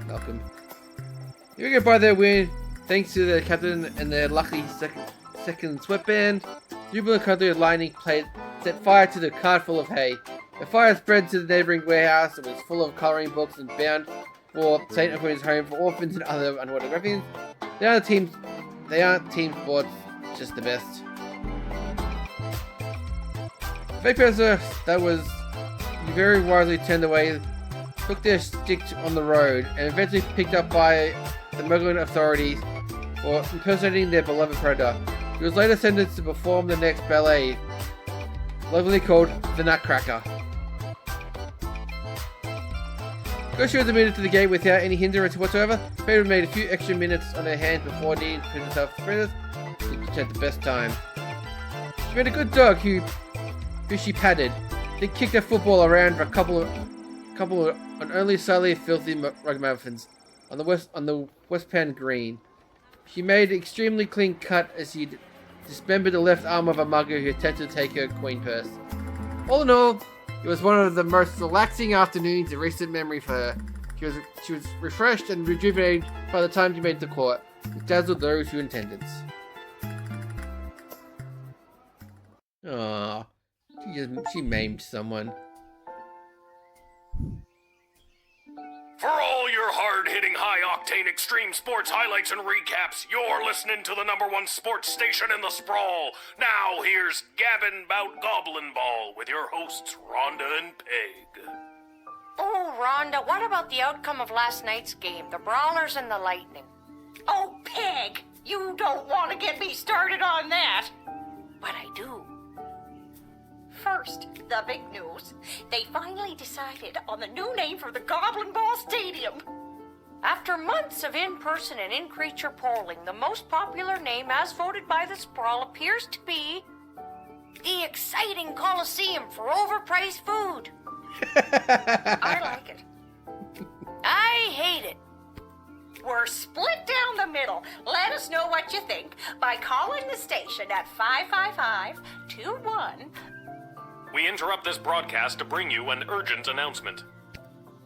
Welcome. You get by their win, thanks to the captain and their lucky second sweatband. Jubilant country of lightning set fire to the cart full of hay. The fire spread to the neighbouring warehouse that was full of colouring books and bound for St. Aquina's home for orphans and other unwanted ruffians. They aren't team sports, just the best. The fake person that was very wisely turned away took their stick on the road and eventually picked up by the Mughal authorities for impersonating their beloved predator. He was later sentenced to perform the next ballet, lovingly called the Nutcracker. Gosha was admitted to the gate without any hindrance whatsoever. Peter made a few extra minutes on her hands before needing to put herself to princess. She had the best time. She made a good dog who she patted. Then kicked her football around for a couple of only slightly filthy ragamuffins on the West Pan Green. She made an extremely clean cut as she dismembered the left arm of a mugger who attempted to take her coin purse. All in all, it was one of the most relaxing afternoons in recent memory for her. She was refreshed and rejuvenated by the time she made the court, which dazzled those who attended. Aww, she maimed someone.
For all your hard-hitting, high-octane extreme sports highlights and recaps, you're listening to the #1 sports station in the sprawl. Now here's Gavin Bout Goblin Ball with your hosts Rhonda and Peg.
Oh, Rhonda, what about the outcome of last night's game, the Brawlers and the Lightning?
Oh, Peg, you don't want to get me started on that.
But I do.
First, the big news. They finally decided on the new name for the Goblin Ball Stadium.
After months of in-person and in-creature polling, the most popular name as voted by the Sprawl appears to be the exciting Coliseum for overpriced food. I like it. I hate it. We're split down the middle. Let us know what you think by calling the station at 555-21.
We interrupt this broadcast to bring you an urgent announcement.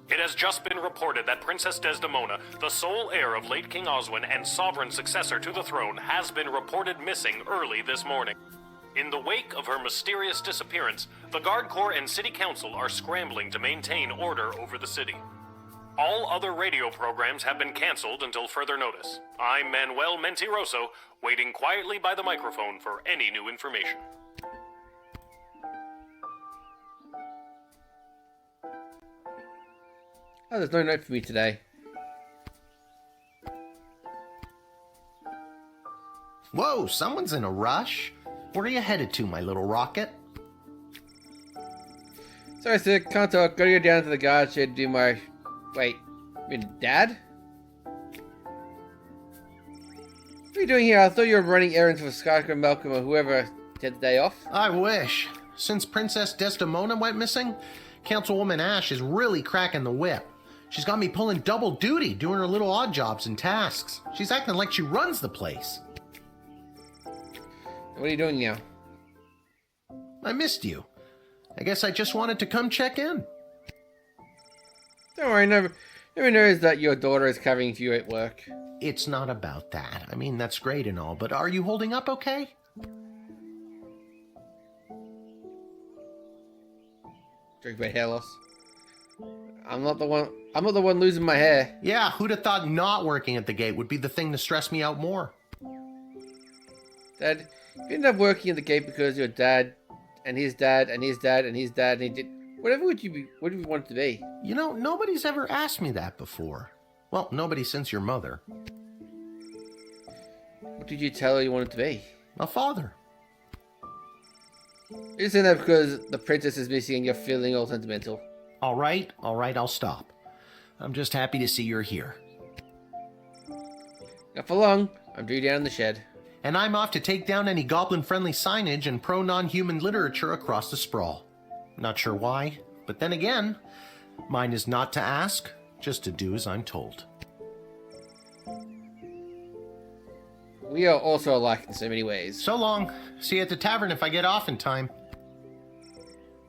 It has just been reported that Princess Desdemona, the sole heir of late King Oswin and sovereign successor to the throne, has been reported missing early this morning. In the wake of her mysterious disappearance, the Guard Corps and City Council are scrambling to maintain order over the city. All other radio programs have been canceled until further notice. I'm Manuel Mentiroso, waiting quietly by the microphone for any new information.
Oh, there's no note for me today.
Whoa, someone's in a rush. Where are you headed to, my little rocket?
Sorry, Stik, can't talk. Gotta go down to the guard shed to do my... Wait, you mean Dad? What are you doing here? I thought you were running errands for Skyker, Malcolm, or whoever had the day off.
I wish. Since Princess Desdemona went missing, Councilwoman Ash is really cracking the whip. She's got me pulling double duty, doing her little odd jobs and tasks. She's acting like she runs the place.
What are you doing now?
I missed you. I guess I just wanted to come check in.
Don't worry, never knows that your daughter is covering for you at work.
It's not about that. I mean, that's great and all, but are you holding up okay?
Drink about hair loss. I'm not the one losing my hair.
Yeah, who'd have thought not working at the gate would be the thing to stress me out more?
Dad, you ended up working at the gate because your dad and his dad and his dad and his dad and he did... Whatever would you want it to be?
You know, nobody's ever asked me that before. Well, nobody since your mother.
What did you tell her you wanted to be?
A father.
You're saying that because the princess is missing and you're feeling all sentimental.
All right, I'll stop. I'm just happy to see you're here.
Not for long. I'm due down in the shed.
And I'm off to take down any goblin-friendly signage and pro-non-human literature across the sprawl. Not sure why, but then again, mine is not to ask, just to do as I'm told.
We are also alike in so many ways.
So long. See you at the tavern if I get off in time.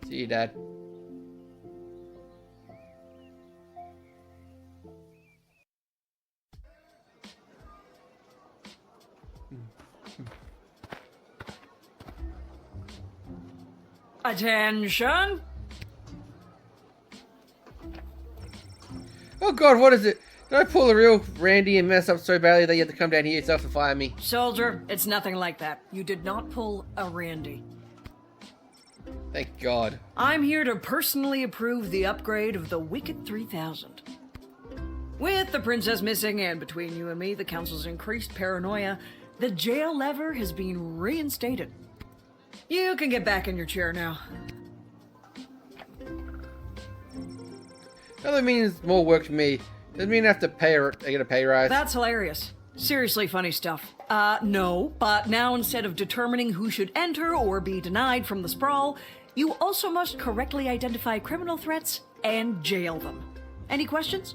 See you, Dad.
Attention!
Oh god, what is it? Did I pull a real Randy and mess up so badly that you had to come down here yourself to fire me?
Soldier, it's nothing like that. You did not pull a Randy.
Thank God.
I'm here to personally approve the upgrade of the Wicked 3000. With the princess missing and between you and me, the council's increased paranoia, the jail lever has been reinstated. You can get back in your chair now.
That means more work for me. Doesn't mean I have to get a pay rise.
That's hilarious. Seriously funny stuff. No, but now instead of determining who should enter or be denied from the sprawl, you also must correctly identify criminal threats and jail them. Any questions?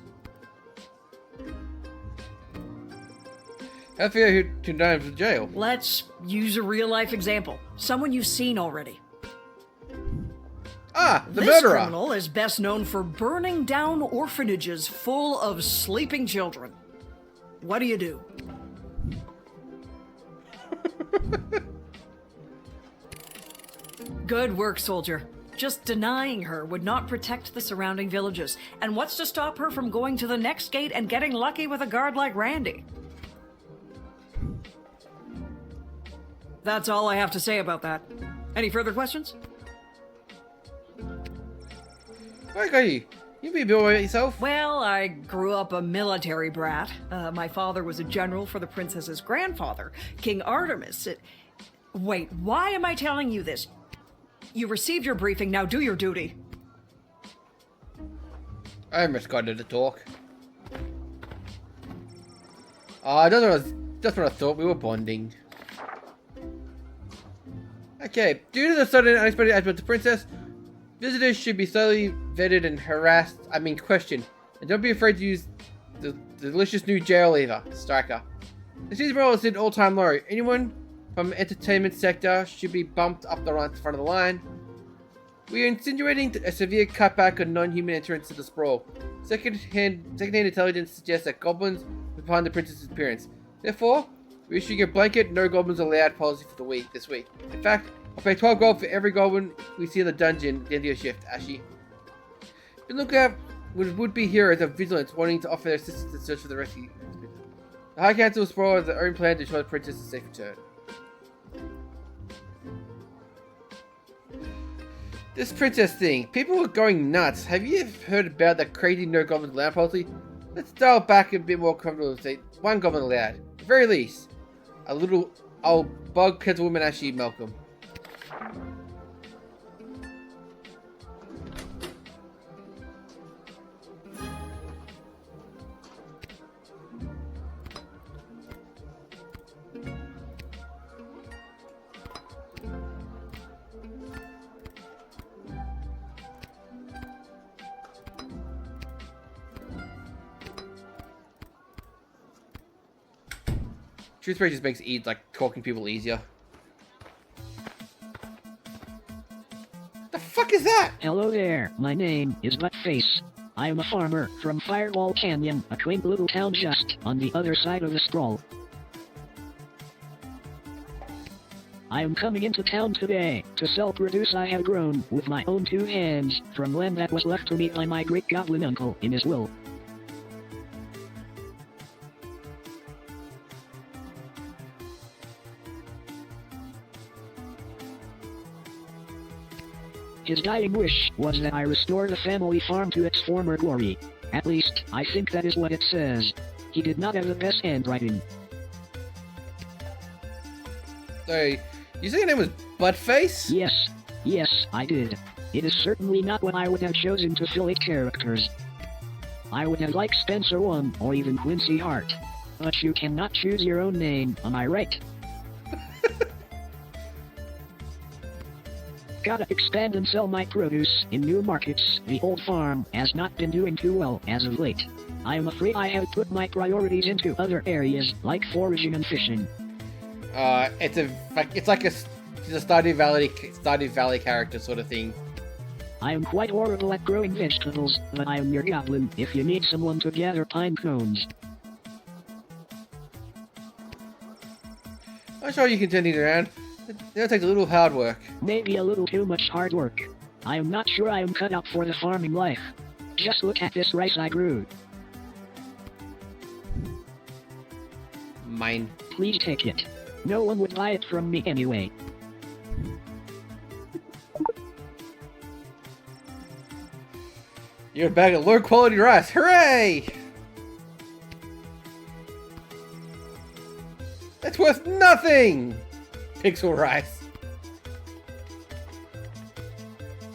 I feel who to die for jail.
Let's use a real-life example. Someone you've seen already.
Ah, the
this
murderer!
This criminal is best known for burning down orphanages full of sleeping children. What do you do? Good work, soldier. Just denying her would not protect the surrounding villages. And what's to stop her from going to the next gate and getting lucky with a guard like Randy? That's all I have to say about that. Any further questions?
Where are you? You be a boy yourself?
Well, I grew up a military brat. My father was a general for the princess's grandfather, King Artemis. Wait, why am I telling you this? You received your briefing, now do your duty.
I misguided to talk. That's what I thought. We were bonding. Okay, due to the sudden and unexpected advent of the princess, visitors should be thoroughly vetted and questioned. And don't be afraid to use the delicious new jail lever, Striker. The season roll is at all-time low. Anyone from the entertainment sector should be bumped up the front of the line. We are insinuating a severe cutback on non-human entrance to the sprawl. Second-hand intelligence suggests that goblins were behind the princess's appearance. Therefore, we're issuing a blanket no goblins allowed policy for this week. In fact, I'll pay 12 gold for every goblin we see in the dungeon at the end of your shift, Ashy. Be looking at would-be heroes of vigilance wanting to offer their assistance in search for the rescue. The High Council will sprawl their own plan to ensure the princess a safe return. This princess thing, people are going nuts. Have you ever heard about that crazy no goblins allowed policy? Let's dial back a bit more comfortable and say one goblin allowed. At the very least. A little old bug-headed woman Ashy Malcolm. Truth Spray just makes talking to people easier. The fuck is that?
Hello there, my name is Buttface. I am a farmer from Fireball Canyon, a quaint little town just on the other side of the sprawl. I am coming into town today to sell produce I have grown with my own 2 hands from land that was left to me by my great goblin uncle in his will. His dying wish was that I restore the family farm to its former glory. At least, I think that is what it says. He did not have the best handwriting.
Sorry, you say your name was Buttface?
Yes, I did. It is certainly not what I would have chosen to fill its characters. I would have liked Spencer One or even Quincy Hart. But you cannot choose your own name, am I right? Gotta expand and sell my produce in new markets. The old farm has not been doing too well as of late. I am afraid I have put my priorities into other areas like foraging and fishing.
It's like a Stardew Valley character sort of thing.
I am quite horrible at growing vegetables, but I am your goblin if you need someone to gather pine cones.
I'm sure you can turn these around. It'll take a little hard work.
Maybe a little too much hard work. I am not sure I am cut out for the farming life. Just look at this rice I grew.
Mine.
Please take it. No one would buy it from me anyway.
You're a bag of low quality rice. Hooray! That's worth nothing! Pixel rice.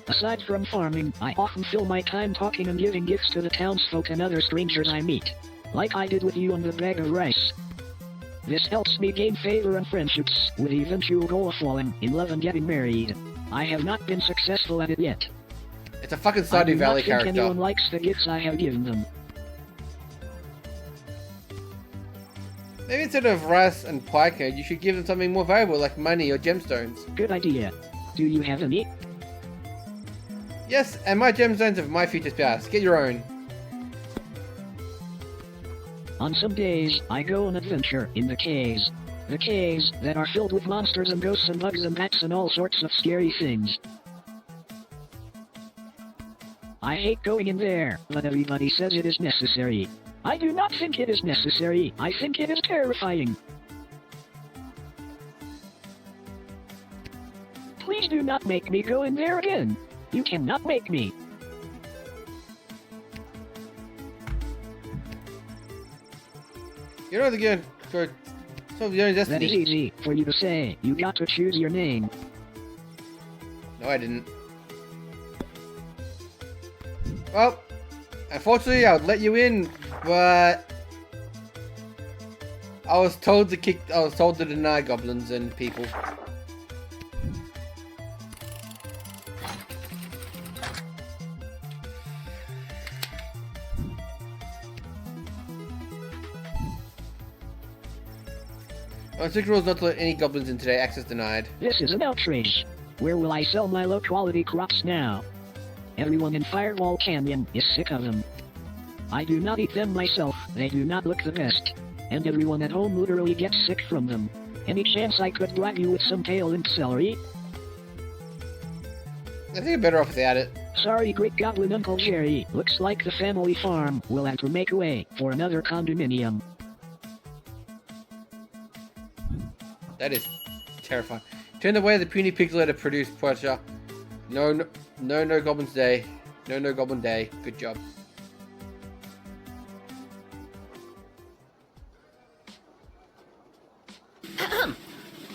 Aside from farming, I often fill my time talking and giving gifts to the townsfolk and other strangers I meet. Like I did with you on the bag of rice. This helps me gain favor and friendships, with the eventual goal of falling in love and getting married. I have not been successful at it yet.
It's a fucking Stardew Valley character.
I do not think anyone likes the gifts I have given them.
Maybe instead of rice and pie code, you should give them something more valuable like money or gemstones.
Good idea. Do you have any?
Yes, and my gemstones are my future spouse. Get your own.
On some days, I go on adventure in the caves. The caves that are filled with monsters and ghosts and bugs and bats and all sorts of scary things. I hate going in there, but everybody says it is necessary. I do not think it is necessary. I think it is terrifying. Please do not make me go in there again. You cannot make me.
You're not again for some of your own destiny.
That is easy for you to say. You got to choose your name.
No, I didn't. Well, unfortunately, I would let you in, but I was told to deny goblins and people. Strict rules not to let any goblins in today. Access denied.
This is an outrage. Where will I sell my low-quality crops now? Everyone in Firewall Canyon is sick of them. I do not eat them myself, they do not look the best. And everyone at home literally gets sick from them. Any chance I could bribe you with some kale and celery?
I think you're better off without it.
Sorry, Great Goblin Uncle Jerry. Looks like the family farm will have to make way for another condominium.
That is terrifying. Turn away the puny piglet to produce pressure. No goblins day. No goblin day. Good job.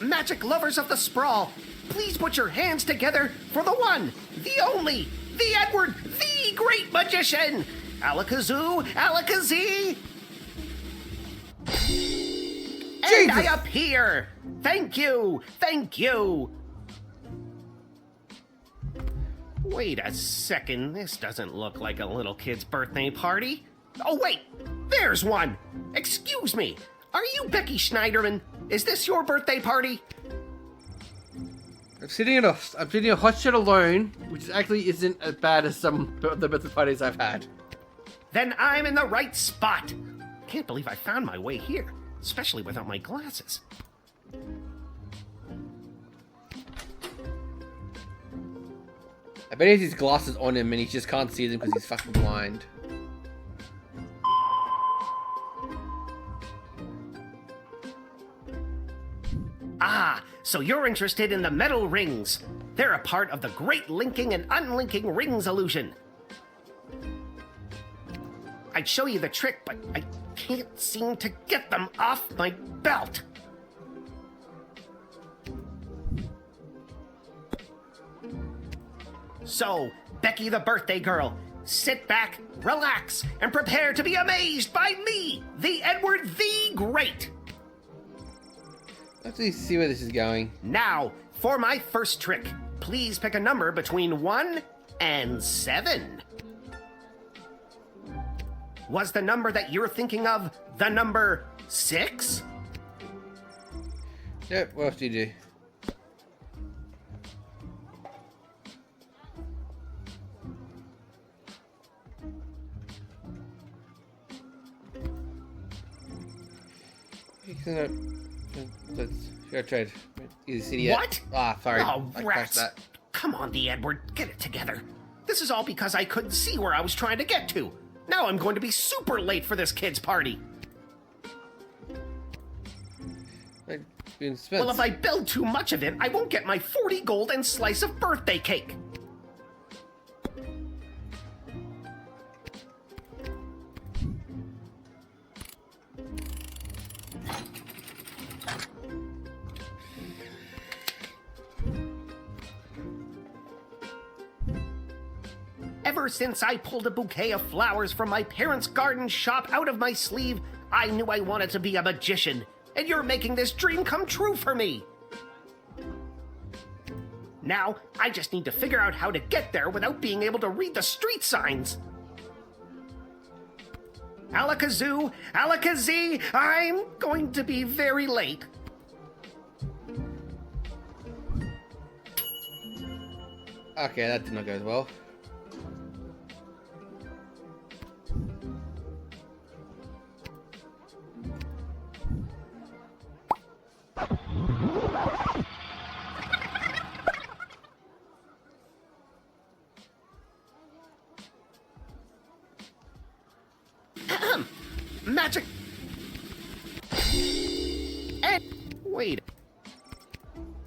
Magic lovers of the sprawl, please put your hands together for the one, the only, the Edward, the great magician! Alakazoo, Alakazee! And I appear! Thank you! Thank you! Wait a second, this doesn't look like a little kid's birthday party. Oh wait, there's one! Excuse me, are you Becky Schneiderman? Is this your birthday party?
I'm sitting in a hot shed alone, which actually isn't as bad as some of the birthday parties I've had.
Then I'm in the right spot. Can't believe I found my way here, especially without my glasses.
I bet he has his glasses on him and he just can't see them because he's fucking blind.
Ah, so you're interested in the metal rings. They're a part of the great linking and unlinking rings illusion. I'd show you the trick, but I can't seem to get them off my belt. So, Becky the birthday girl, sit back, relax, and prepare to be amazed by me, the Edward the Great.
Let's see where this is going.
Now, for my first trick, please pick a number between 1 and 7. Was the number that you're thinking of the number 6?
Yep, what else do you do? Fair trade. Easy city yet.
What?
Ah, sorry.
Oh,
I crashed
rats.
that.
Come on, the Edward, get it together. This is all because I couldn't see where I was trying to get to. Now I'm going to be super late for this kid's party. Well, if I build too much of it, I won't get my 40 gold and slice of birthday cake. Ever since I pulled a bouquet of flowers from my parents' garden shop out of my sleeve, I knew I wanted to be a magician, and you're making this dream come true for me. Now, I just need to figure out how to get there without being able to read the street signs. Alakazoo, Alakazee, I'm going to be very late.
Okay, that did not go as well.
Magic. And wait.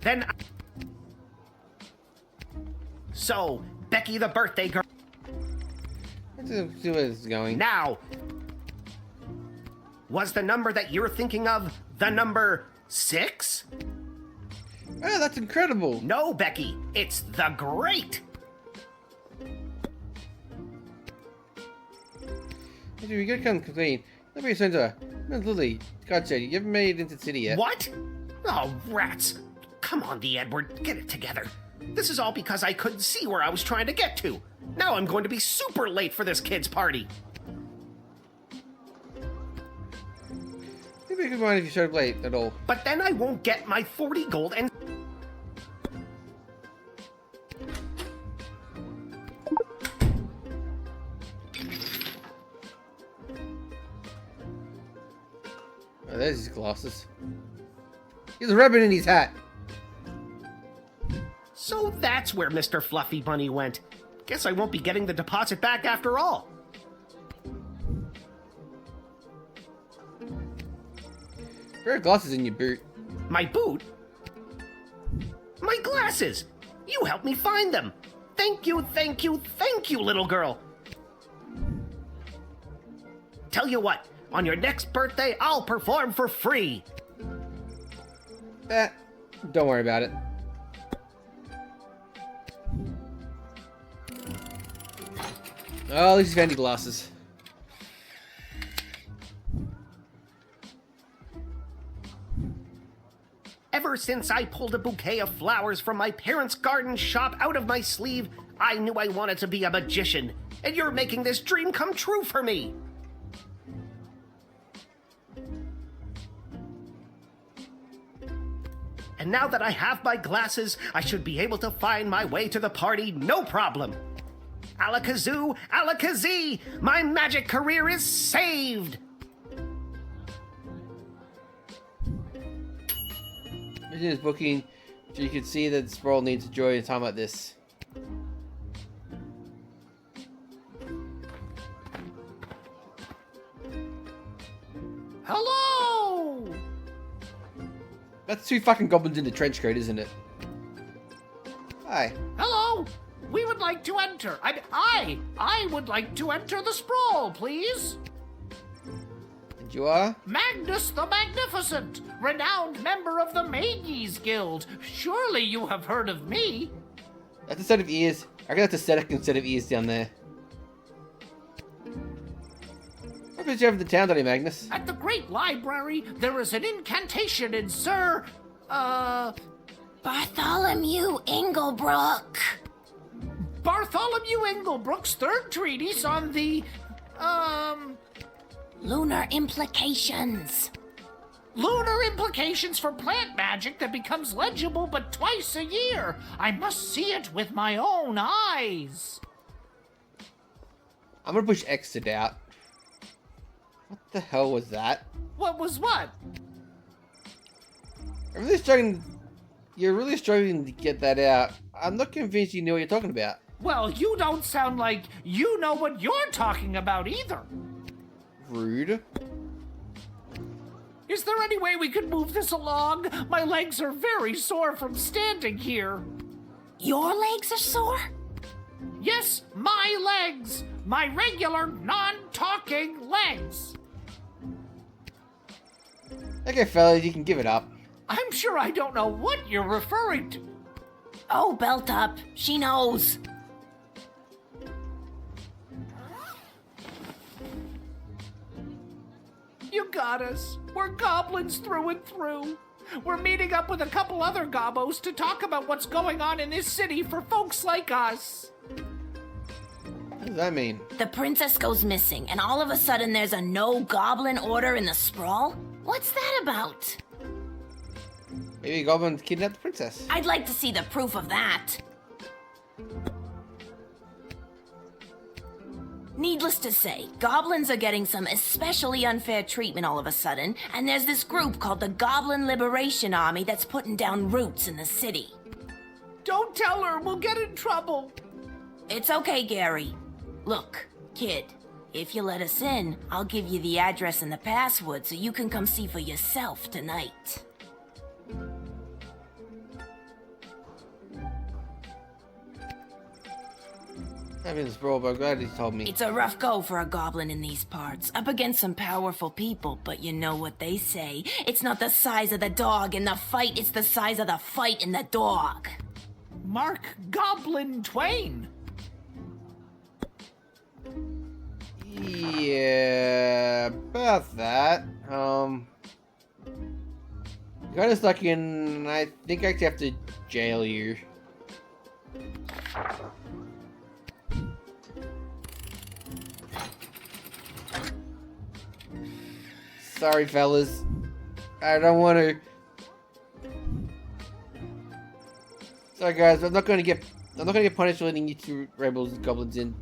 Then. So, Becky the birthday girl.
Let's see where this is going.
Now, was the number that you're thinking of the number 6?
Oh, that's incredible.
No, Becky, it's the Great.
We gotta come clean. Let me send her. Miss Lily, gotcha. You haven't made it into the city yet.
What? Oh, rats. Come on, the Edward. Get it together. This is all because I couldn't see where I was trying to get to. Now I'm going to be super late for this kid's party.
Maybe I could mind if you showed up late at all.
But then I won't get my 40 gold and...
Oh, there's his glasses. He's a rabbit in his hat.
So that's where Mr. Fluffy Bunny went. Guess I won't be getting the deposit back after all.
There are glasses in your boot.
My boot? My glasses! You helped me find them! Thank you, thank you, thank you, little girl! Tell you what, on your next birthday, I'll perform for free!
Don't worry about it. Oh, at least he's found your glasses.
Ever since I pulled a bouquet of flowers from my parents' garden shop out of my sleeve, I knew I wanted to be a magician, and you're making this dream come true for me! And now that I have my glasses, I should be able to find my way to the party no problem. Alakazoo, Alakazee! My magic career is saved!
Imagine his booking so you could see that Sproul needs to joy a time like this.
Hello!
That's two fucking goblins in the trench coat, isn't it? Hi.
Hello! We would like to enter. I would like to enter the sprawl, please.
And you are?
Magnus the Magnificent, renowned member of the Mages Guild. Surely you have heard of me.
That's a set of ears. I reckon that's a second set of ears down there. What did you have in the town, Daddy Magnus?
At the Great Library, there is an incantation in Sir...
Bartholomew Inglebrook.
Bartholomew Inglebrook's third treatise on the...
Lunar implications.
Lunar implications for plant magic that becomes legible but twice a year. I must see it with my own eyes.
I'm gonna push X to doubt. What the hell was that?
What was what?
I'm really struggling. You're really struggling to get that out. I'm not convinced you know what you're talking about.
Well, you don't sound like you know what you're talking about either.
Rude.
Is there any way we could move this along? My legs are very sore from standing here.
Your legs are sore?
Yes, my legs. My regular, non-talking legs.
Okay, fellas, you can give it up.
I'm sure I don't know what you're referring to.
Oh, belt up. She knows.
You got us. We're goblins through and through. We're meeting up with a couple other gobbos to talk about what's going on in this city for folks like us.
What does that mean?
The princess goes missing, and all of a sudden there's a no-goblin order in the sprawl? What's that about?
Maybe a goblin kidnapped the princess.
I'd like to see the proof of that. Needless to say, goblins are getting some especially unfair treatment all of a sudden, and there's this group called the Goblin Liberation Army that's putting down roots in the city.
Don't tell her, we'll get in trouble.
It's okay, Gary. Look, kid, if you let us in, I'll give you the address and the password so you can come see for yourself tonight.
I mean, Sproul, but I'm glad he told me.
It's a rough go for a goblin in these parts, up against some powerful people, but you know what they say. It's not the size of the dog in the fight, it's the size of the fight in the dog.
Mark Goblin Twain.
Yeah, about that. Got us stuck in. I think I actually have to jail you. Sorry, fellas. I don't want to. Sorry, guys. I'm not gonna get punished for letting you two rebels and goblins in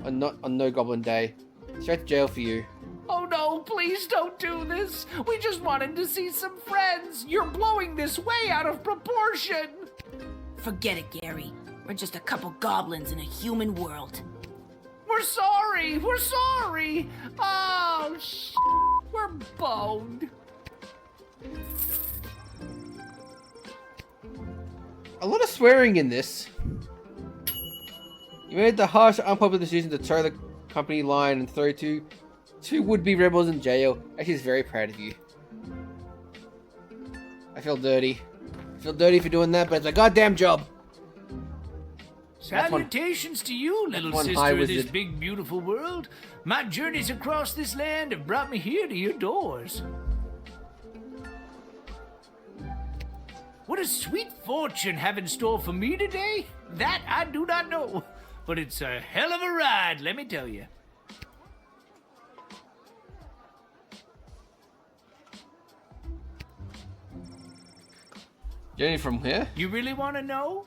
on no goblin day. Straight to jail for you.
Oh no, please don't do this. We just wanted to see some friends. You're blowing this way out of proportion.
Forget it, Gary. We're just a couple goblins in a human world.
We're sorry. We're sorry. Oh, we're boned.
A lot of swearing in this. You made the harsh, unpopular decision to toe the company line and throw two would-be rebels in jail. Actually, is very proud of you. I feel dirty. I feel dirty for doing that, but it's a goddamn job.
Salutations to you, little sister of this big, beautiful world. My journeys across this land have brought me here to your doors. What a sweet fortune have in store for me today? That I do not know. But it's a hell of a ride, let me tell you.
Journey from here?
You really want to know?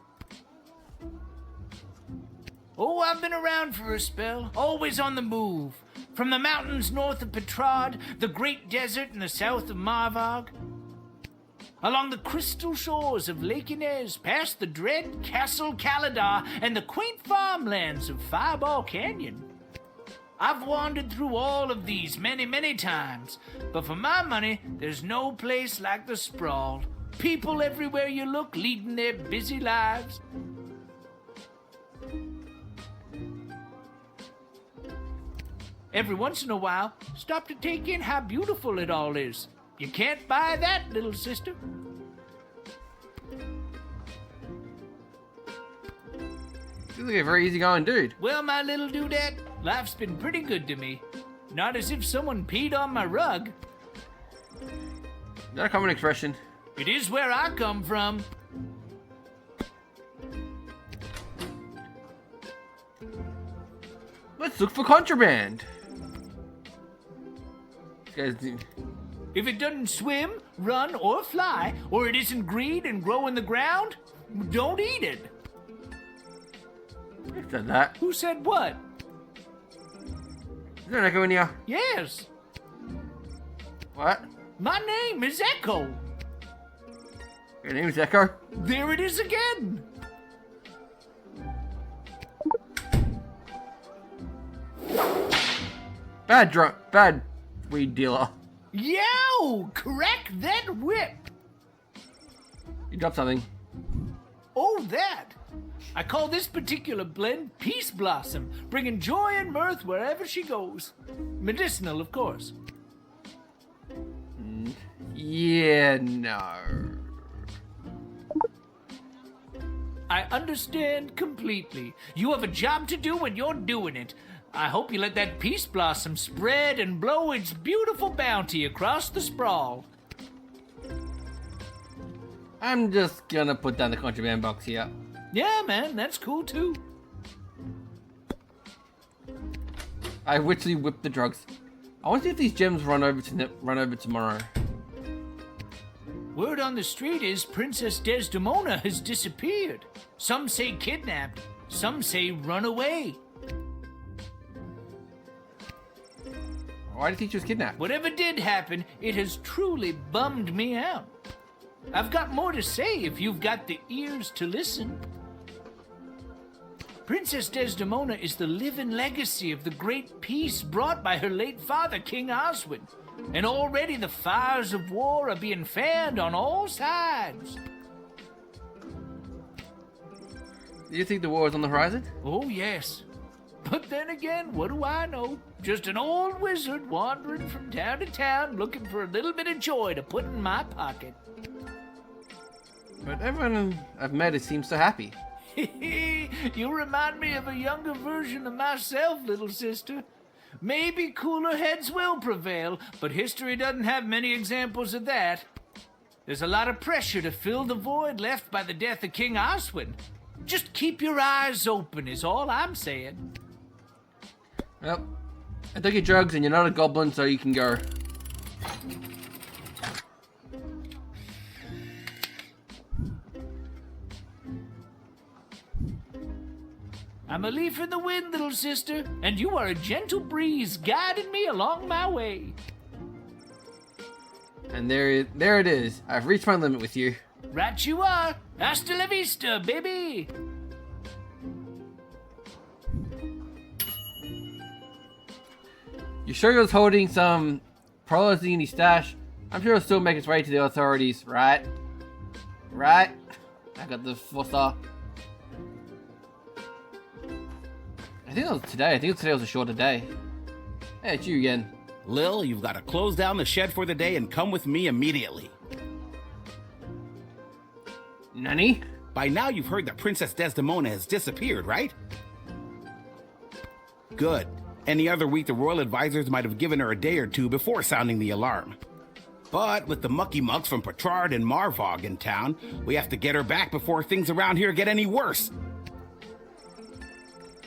Oh, I've been around for a spell, always on the move. From the mountains north of Petrad, the great desert in the south of Marvog, along the crystal shores of Lake Inez, past the dread Castle Caladar and the quaint farmlands of Fireball Canyon. I've wandered through all of these many, many times, but for my money, there's no place like the Sprawl. People everywhere you look leading their busy lives. Every once in a while, stop to take in how beautiful it all is. You can't buy that, little sister.
You look like a very easygoing dude.
Well, my little dudette, life's been pretty good to me. Not as if someone peed on my rug.
Not a common expression.
It is where I come from.
Let's look for contraband. Guys,
if it doesn't swim, run, or fly, or it isn't green and grow in the ground, don't eat it.
Who said that?
Who said what?
Is there an echo in here?
Yes.
What?
My name is Echo.
Your name is Echo?
There it is again.
Bad weed dealer.
Yow! Crack that whip!
You dropped something.
Oh, that! I call this particular blend Peace Blossom, bringing joy and mirth wherever she goes. Medicinal, of course.
Yeah, no.
I understand completely. You have a job to do and you're doing it. I hope you let that Peace Blossom spread and blow its beautiful bounty across the sprawl.
I'm just gonna put down the contraband box here.
Yeah, man, that's cool too.
I literally whipped the drugs. I want to see if these gems run over tomorrow.
Word on the street is Princess Desdemona has disappeared. Some say kidnapped, some say run away.
Why do you think she was kidnapped?
Whatever did happen, it has truly bummed me out. I've got more to say if you've got the ears to listen. Princess Desdemona is the living legacy of the great peace brought by her late father, King Oswin. And already the fires of war are being fanned on all sides.
Do you think the war is on the horizon?
Oh, yes. But then again, what do I know? Just an old wizard wandering from town to town looking for a little bit of joy to put in my pocket.
But everyone I've met seems so happy.
You remind me of a younger version of myself, little sister. Maybe cooler heads will prevail, but history doesn't have many examples of that. There's a lot of pressure to fill the void left by the death of King Oswin. Just keep your eyes open is all I'm saying.
Yep. I took your drugs and you're not a goblin, so you can go.
I'm a leaf in the wind, little sister, and you are a gentle breeze guiding me along my way.
And there it is. I've reached my limit with you.
Right you are. Hasta la vista, baby.
You sure he was holding some Prolazini stash? I'm sure it'll still make its way to the authorities, right? Right? I got the 4-star. I think it was today. I think today was a shorter day. Hey, it's you again.
Lil, you've got to close down the shed for the day and come with me immediately.
Nani?
By now you've heard that Princess Desdemona has disappeared, right? Good. Any other week the royal advisors might have given her a day or two before sounding the alarm. But with the mucky mucks from Petrard and Marvog in town, we have to get her back before things around here get any worse.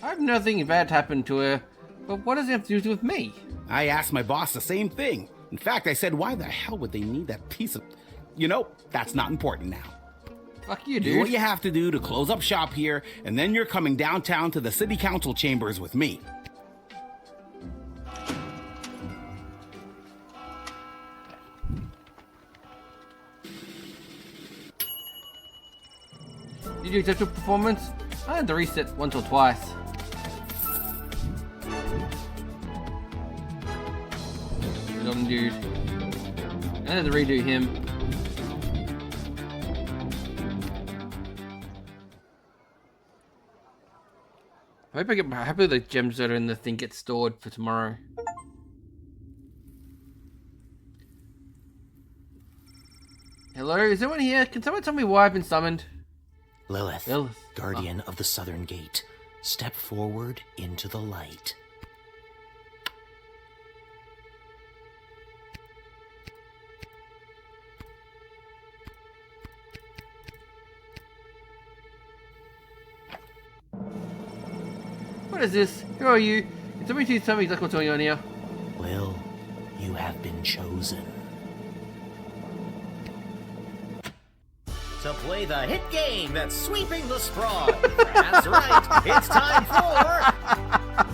I have nothing bad happened to her, but what does it have to do with me?
I asked my boss the same thing. In fact, I said, why the hell would they need that piece of... You know, that's not important now.
Fuck you, dude.
Do what you have to do to close up shop here, and then you're coming downtown to the city council chambers with me.
Did you accept your performance? I had to reset once or twice. Dumb dude. I had to redo him. Hopefully the gems that are in the thing get stored for tomorrow. Hello, is anyone here? Can someone tell me why I've been summoned?
Lilith, guardian of the southern gate, step forward into the light.
What is this? Who are you? Can somebody tell me exactly what's going on here?
Lil, you have been chosen.
To play the hit game that's sweeping the sprawl. That's right, it's time for...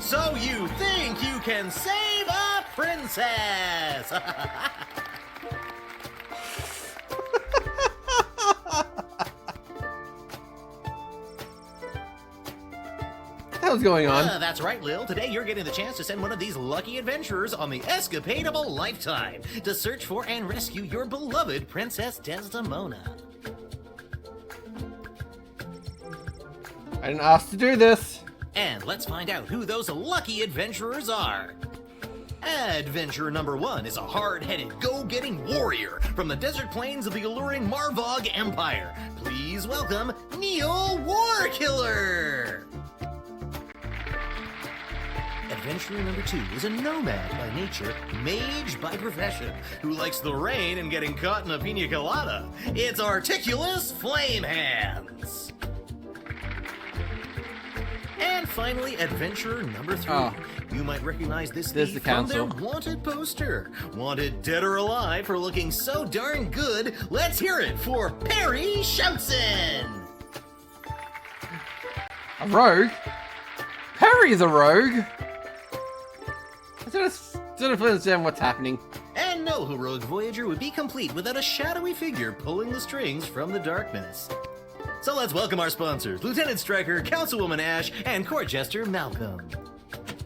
So you think you can save a princess?
What was going on?
That's right, Lil. Today you're getting the chance to send one of these lucky adventurers on the escapade of a lifetime to search for and rescue your beloved Princess Desdemona.
I didn't ask to do this.
And let's find out who those lucky adventurers are. Adventurer number 1 is a hard-headed, go-getting warrior from the desert plains of the alluring Marvog Empire. Please welcome Neil Warkiller. Adventurer number 2 is a nomad by nature, mage by profession, who likes the rain and getting caught in a pina colada. It's Articulous Flamehands. And finally, adventurer number 3.
Oh.
You might recognize this
There's
thief
the
from their
council.
wanted poster. Wanted dead or alive for looking so darn good. Let's hear it for Perry Shoutson.
A rogue? Perry's a rogue? I don't understand what's happening.
And no heroic voyager would be complete without a shadowy figure pulling the strings from the darkness. So let's welcome our sponsors, Lieutenant Stryker, Councilwoman Ash, and Court Jester Malcolm.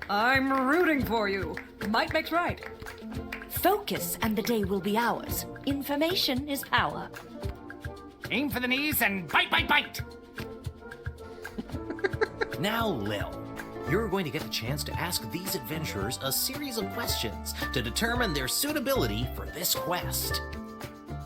I'm rooting for you. Might makes right.
Focus and the day will be ours. Information is power.
Aim for the knees and bite, bite, bite!
Now, Lil, you're going to get the chance to ask these adventurers a series of questions to determine their suitability for this quest.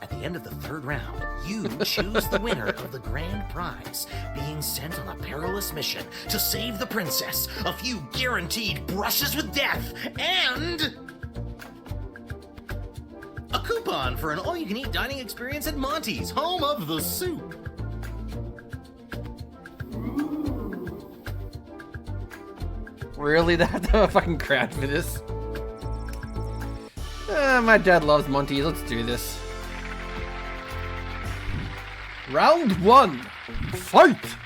At
the end of the third round, you choose the winner of the grand prize, being sent on a perilous mission to save the princess, a few guaranteed brushes with death, and a coupon for an all-you-can-eat dining experience at Monty's, home of the soup.
Really? They have to have a fucking crowd for this? My dad loves Monty. Let's do this. Round 1. Fight!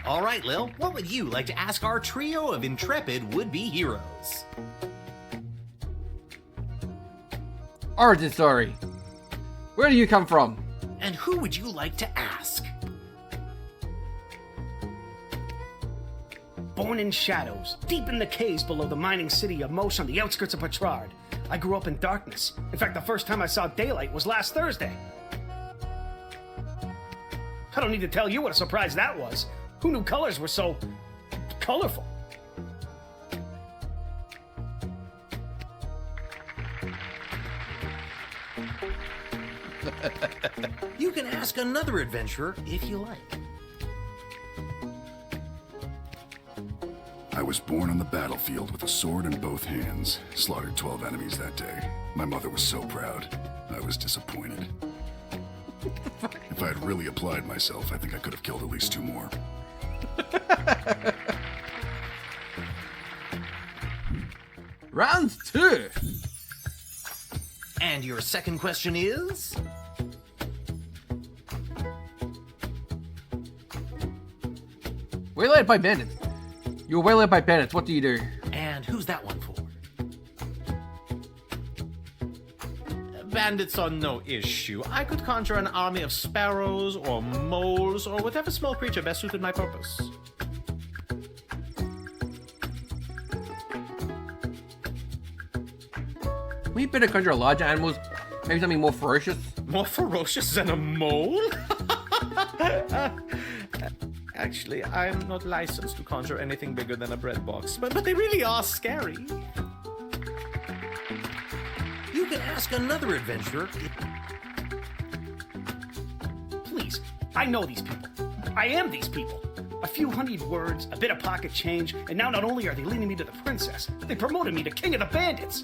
All right, Lil, what would you like to ask our trio of intrepid would-be heroes?
Origin story. Where do you come from?
And who would you like to ask?
Born in shadows, deep in the caves below the mining city of Mosh on the outskirts of Petrard. I grew up in darkness. In fact, the first time I saw daylight was last Thursday. I don't need to tell you what a surprise that was. Who knew colors were so colorful?
You can ask another adventurer if you like.
I was born on the battlefield with a sword in both hands. Slaughtered 12 enemies that day. My mother was so proud. I was disappointed. If I had really applied myself, I think I could have killed at least 2 more.
Round 2.
And your second question is?
Waylaid by bandits. You were waylaid by bandits. What do you do?
And who's that one for?
Bandits are no issue. I could conjure an army of sparrows or moles or whatever small creature best suited my purpose.
We better conjure larger animals. Maybe something more ferocious.
More ferocious than a mole? Actually, I'm not licensed to conjure anything bigger than a bread box, but they really are scary.
You can ask another adventurer.
Please, I know these people. I am these people. A few honeyed words, a bit of pocket change, and now not only are they leading me to the princess, they promoted me to king of the bandits.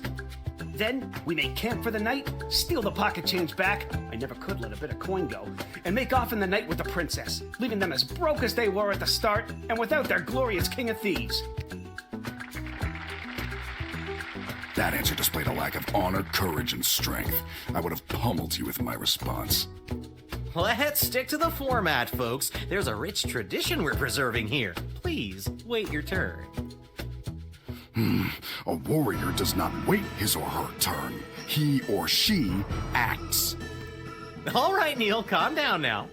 Then we make camp for the night, steal the pocket change back, I never could let a bit of coin go, and make off in the night with the princess, leaving them as broke as they were at the start and without their glorious king of thieves.
That answer displayed a lack of honor, courage, and strength. I would have pummeled you with my response.
Let's stick to the format, folks. There's a rich tradition we're preserving here. Please, wait your turn.
A warrior does not wait his or her turn. He or she acts.
All right, Neil, calm down now.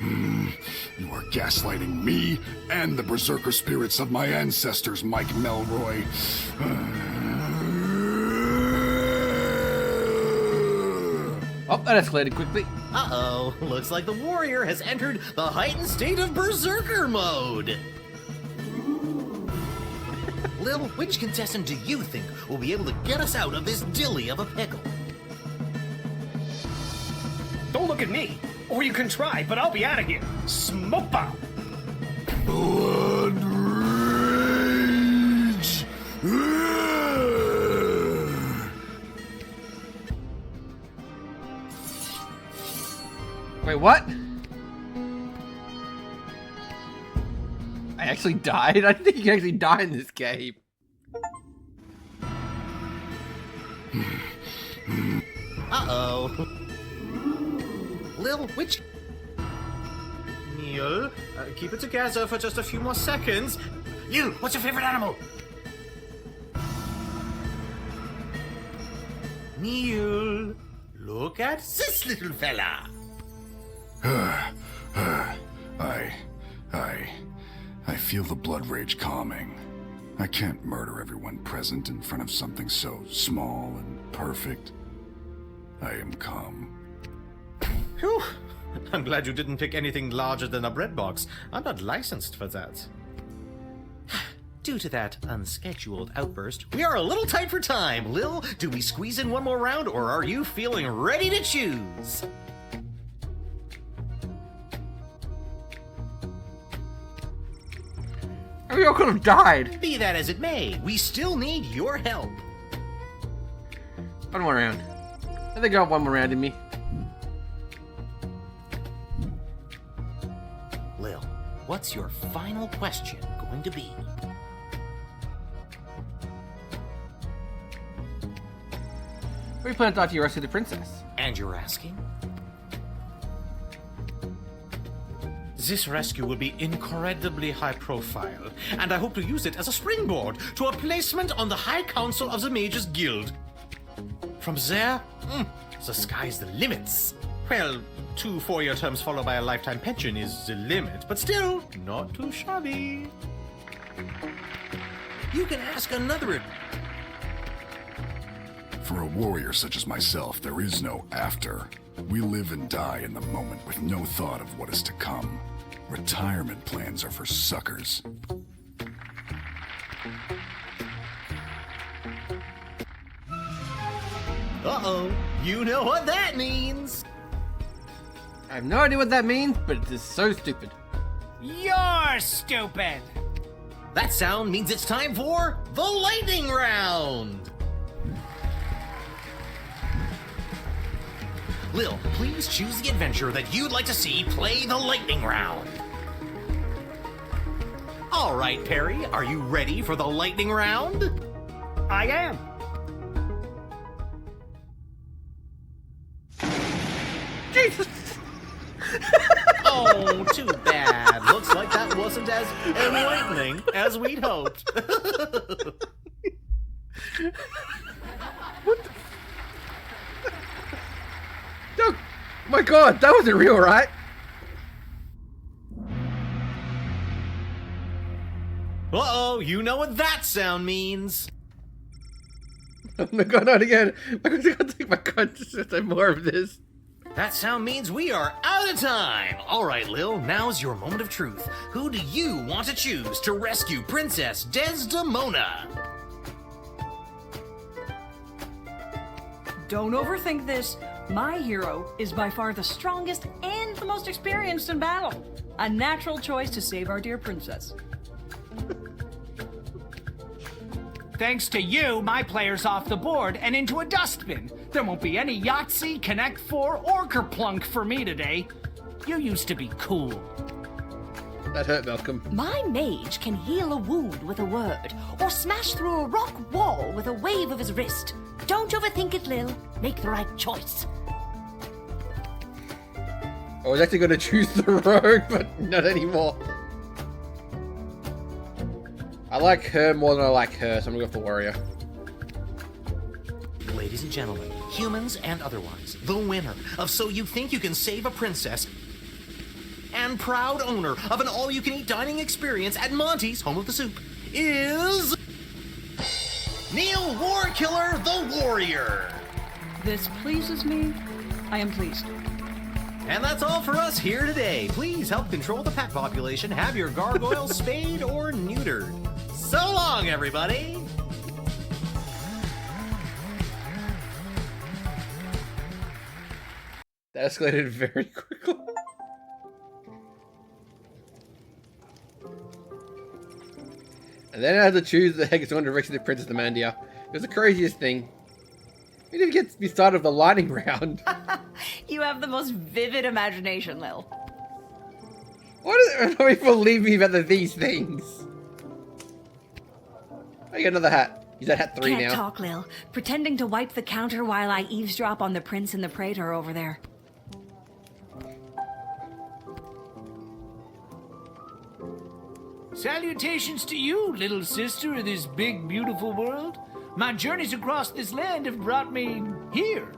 You are gaslighting me and the berserker spirits of my ancestors, Mike Melroy.
Oh, that escalated quickly.
Uh-oh, looks like the warrior has entered the heightened state of berserker mode. Lil, which contestant do you think will be able to get us out of this dilly of a pickle?
Don't look at me, or you can try, but I'll be out of here. Smoke bomb!
Blood rage!
Wait, what? I actually died? I didn't think you can actually die in this game.
Uh-oh. Lil, which...
Neil, keep it together for just a few more seconds.
You, what's your favorite animal? Neil, look at this little fella.
I feel the blood rage calming. I can't murder everyone present in front of something so small and perfect. I am calm.
Phew. I'm glad you didn't pick anything larger than a bread box. I'm not licensed for that.
due to that unscheduled outburst, we are a little tight for time. Lil, do we squeeze in one more round, or are you feeling ready to choose?
We all could have died.
Be that as it may, we still need your help.
One more round. I think I got one more round in me.
Lil, what's your final question going to be?
We plan to talk to you rescue the princess.
And you're asking? This rescue will be incredibly high profile, and I hope to use it as a springboard to a placement on the High Council of the Mages Guild. From there, the sky's the limits. Well, 2 4-year terms followed by a lifetime pension is the limit, but still, not too shabby. You can ask another.
For a warrior such as myself, there is no after. We live and die in the moment with no thought of what is to come. Retirement plans are for suckers.
Uh-oh, you know what that means.
I have no idea what that means, but it is so stupid.
You're stupid!
That sound means it's time for the lightning round! Lil, please choose the adventure that you'd like to see play the lightning round. All right, Perry, are you ready for the lightning round?
I am.
Jesus!
Oh, too bad. Looks like that wasn't as enlightening as we'd hoped.
What the? Oh my god, that wasn't real, right?
Uh-oh, you know what that sound means.
Oh my god, not again. I'm gonna take my consciousness and more of this.
That sound means we are out of time. All right, Lil, now's your moment of truth. Who do you want to choose to rescue Princess Desdemona?
Don't overthink this. My hero is by far the strongest and the most experienced in battle. A natural choice to save our dear princess.
Thanks to you, my player's off the board and into a dustbin. There won't be any Yahtzee, Connect 4, or Kerplunk for me today. You used to be cool.
That hurt, Malcolm.
My mage can heal a wound with a word, or smash through a rock wall with a wave of his wrist. Don't overthink it, Lil. Make the right choice.
I was actually going to choose the rogue, but not anymore. I like her more than I like her, so I'm going to go for warrior.
Ladies and gentlemen, humans and otherwise, the winner of So You Think You Can Save a Princess and proud owner of an all-you-can-eat dining experience at Monty's Home of the Soup is Neil Warkiller the Warrior.
This pleases me. I am pleased.
And that's all for us here today. Please help control the pet population. Have your gargoyles spayed or neutered. So long, everybody.
That escalated very quickly. And then I had to choose the heck is going to rescue the Princess Amandia. It was the craziest thing. We didn't get me started of the lightning round.
You have the most vivid imagination, Lil.
What do people leave me about these things? I got another hat. He's at hat 3
Can't
now.
talk, Lil. Pretending to wipe the counter while I eavesdrop on the prince and the praetor over there.
Salutations to you, little sister of this big, beautiful world. My journeys across this land have brought me here.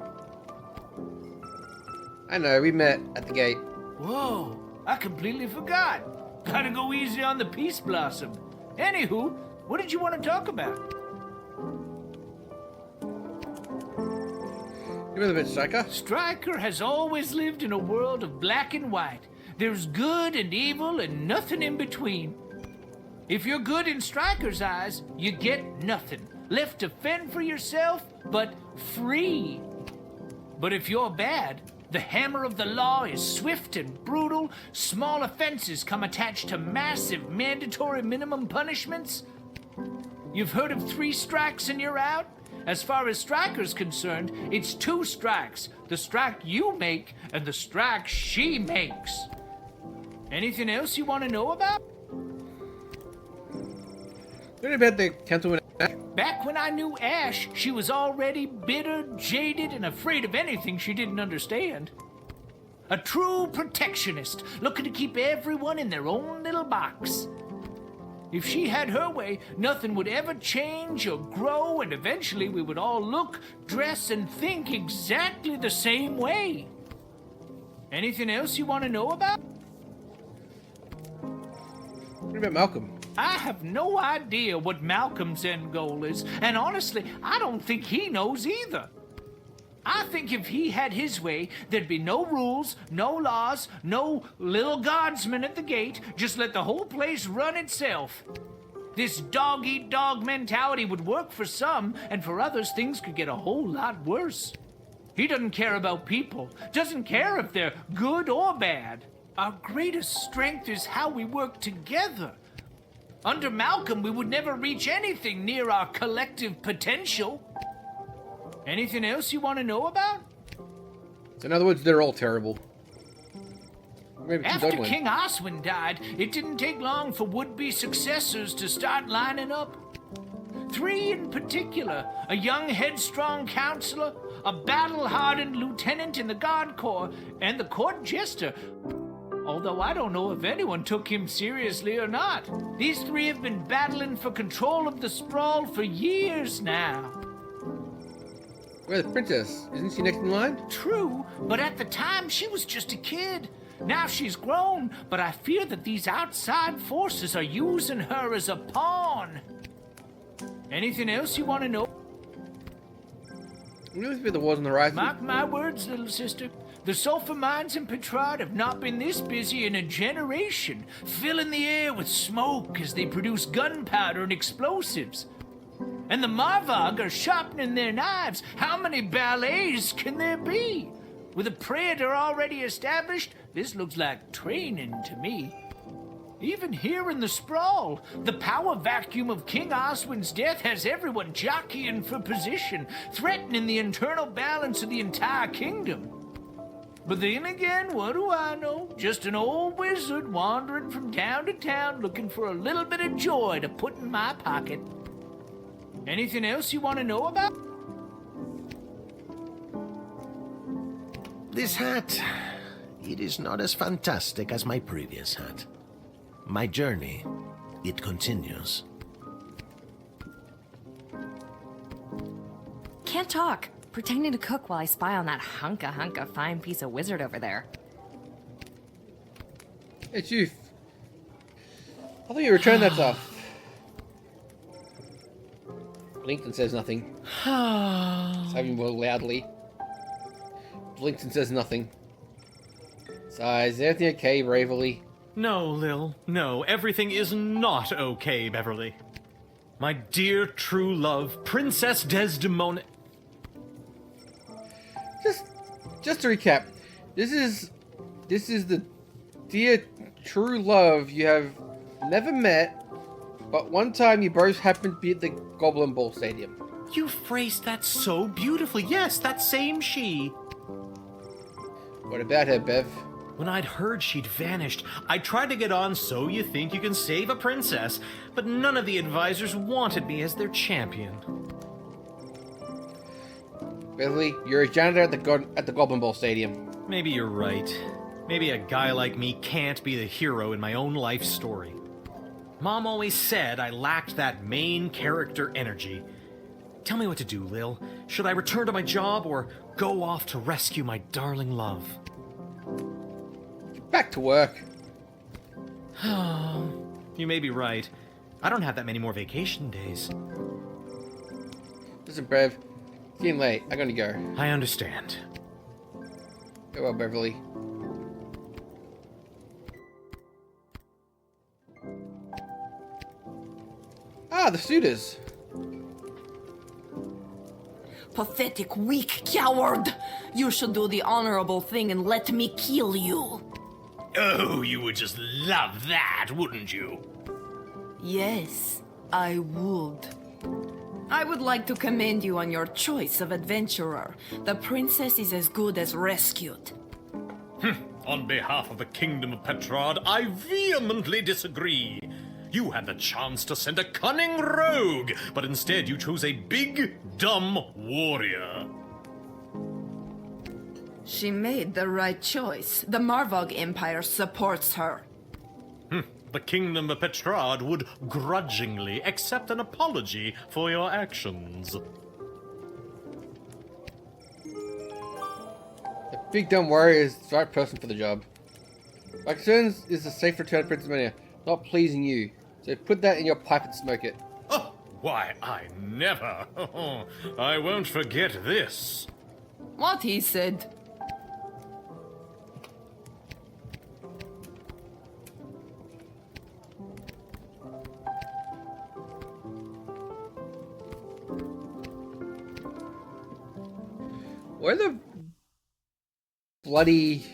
I know, we met at the gate.
Whoa, I completely forgot. Gotta go easy on the Peace Blossom. Anywho, what did you want to talk about?
You with a bit, Striker?
Stryker has always lived in a world of black and white. There's good and evil and nothing in between. If you're good in Striker's eyes, you get nothing. Left to fend for yourself, but free. But if you're bad, the hammer of the law is swift and brutal. Small offenses come attached to massive mandatory minimum punishments. You've heard of 3 strikes and you're out? As far as Striker's concerned, it's 2 strikes. The strike you make and the strike she makes. Anything else you want to know about?
What about the councilman?
Back when I knew Ash, she was already bitter, jaded, and afraid of anything she didn't understand. A true protectionist, looking to keep everyone in their own little box. If she had her way, nothing would ever change or grow, and eventually we would all look, dress, and think exactly the same way. Anything else you want to know about?
What about Malcolm?
I have no idea what Malcolm's end goal is, and honestly, I don't think he knows either. I think if he had his way, there'd be no rules, no laws, no little guardsman at the gate. Just let the whole place run itself. This dog-eat-dog mentality would work for some, and for others, things could get a whole lot worse. He doesn't care about people, doesn't care if they're good or bad. Our greatest strength is how we work together. Under Malcolm, we would never reach anything near our collective potential. Anything else you want to know about?
So in other words, they're all terrible. Maybe
After King Oswin died, it didn't take long for would-be successors to start lining up. 3 in particular, a young headstrong counselor, a battle-hardened lieutenant in the Guard Corps, and the court jester. Although I don't know if anyone took him seriously or not. These 3 have been battling for control of the sprawl for years now.
Where's the princess? Isn't she next in line?
True, but at the time she was just a kid. Now she's grown, but I fear that these outside forces are using her as a pawn. Anything else you want to know?
You know the wars on the horizon?
Mark my words, little sister. The sulfur mines in Petrard have not been this busy in a generation, filling the air with smoke as they produce gunpowder and explosives. And the Marvog are sharpening their knives. How many ballets can there be? With a predator already established, this looks like training to me. Even here in the sprawl, the power vacuum of King Oswin's death has everyone jockeying for position, threatening the internal balance of the entire kingdom. But then again, what do I know? Just an old wizard wandering from town to town looking for a little bit of joy to put in my pocket. Anything else you want to know about?
This hat, it is not as fantastic as my previous hat. My journey, it continues.
Can't talk. Pretending to cook while I spy on that hunka fine piece of wizard over there.
It's you. I thought you returned that stuff. Blinkton says nothing. Saying more loudly. Blinkton says nothing. Sighs, everything okay, Bravely?
No, Lil. No, everything is not okay, Beverly. My dear true love, Princess Desdemona...
Just to recap, this is the dear true love you have never met, but one time you both happened to be at the Goblin Ball Stadium.
You phrased that so beautifully. Yes, that same she.
What about her, Bev?
When I'd heard she'd vanished, I tried to get on So You Think You Can Save a Princess, but none of the advisors wanted me as their champion.
Beverly, you're a janitor at the Goblin Ball Stadium.
Maybe you're right. Maybe a guy like me can't be the hero in my own life story. Mom always said I lacked that main character energy. Tell me what to do, Lil. Should I return to my job or go off to rescue my darling love?
Get back to work.
You may be right. I don't have that many more vacation days.
Listen, Bev. It's getting late. I'm gonna go.
I understand.
Farewell, Beverly. Ah, the suitors.
Pathetic, weak coward! You should do the honorable thing and let me kill you.
Oh, you would just love that, wouldn't you?
Yes, I would. I would like to commend you on your choice of adventurer. The princess is as good as rescued.
On behalf of the Kingdom of Petrard, I vehemently disagree. You had the chance to send a cunning rogue, but instead you chose a big, dumb warrior.
She made the right choice. The Marvog Empire supports her.
The Kingdom of Petrard would grudgingly accept an apology for your actions.
The big dumb warrior is the right person for the job. My concern is the safe return of Princess Mania, not pleasing you. So put that in your pipe and smoke it.
Oh, why, I never. I won't forget this.
What he said.
Where the bloody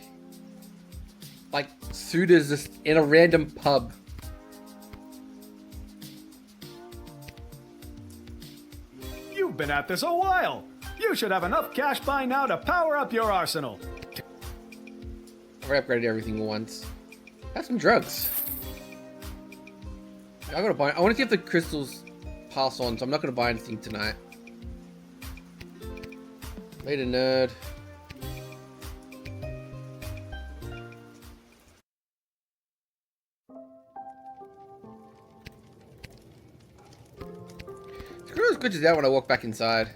like suitors just in a random pub?
You've been at this a while. You should have enough cash by now to power up your arsenal.
I upgraded everything once. Have some drugs. I gotta buy. I want to see if the crystals pass on, so I'm not gonna buy anything tonight. Later, nerd. It's not as good as that when I walk back inside.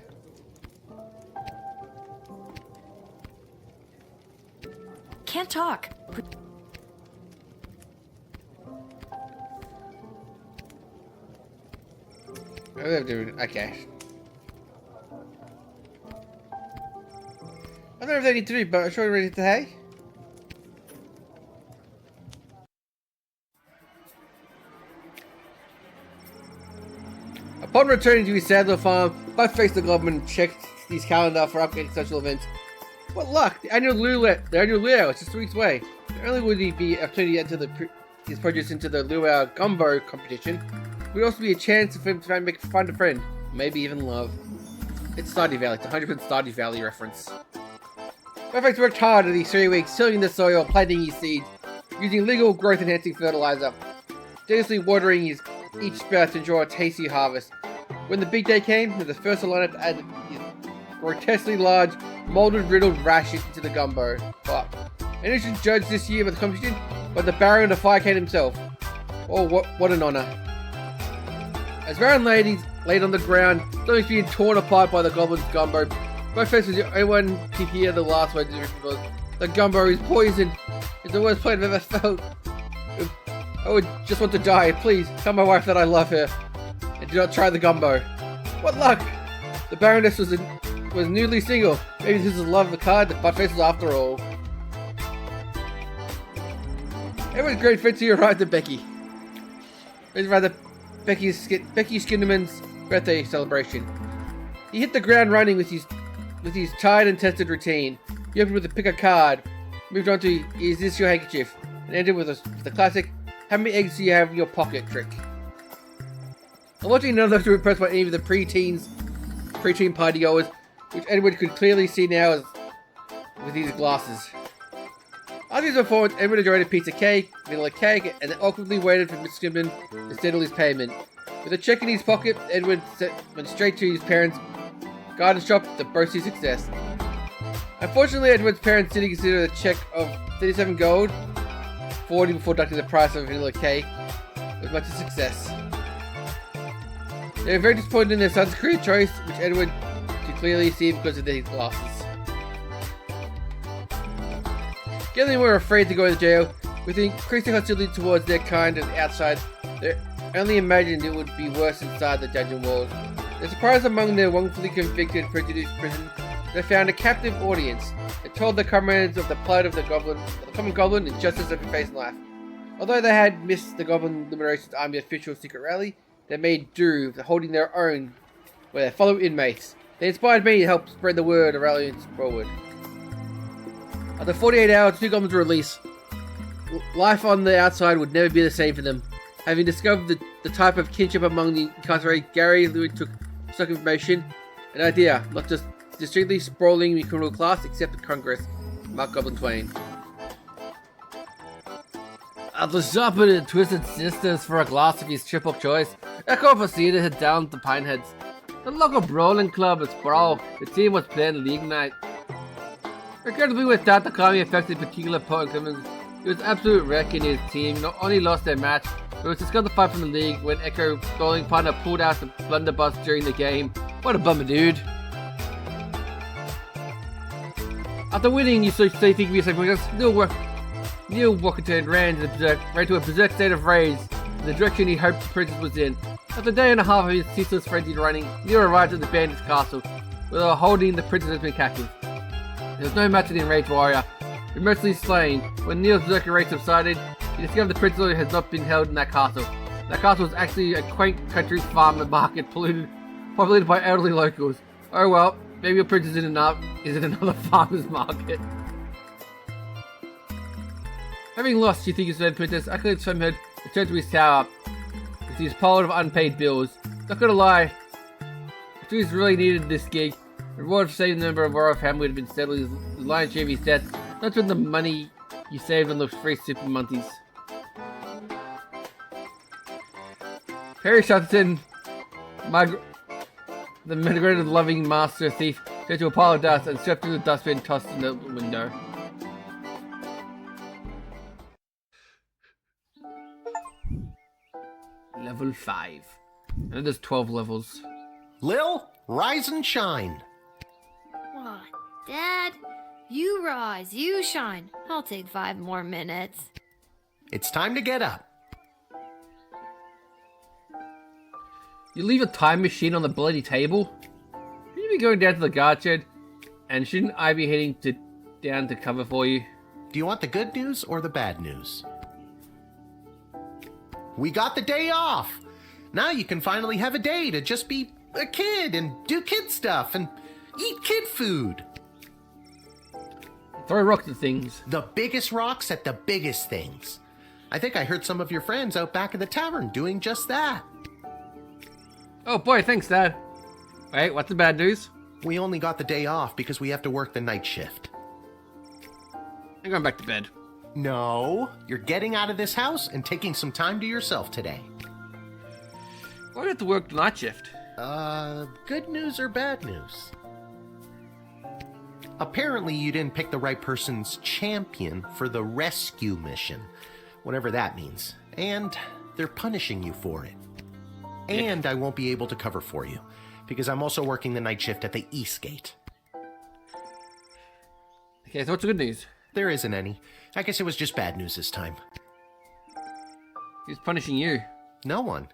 Can't talk.
Okay. I don't know if they need to do, but I'm sure you're ready to hay. Upon returning to his Sadler farm, Buck faced the goblin and checked his calendar for upcoming social events. What luck! The annual luau is just 2 weeks away. Not only would he be opportunity to enter his produce into the luau gumbo competition, it would also be a chance for him to find a friend, maybe even love. It's Stardew Valley. It's 100% Stardew Valley reference. Perfect worked hard in these 3 weeks, tilling the soil, planting his seeds, using legal growth-enhancing fertilizer, generously watering each sprout to ensure a tasty harvest. When the big day came, he was the first to line up to add his grotesquely large, molded, riddled ration into the gumbo. But an interesting judge this year with the competition, but the Baron of the Fire King himself. Oh, what an honor! As Baron laid on the ground, something's being torn apart by the goblin's gumbo. My face was the only one to hear the last words was, the gumbo is poisoned. It's the worst pain I've ever felt. I would just want to die. Please, tell my wife that I love her. And do not try the gumbo. What luck! The Baroness was newly single. Maybe this is love of the card that Buttface was after all. It was great fit to your right to Becky. It was rather Becky Skinnerman's birthday celebration. He hit the ground running with his tried and tested routine. He opened with a pick a card, moved on to is this your handkerchief, and ended with the classic how many eggs do you have in your pocket trick. I'm watching none of those were impressed by any of the preteen partygoers, which Edward could clearly see now with his glasses. After his performance, Edward enjoyed a piece of cake, vanilla cake, and then awkwardly waited for Mr. Skimman to settle his payment. With a check in his pocket, Edward went straight to his parents' garden shop to boast his success. Unfortunately, Edward's parents didn't consider the check of 37 gold, 40 before deducting the price of a vanilla cake, was much a success. They were very disappointed in their son's career choice, which Edward could clearly see because of their glasses. Getting were afraid to go to jail. With the increasing hostility towards their kind and outside, they only imagined it would be worse inside the dungeon walls. They're surprised among their wrongfully convicted, prejudiced prison, they found a captive audience. They told their comrades of the plight of the common goblin and justice of their face in life. Although they had missed the Goblin Liberation's Army official secret rally, they made do, holding their own with their fellow inmates. They inspired me to help spread the word of Alliance forward. After 48 hours, the two goblins were released. Life on the outside would never be the same for them. Having discovered the type of kinship among the incarcerated, Gary Louis took stock information, an idea, not just strictly sprawling the criminal class, except the Congress. Mark Goblin Twain. After shopping at Twisted Sisters for a glass of his triple choice, Echo proceeded to head down to Pineheads. The local brawling club was Brawl. The team was playing League Night. Regrettably, without the economy affecting particular Pokemon, it was absolute wreck in his team. Not only lost their match, but was disqualified from the league when Echo bowling partner pulled out the blunderbuss during the game. What a bummer, dude. After winning, you saw Stik because Neil Walkerton ran to a berserk state of rage in the direction he hoped the princess was in. After a day and a half of his ceaseless frenzied running, Neil arrived at the bandit's castle, where they were holding the princess has been captive. There was no match in the enraged warrior, mercilessly slain. When Neil's berserker rage subsided, he discovered the princess had not been held in that castle. That castle was actually a quaint country farmer market populated by elderly locals. Oh well, maybe your princess is in another farmer's market. Having lost, you think his third princess, Acolyte Swimhead returned to his tower with his pile of unpaid bills. Not gonna lie, if he's really needed this gig, the reward for saving the member of our family would have been settling the lion's share of his debts, not with the money you saved on those free super monkeys. Harry Shelton, the integrated loving master thief, turned to a pile of dust and swept through the dustbin tossed in the window. Level 5. And there's 12 levels.
Lil, rise and shine.
What, Dad? You rise, you shine. I'll take 5 more minutes.
It's time to get up.
You leave a time machine on the bloody table? Shouldn't you be going down to the guard shed? And shouldn't I be heading down to cover for you?
Do you want the good news or the bad news? We got the day off! Now you can finally have a day to just be a kid and do kid stuff and eat kid food.
Throw rocks at things.
The biggest rocks at the biggest things. I think I heard some of your friends out back at the tavern doing just that.
Oh boy, thanks, Dad. Wait, what's the bad news?
We only got the day off because we have to work the night shift.
I'm going back to bed.
No, you're getting out of this house and taking some time to yourself today.
Why do you have to work the night shift?
Good news or bad news? Apparently you didn't pick the right person's champion for the rescue mission, whatever that means. And they're punishing you for it. And I won't be able to cover for you, because I'm also working the night shift at the East Gate.
Okay, so what's the good news?
There isn't any. I guess it was just bad news this time.
Who's punishing you?
No one.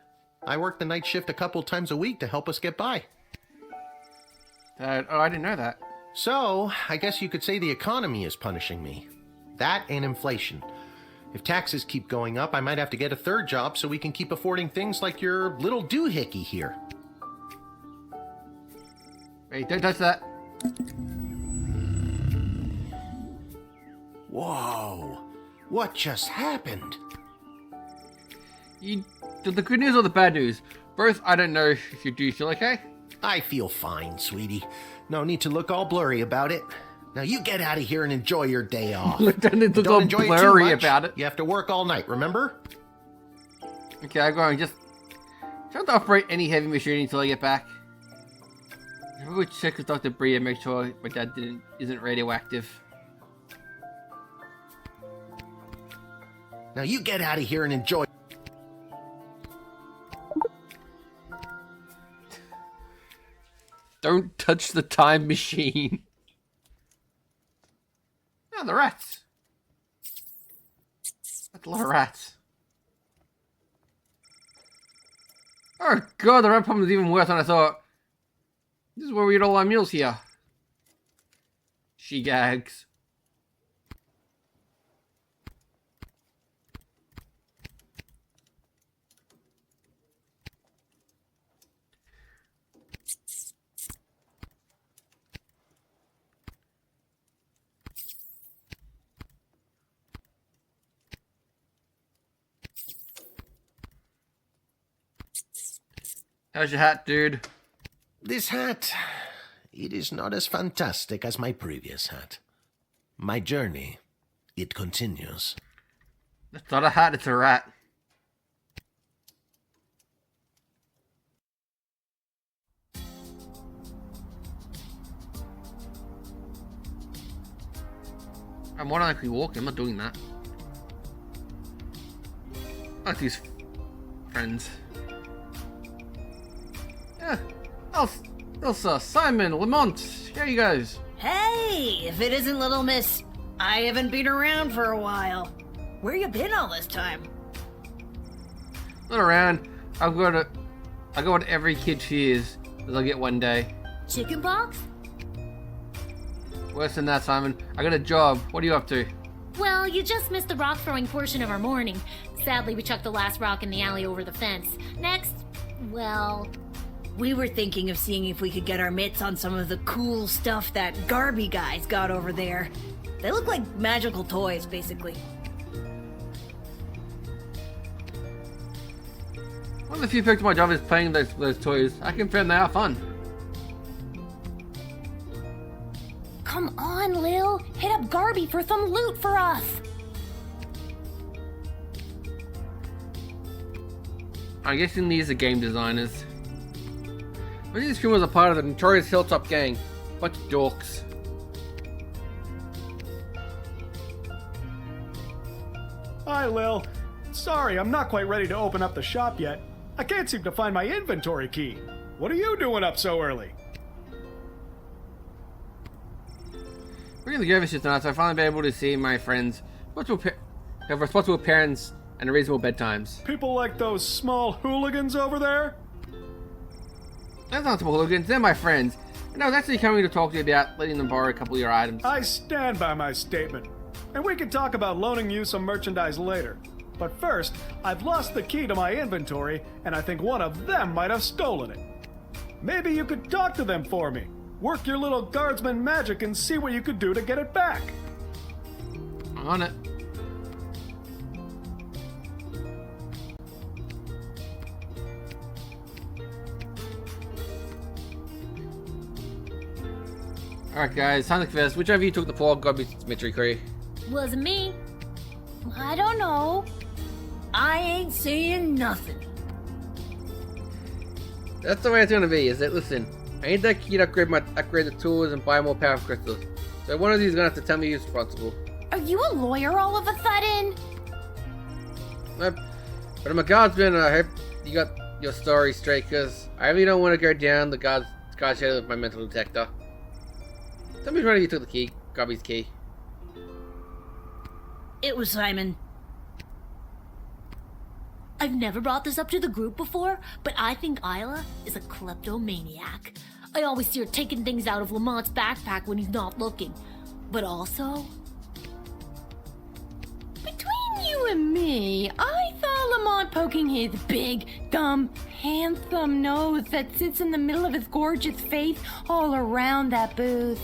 I work the night shift a couple times a week to help us get by.
Oh, I didn't know that.
So, I guess you could say the economy is punishing me. That and inflation. If taxes keep going up, I might have to get a third job so we can keep affording things like your little doohickey here.
Hey, don't touch that.
Whoa. What just happened?
The good news or the bad news? Both, I don't know if you do feel okay.
I feel fine, sweetie. No need to look all blurry about it. Now you get out of here and enjoy your day off.
Don't need to
Don't
look
enjoy
blurry
it too much.
about it.
You have to work all night, remember?
Okay, I'm going. Just try not to operate any heavy machinery until I get back. I will check with Dr. Bree and make sure my dad isn't radioactive.
Now you get out of here and enjoy.
Don't touch the time machine. Oh, the rats. That's a lot of rats. Oh god, the rat problem is even worse than I thought. This is where we eat all our meals here. She gags. How's your hat, dude?
This hat, it is not as fantastic as my previous hat. My journey, it continues.
It's not a hat, it's a rat. I'm more than likely walking, I'm not doing that. I like these friends. Yeah, Elsa, Simon, Lamont, here you guys.
Hey, if it isn't Little Miss, I haven't been around for a while. Where you been all this time?
Not around. I go what every kid fears that they'll get one day.
Chickenpox?
Worse than that, Simon. I got a job. What are you up to?
Well, you just missed the rock throwing portion of our morning. Sadly, we chucked the last rock in the alley over the fence. Next, well...
We were thinking of seeing if we could get our mitts on some of the cool stuff that Garby guys got over there. They look like magical toys, basically.
One of the few perks of my job is playing those toys. I can find they are fun.
Come on, Lil. Hit up Garby for some loot for us.
I'm guessing these are game designers. But these criminals are part of the notorious Hilltop gang. Bunch of dorks.
Hi, Lil. Sorry, I'm not quite ready to open up the shop yet. I can't seem to find my inventory key. What are you doing up so early?
We're in the Grover shift tonight, so I've finally been able to see my friends who have responsible parents and reasonable bedtimes.
People like those small hooligans over there?
That's not some hooligans, they're my friends. And I was actually coming to talk to you about letting them borrow a couple of your items.
I stand by my statement. And we can talk about loaning you some merchandise later. But first, I've lost the key to my inventory, and I think one of them might have stolen it. Maybe you could talk to them for me. Work your little Guardsman magic and see what you could do to get it back.
On it. Alright guys, time to confess. Which of you took the poor Gobby Symmetry crew?
Wasn't me. I don't know.
I ain't saying nothing.
That's the way it's gonna be, is it? Listen, I need that key to upgrade the tools and buy more power crystals. So one of these is gonna have to tell me who's responsible.
Are you a lawyer all of a sudden?
But I'm a guardsman and I hope you got your story straight, because I really don't want to go down the guard shadow with my mental detector. Tell me which one of you took the key, Gobby's key.
It was Simon.
I've never brought this up to the group before, but I think Isla is a kleptomaniac. I always see her taking things out of Lamont's backpack when he's not looking. But also...
Between you and me, I saw Lamont poking his big, dumb, handsome nose that sits in the middle of his gorgeous face all around that booth.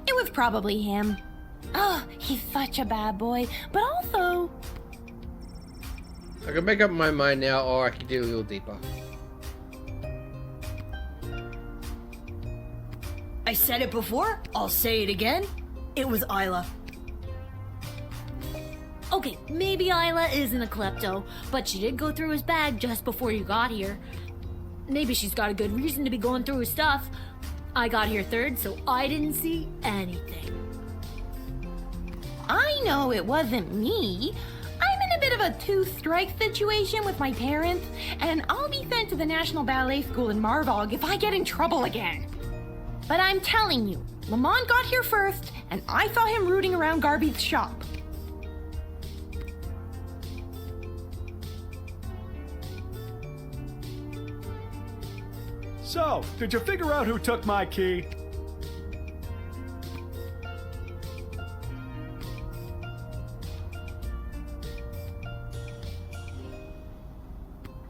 It was probably him. Oh, he's such a bad boy, but also...
I can make up my mind now, or I can do a little deeper.
I said it before, I'll say it again. It was Isla.
Okay, maybe Isla isn't a klepto, but she did go through his bag just before you got here. Maybe she's got a good reason to be going through his stuff. I got here third, so I didn't see anything.
I know it wasn't me. I'm in a bit of a two-strike situation with my parents, and I'll be sent to the National Ballet School in Marvog if I get in trouble again. But I'm telling you, Lamont got here first, and I saw him rooting around Garby's shop.
So, did you figure out who took my key?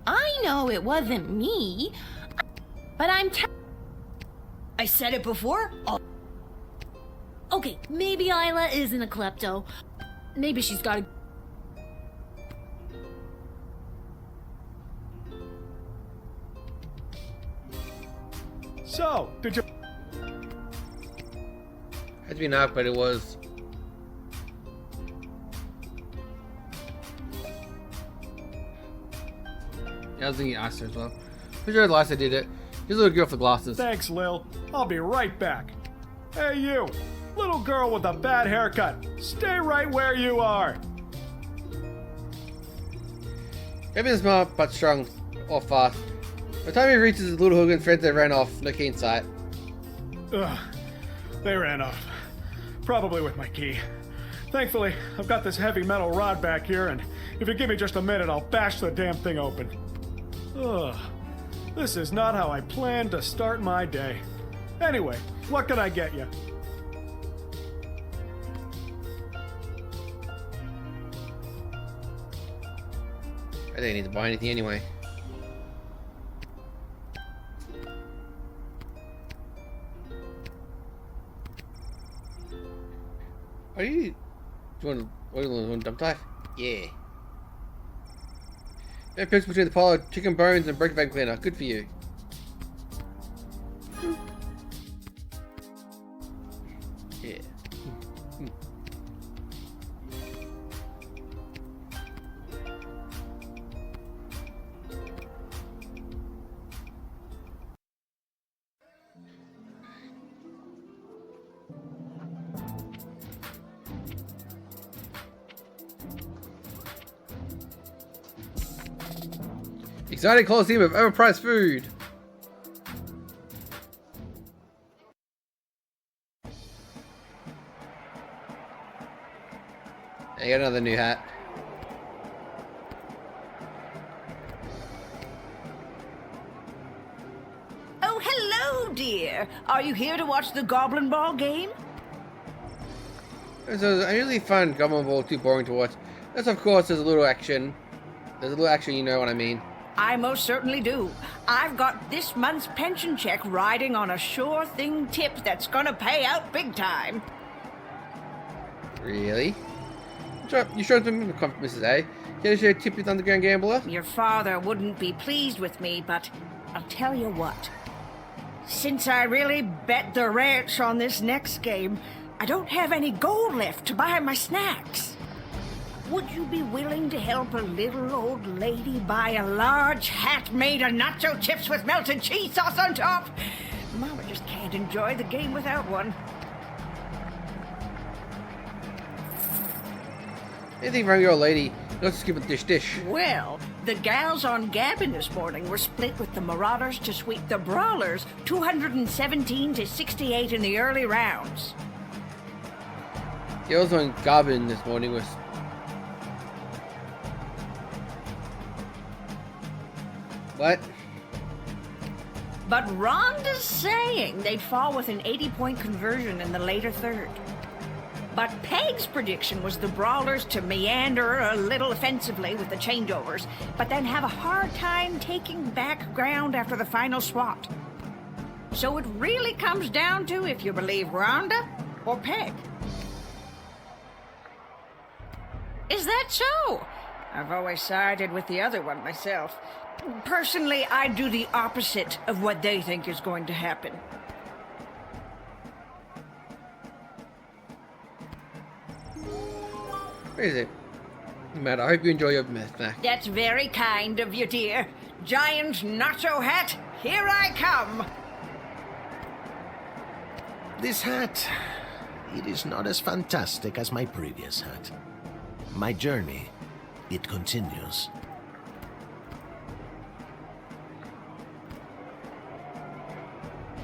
I know it wasn't me, but
I said it before,
Okay, maybe Isla isn't a klepto. Maybe she's got a...
So, did you...
Had to be knocked, but it was. Yeah, I was thinking Aster as well. Pretty sure the last I did it. Here's a little girl with the glasses.
Thanks, Lil. I'll be right back. Hey, you! Little girl with a bad haircut. Stay right where you are.
Maybe smart but strong or fast. By the time he reaches his little Hogan friends, they ran off. No key in sight.
Ugh. They ran off. Probably with my key. Thankfully, I've got this heavy metal rod back here, and if you give me just a minute, I'll bash the damn thing open. Ugh. This is not how I planned to start my day. Anyway, what can I get you?
I didn't need to buy anything anyway. Are you doing oil and dump dive? Yeah. That picks between the pile of chicken bones and break vacuum cleaner. Good for you. Yeah. Exciting Coliseum of overpriced food. I got another new hat.
Oh, hello, dear. Are you here to watch the Goblin Ball game?
So I usually find Goblin Ball too boring to watch. Yes, of course, there's a little action. There's a little action, you know what I mean.
I most certainly do. I've got this month's pension check riding on a sure thing tip that's gonna pay out big time.
Really? You sure it's been Mrs. A? Can I share a tip with Underground Gambler?
Your father wouldn't be pleased with me, but I'll tell you what. Since I really bet the ranch on this next game, I don't have any gold left to buy my snacks. Would you be willing to help a little old lady buy a large hat made of nacho chips with melted cheese sauce on top? Mama just can't enjoy the game without one.
Anything wrong with your old lady? Let's just give it dish.
Well, the gals on Gabbin this morning were split with the Marauders to sweep the Brawlers 217 to 68 in the early rounds.
The also on Gabbin this morning was... What?
But Rhonda's saying they'd fall with an 80-point conversion in the later third. But Peg's prediction was the Brawlers to meander a little offensively with the changeovers, but then have a hard time taking back ground after the final swat. So it really comes down to if you believe Rhonda or Peg. Is that so? I've always sided with the other one myself. Personally, I do the opposite of what they think is going to happen.
Where is it? Matt, I hope you enjoy your snack.
That's very kind of you, dear. Giant nacho hat, here I come.
This hat, it is not as fantastic as my previous hat. My journey, it continues.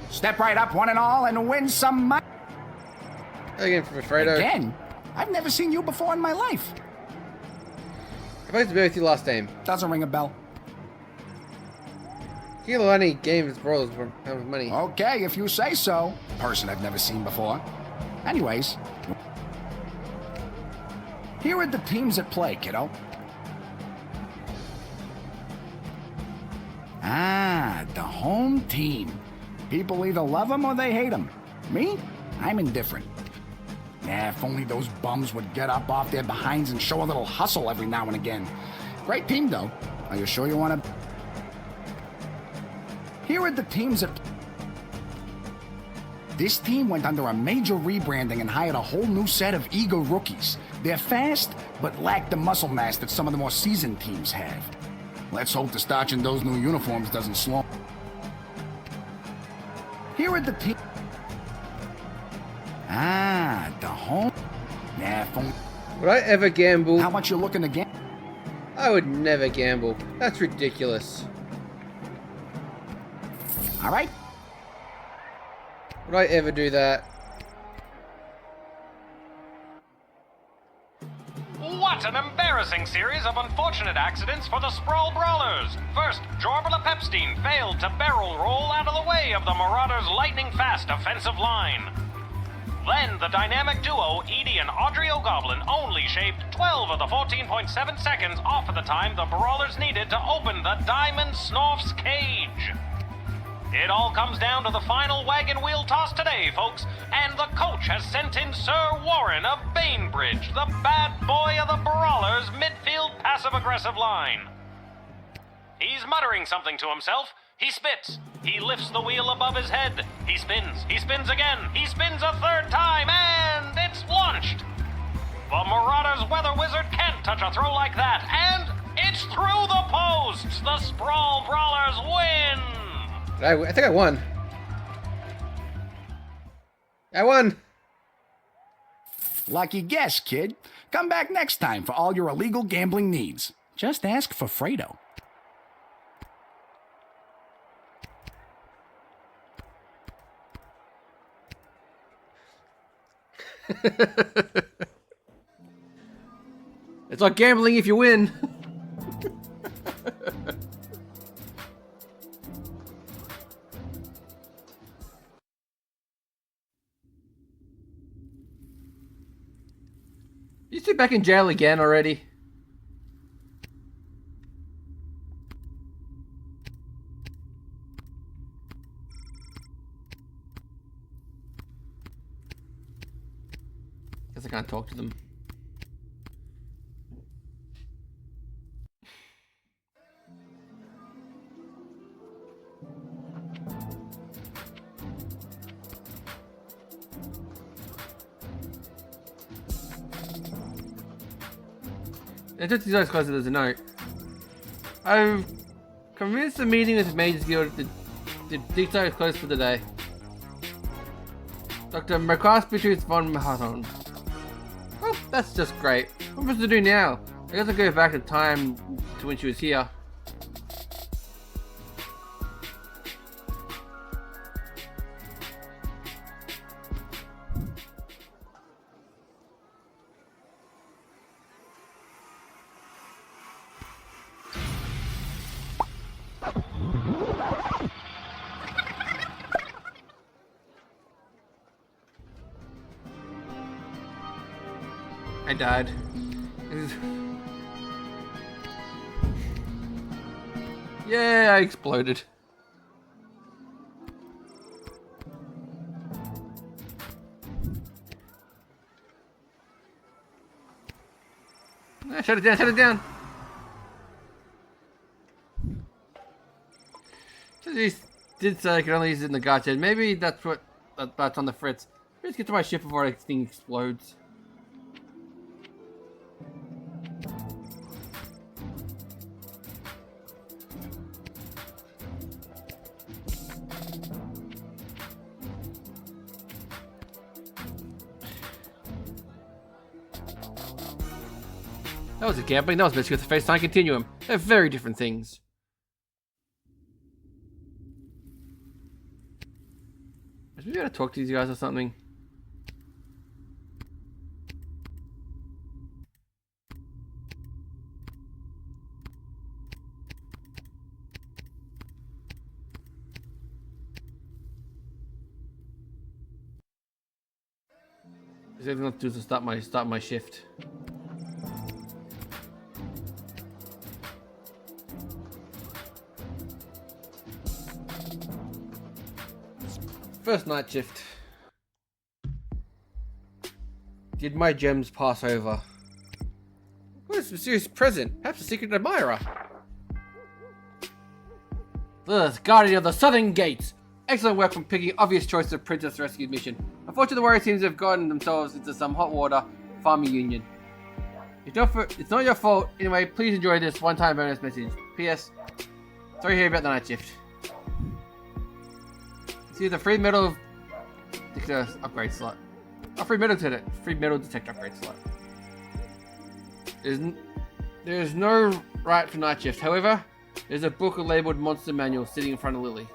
Step right up, one and all, and win some money.
Again from Fredo.
Again? I've never seen you before in my life.
I played to be with you last time.
Doesn't ring a bell.
You get any games brawlers for how much money?
Okay, if you say so. Person I've never seen before. Anyways. Here are the teams at play, kiddo. Ah, the home team. People either love them or they hate them. Me? I'm indifferent. Yeah, if only those bums would get up off their behinds and show a little hustle every now and again. Great team, though. Are you sure you want to... Here are the teams that...
This team went under a major rebranding and hired a whole new set of eager rookies. They're fast, but lack the muscle mass that some of the more seasoned teams have. Let's hope the starch in those new uniforms doesn't slow. Here are the team. Ah, the home. Yeah, phone.
Would I ever gamble?
How much you looking to gamble?
I would never gamble. That's ridiculous.
All right.
Would I ever do that?
What an embarrassing series of unfortunate accidents for the Sprawl Brawlers. First, Jorbala Pepstein failed to barrel roll out of the way of the Marauders' lightning-fast offensive line. Then, the dynamic duo, Edie and Audrey O'Goblin, only shaved 12 of the 14.7 seconds off of the time the Brawlers needed to open the Diamond Snorf's cage. It all comes down to the final wagon wheel toss today, folks, and the coach has sent in Sir Warren of Bainbridge, the bad boy of the Brawlers' midfield passive-aggressive line. He's muttering something to himself. He spits. He lifts the wheel above his head. He spins. He spins again. He spins a third time, and it's launched. The Marauders' weather wizard can't touch a throw like that, and it's through the posts. The Sprawl Brawlers win.
I think I won. I won.
Lucky guess, kid. Come back next time for all your illegal gambling needs. Just ask for Fredo.
It's like gambling if you win. You sit back in jail again already? Guess I can't talk to them. I took these guys closer as a note. I've convinced the meeting with the Mages Guild to dictate is closed for the day. Dr. Marcos Beatrice von Mahaton. Oh, that's just great. What am I supposed to do now? I guess I'll go back to time to when she was here. I died. Yeah, I exploded. Shut it down, shut it down. He did say I could only use it in the gotcha. Maybe that's that's on the fritz. Let's get to my ship before this thing explodes. That was a gambling, that was basically the space-time continuum. They're very different things. Maybe I gotta talk to these guys or something. There's anything left to do to start my shift. First night shift. Did my gems pass over? What is a mysterious present? Perhaps a secret admirer. The guardian of the southern gates. Excellent work from picking obvious choice of Princess Rescue mission. Unfortunately, the warrior teams have gotten themselves into some hot water farming union. It's not your fault. Anyway, please enjoy this one-time bonus message. P.S. Sorry to hear about the night shift. See the free metal detector upgrade slot. Oh, free metal detector upgrade slot. There's no right for night shift. However, there's a book labeled Monster Manual sitting in front of Lily.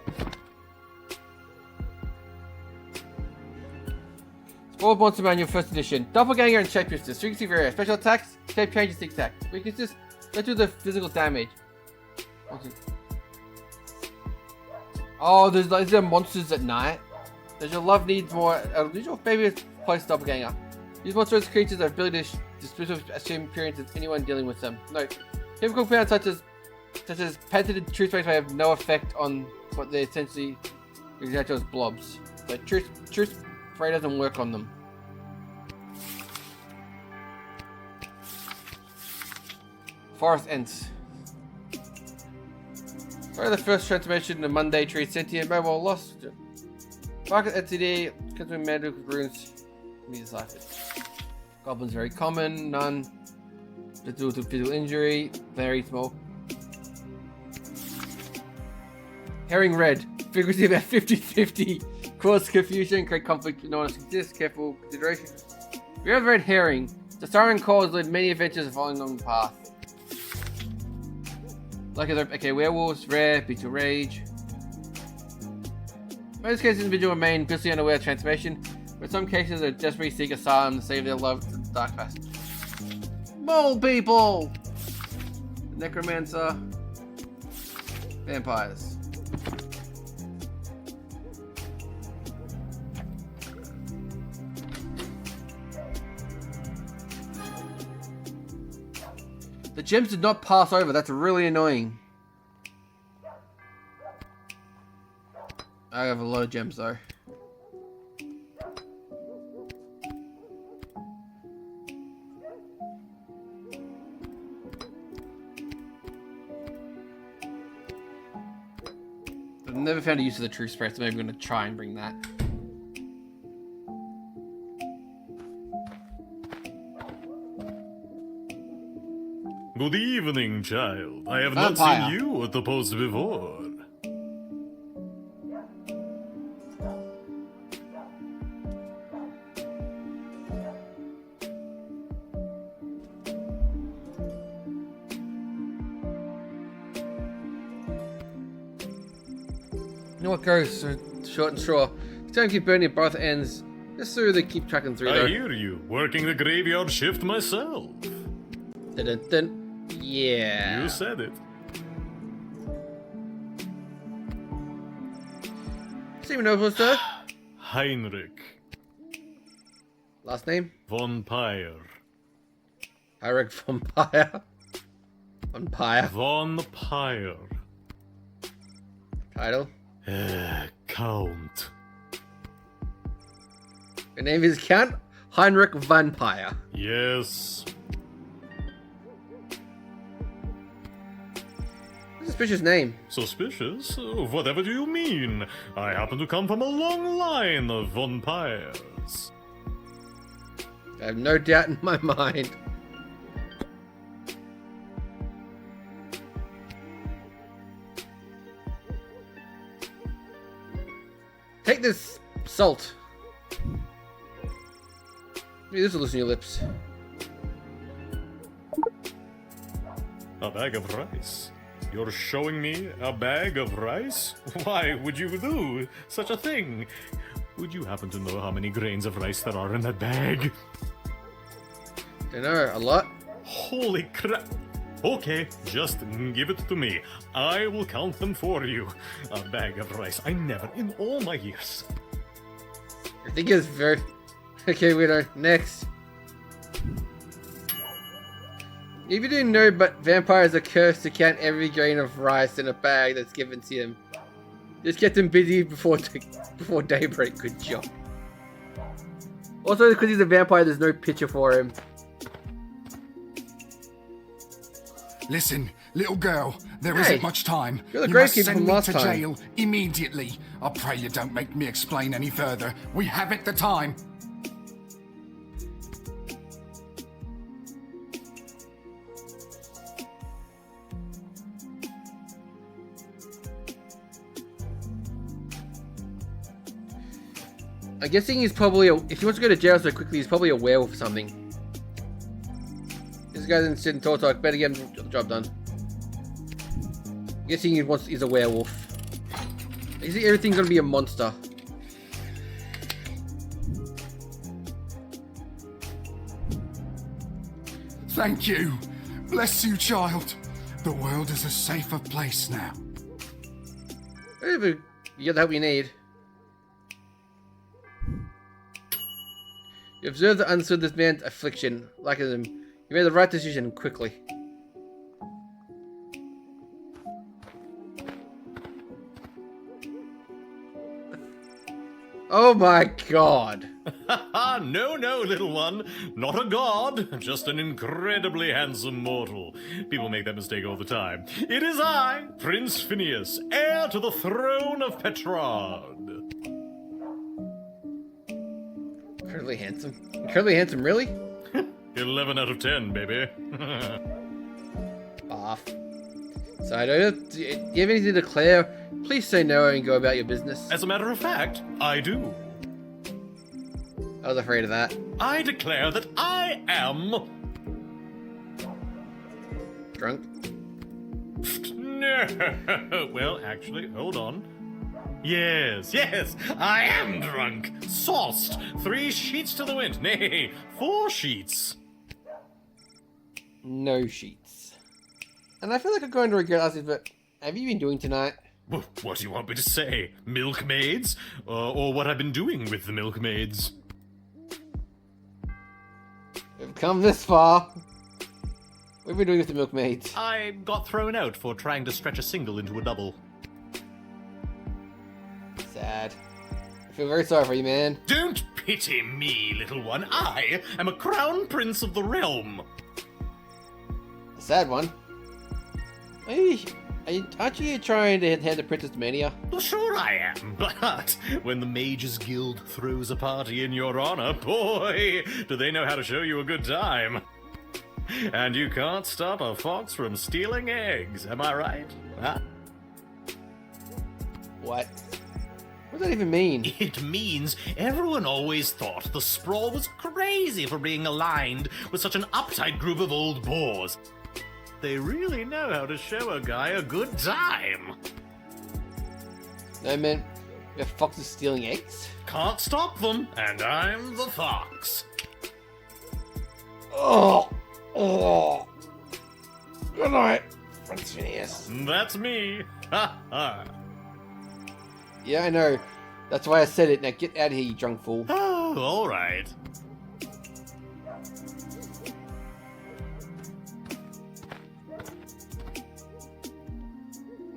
Spoiled Monster Manual First Edition. Doppelganger and Shapeshifter. Strength area. Special attacks. Shape changes 6 attacks. Weaknesses. Let's do the physical damage. Oh, these are monsters at night. Does your love need more? Does your baby place Doppelganger? These monstrous creatures have ability to disperse assume appearance of anyone dealing with them. Note: chemical compounds such as patented truth rays may have no effect on what they essentially refer to as blobs. So truth ray doesn't work on them. Forest Ents. Try the first transformation of Monday Tree Sentient Mobile Lost. Market LTD, consuming magical runes. Be deciphered. Goblins very common, none. Due to physical injury, very small. Herring Red, frequency about 50-50. Cause confusion, create conflict, no one exists, careful consideration. We have red herring. The siren calls lead many adventures following along the path. Like okay, werewolves, rare, beetle rage. In most cases, individuals remain blissfully unaware of transformation, but in some cases, they desperately seek asylum to save their loved from the dark past. Mole people! Necromancer. Vampires. The gems did not pass over. That's really annoying. I have a lot of gems though. I've never found a use of the true spray, so maybe I'm going to try and bring that.
Good evening, child. I have not seen you at the post before.
You know what goes short and straw? Don't keep burning at both ends. Just so they keep tracking through though.
I hear you. Working the graveyard shift myself.
Dun-dun-dun. Yeah.
You said it.
Steven Noble, sir.
Heinrich.
Last name?
Von Pyre.
Heinrich von Pyre. Von Pyre.
Von Pyre.
Title?
Count.
Your name is Count Heinrich von Pyre.
Yes.
Suspicious name.
Suspicious? Whatever do you mean? I happen to come from a long line of von Pyres.
I have no doubt in my mind. Take this salt. Maybe this will loosen your lips.
A bag of rice. You're showing me a bag of rice? Why would you do such a thing? Would you happen to know how many grains of rice there are in that bag?
Don't know, a lot?
Holy crap! Okay, just give it to me. I will count them for you. A bag of rice. I never, in all my years.
I think it's very... Okay, weirdo. Next. If you didn't know, but vampires are cursed to count every grain of rice in a bag that's given to them. Just get them busy before daybreak. Good job. Also, because he's a vampire, there's no picture for him.
Listen, Little girl, there
Hey,
isn't much time.
you're the
You
great
must
kid
send
from
me
last
to
time.
jail immediately. I pray you don't make me explain any further. We haven't the time.
I'm guessing he's probably, if he wants to go to jail so quickly, he's probably a werewolf or something. This guy didn't sit and talk, better get him the job done. I'm guessing he's a werewolf. Is everything's gonna be a monster?
Thank you. Bless you, child. The world is a safer place now.
You get the help you need. You observed and understood this man's affliction. Like him, you made the right decision quickly. Oh my god.
No, little one. Not a god, just an incredibly handsome mortal. People make that mistake all the time. It is I, Prince Phineas, heir to the throne of Petrard.
Incredibly handsome. Incredibly handsome, really?
11 out of 10, baby.
Off. So, do you have anything to declare? Please say no and go about your business.
As a matter of fact, I do.
I was afraid of that.
I declare that I am...
Drunk?
No. Well, actually, hold on. Yes, I am drunk. Sauced. 3 sheets to the wind. Nay, 4 sheets.
No sheets. And I feel like I'm going to regret asking, but have you been doing tonight?
What do you want me to say? Milkmaids? Or what I've been doing with the milkmaids?
We've come this far. We've been doing with the milkmaids.
I got thrown out for trying to stretch a single into a double.
Sad. I feel very sorry for you, man.
Don't pity me, little one. I am a crown prince of the realm.
A sad one. Aren't you trying to hand the princess to Mania?
Well, sure I am, but when the Mages Guild throws a party in your honor, boy, do they know how to show you a good time. And you can't stop a fox from stealing eggs, am I right? Huh?
What? What does that even mean?
It means everyone always thought the Sprawl was crazy for being aligned with such an uptight group of old boars. They really know how to show a guy a good time.
No, man. The fox is stealing eggs?
Can't stop them, and I'm the fox.
Oh! Good night, Prince Phineas.
That's me. Ha ha.
Yeah, I know. That's why I said it. Now get out of here, you drunk fool.
Oh, all right.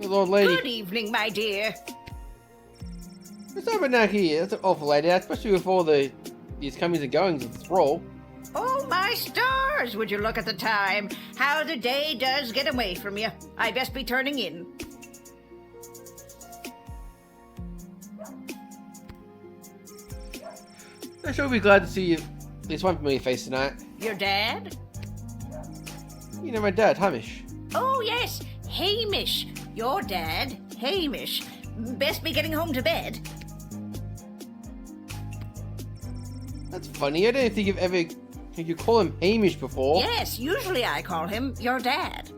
Lord lady.
Good evening, my dear.
What's happening down here? That's an awful lady, especially with all these comings and goings of the Sprawl.
Oh, my stars! Would you look at the time? How the day does get away from you. I best be turning in.
I'm sure we'll be glad to see you. At least one familiar face tonight.
Your dad?
You know my dad, Hamish.
Oh, yes. Hamish. Your dad, Hamish. Best be getting home to bed.
That's funny. I don't think you've ever... You call him Hamish before.
Yes, usually I call him your dad.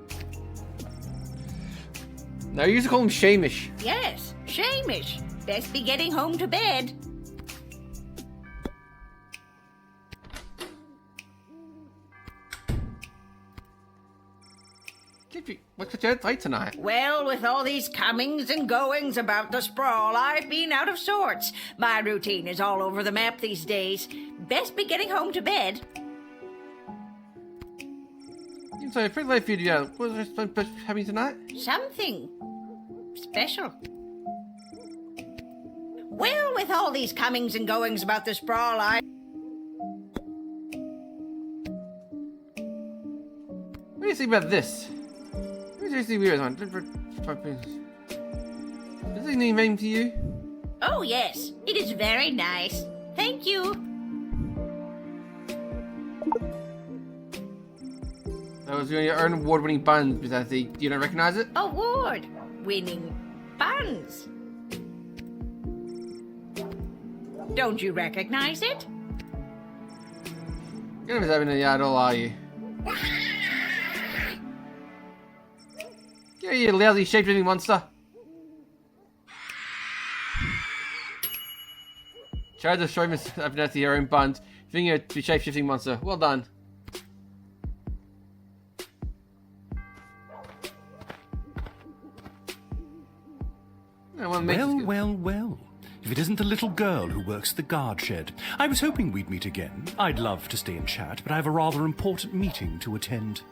No, you used to call him Shamish.
Yes, Shamish. Best be getting home to bed.
What's your fight tonight?
Well, with all these comings and goings about the Sprawl, I've been out of sorts. My routine is all over the map these days. Best be getting home to bed.
So, it's pretty late for you to go. What's happening tonight?
Something special. Well, with all these comings and goings about the Sprawl,
What do you think about this? Seriously weird one. Does it mean anything to you?
Oh, yes. It is very nice. Thank you.
That was your own award-winning buns, but I think you don't recognize it?
Award-winning buns. Don't you recognize it?
You're not having any at all, are you? Yeah, you lousy shape-shifting monster. Try to show me to your own buns. Thinking you're a shape-shifting monster. Well done.
Well. If it isn't the little girl who works the guard shed. I was hoping we'd meet again. I'd love to stay and chat, but I have a rather important meeting to attend.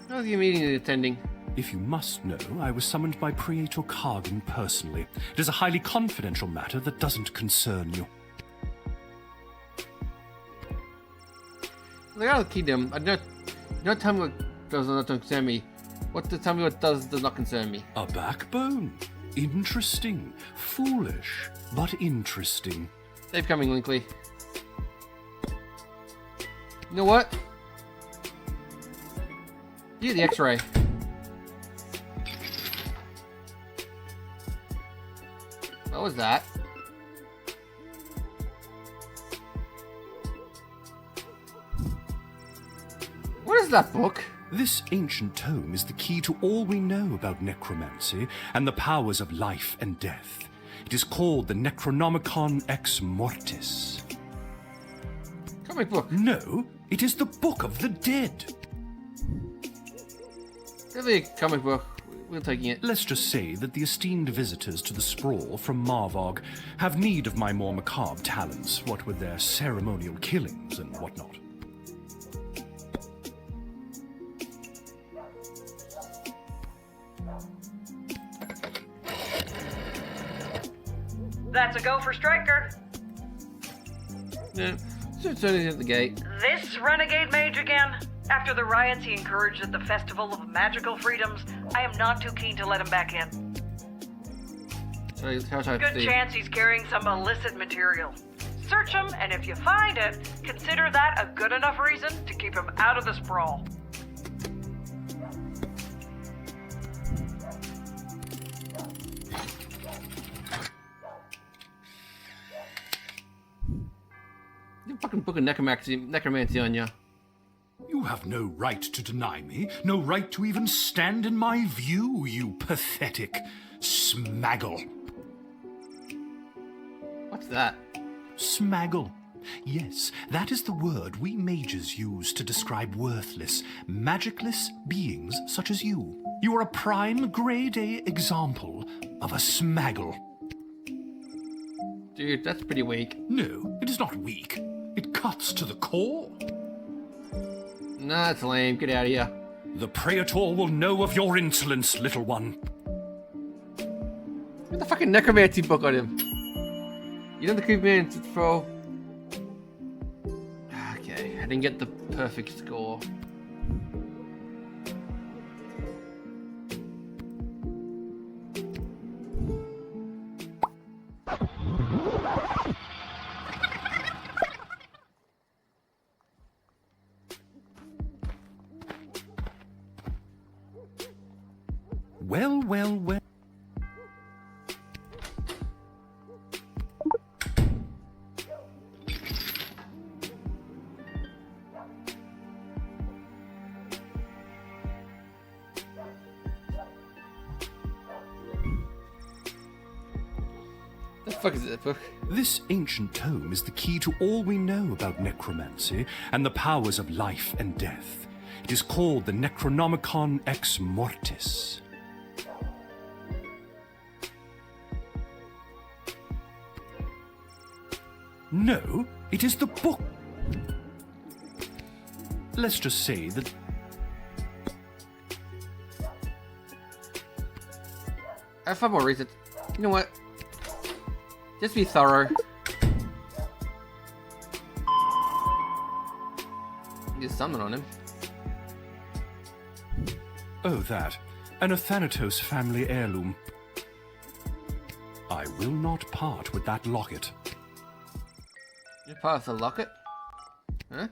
How's your meeting attending?
If you must know, I was summoned by Praetor Kargan personally. It is a highly confidential matter that doesn't concern you.
They are the kingdom. I don't tell me what does not concern me. Tell me what does not concern me.
A backbone. Interesting. Foolish, but interesting.
They've coming, Linkley. You know what? You get the X-ray. What was that? What is that book?
This ancient tome is the key to all we know about necromancy and the powers of life and death. It is called the Necronomicon Ex Mortis.
Comic book?
No, it is the Book of the Dead.
Really a comic book. We're taking it.
Let's just say that the esteemed visitors to the sprawl from Marvog have need of my more macabre talents, what with their ceremonial killings and whatnot.
That's a go for Striker.
Yeah, so turning at the gate.
This renegade mage again? After the riots he encouraged at the Festival of Magical Freedoms, I am not too keen to let him back in. Good chance he's carrying some illicit material. Search him, and if you find it, consider that a good enough reason to keep him out of the sprawl.
You fucking book of necromancy on ya.
You have no right to deny me, no right to even stand in my view, you pathetic smaggle.
What's that?
Smaggle. Yes, that is the word we mages use to describe worthless, magicless beings such as you. You are a prime grade A example of a smaggle.
Dude, that's pretty weak.
No, it is not weak. It cuts to the core.
Nah, that's lame. Get out of here.
The Praetor will know of your insolence, little one.
Put the fucking necromancy book on him. You know the creep man to throw. Okay, I didn't get the perfect score.
Well.
The fuck is that book?
This ancient tome is the key to all we know about necromancy and the powers of life and death. It is called the Necronomicon Ex Mortis. No, it is the book. Let's just say that...
I have 5 more reasons. You know what? Just be thorough. Use summon on him.
Oh, that. An Athanatos family heirloom. I will not part with that locket.
You're part of the locket? Huh?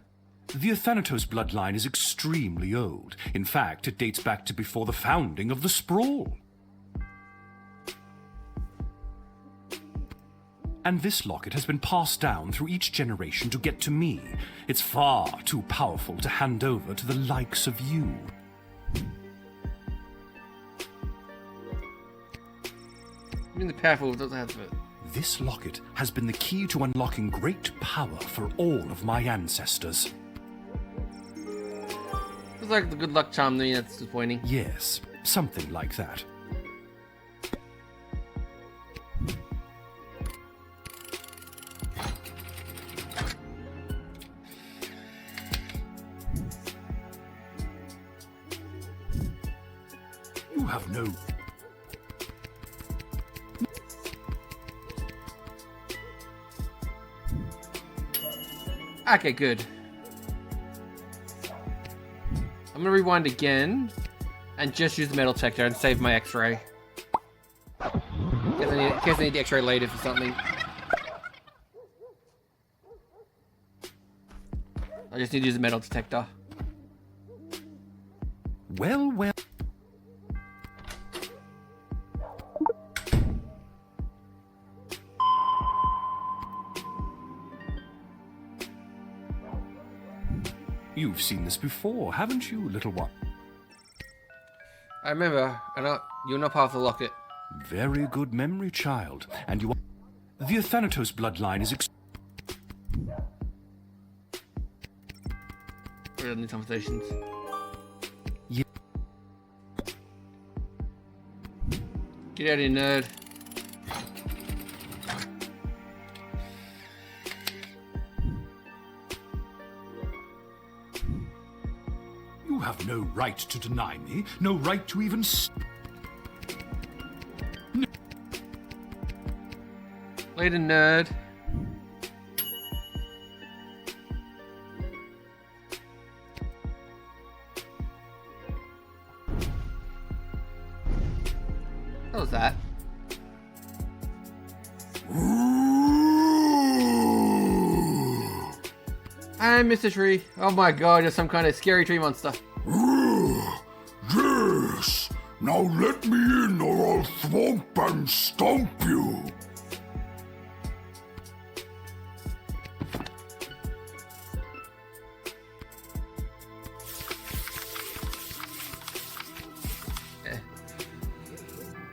The Athanatos bloodline is extremely old. In fact, it dates back to before the founding of the Sprawl. And this locket has been passed down through each generation to get to me. It's far too powerful to hand over to the likes of you.
I mean, the powerful doesn't have it.
This locket has been the key to unlocking great power for all of my ancestors.
It's like the good luck charm thing that's disappointing.
Yes, something like that. You have no...
Okay, good. I'm gonna rewind again and just use the metal detector and save my X-ray. In case I need the X-ray later for something. I just need to use the metal detector.
Well, well... You've seen this before, haven't you, little one?
I remember, and you're not part of the locket.
Very good memory, child. And you are... The Athanatos bloodline is...
We're having these conversations.
Yeah.
Get out of here, nerd.
You have no right to deny me, no right to even... No.
Later, nerd. What was that? Hi, Mr. Tree. Oh my god, you're some kind of scary tree monster.
Yes! Now let me in or I'll thwomp and stomp you!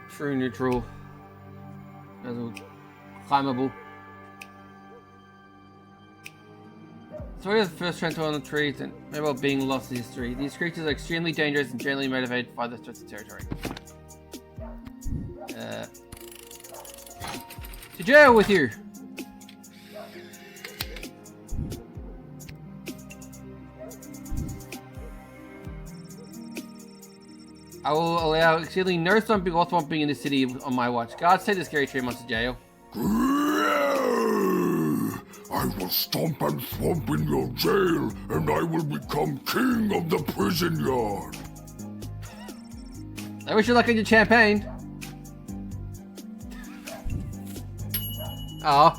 True neutral. Climbable. Story of the first Trento on the trees and maybe about being lost in history. These creatures are extremely dangerous and generally motivated by the threats of territory. To jail with you! I will allow exceedingly no stomping or thwomping in the city on my watch. Guards, take the scary tree monster to jail.
I will stomp and thwomp in your jail, and I will become king of the prison yard.
I wish you luck in your champagne. Aw.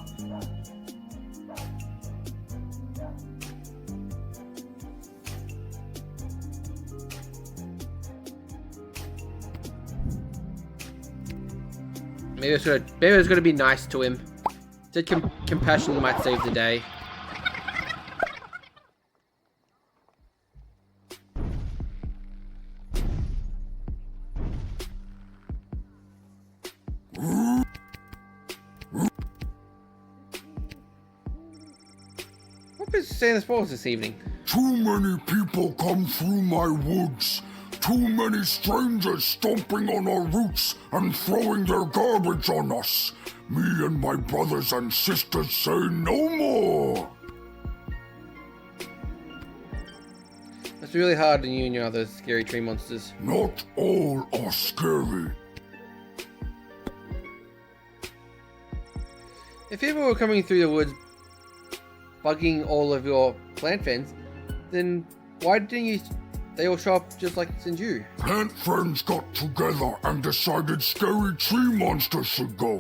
Maybe it's gonna be nice to him. Said compassion might save the day. What is saying this for this evening?
Too many people come through my woods. Too many strangers stomping on our roots and throwing their garbage on us. Me and my brothers and sisters say no more.
It's really hard on you and your other scary tree monsters.
Not all are scary.
If people were coming through the woods, bugging all of your plant fence, Then why didn't they all show up just like St. you?
Plant friends got together and decided Scary Tree Monster should go.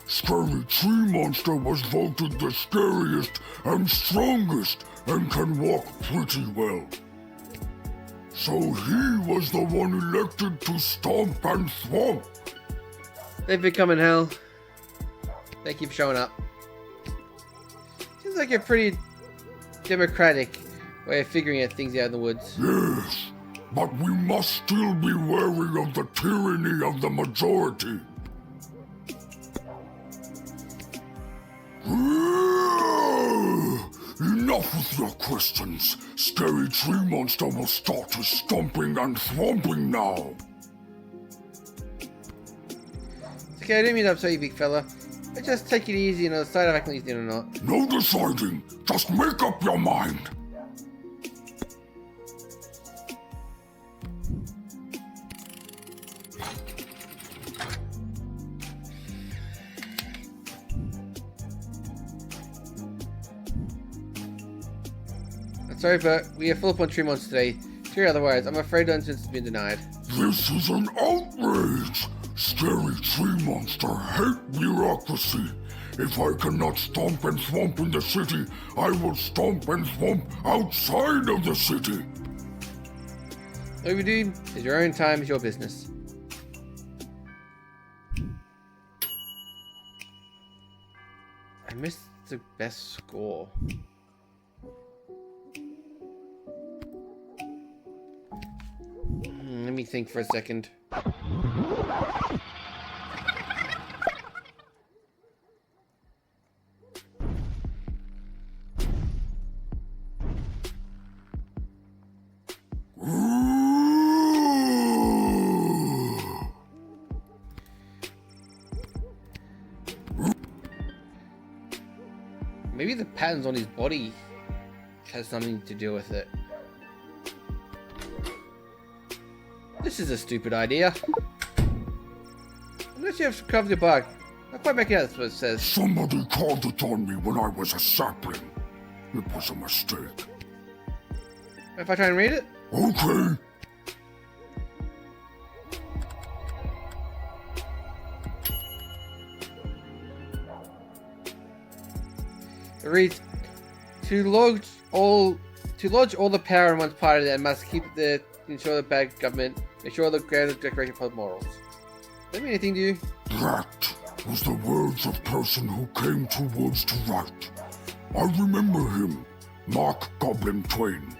Scary Tree Monster was voted the scariest and strongest and can walk pretty well. So he was the one elected to stomp and thwomp.
They've been coming hell. They keep showing up. Seems like a pretty democratic way of figuring out things out in the woods.
Yes, but we must still be wary of the tyranny of the majority. Enough with your questions. Scary Tree Monster will start his stomping and thwomping now.
It's okay, I didn't mean to upset you, big fella. But just take it easy and decide if I can leave or not.
No deciding. Just make up your mind.
Sorry, but we are full up on tree monsters today. Sure, otherwise, I'm afraid the entrance has been denied.
This is an outrage! Scary Tree Monster hate bureaucracy. If I cannot stomp and thwomp in the city, I will stomp and thwomp outside of the city.
What we do is your own time is your business. I missed the best score. Let me think for a second. Maybe the patterns on his body has something to do with it. This is a stupid idea. Unless you have to cover your bug. Not quite making out that's what it says.
Somebody called it on me when I was a sapling. It was a mistake.
If I try and read it?
Okay.
It reads, to lodge all the power in one's party and must keep the ensure the bad government, ensure the grand decoration of public morals. Does that mean anything to you?
That was the words of person who came to woods to write. I remember him, Mark Goblin Twain.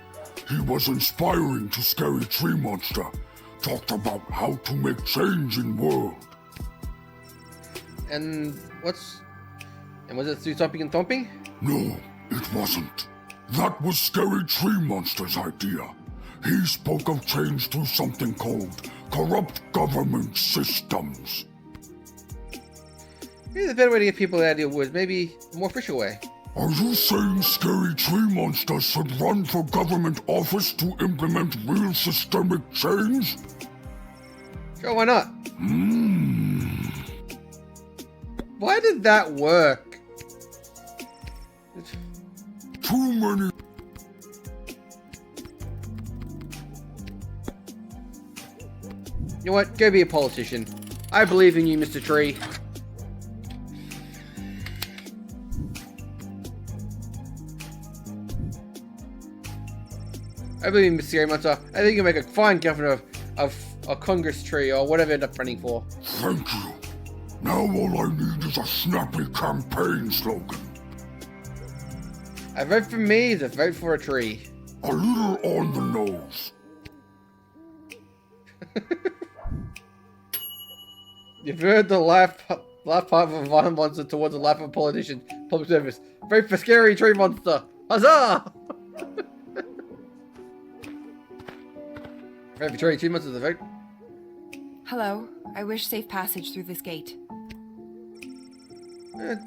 He was inspiring to Scary Tree Monster. Talked about how to make change in world.
And was it through stomping and thumping?
No, it wasn't. That was Scary Tree Monster's idea. He spoke of change through something called corrupt government systems.
Maybe there's a better way to get people out of the woods. Maybe a more official way.
Are you saying Scary Tree Monster should run for government office to implement real systemic change?
Sure, why not? Why did that work?
Too many.
You know what? Go be a politician. I believe in you, Mr. Tree. I believe in Mr. Scary Monster. I think you'll make a fine governor of a Congress tree or whatever you end up running for.
Thank you. Now all I need is a snappy campaign slogan.
A vote for me is a vote for a tree.
A little on the nose.
You've heard the life part of a violent monster towards the life of a politician. Public service. Vote for Scary Tree Monster. Huzzah! Vote for Tree Monster, the vote.
Hello. I wish safe passage through this gate.
I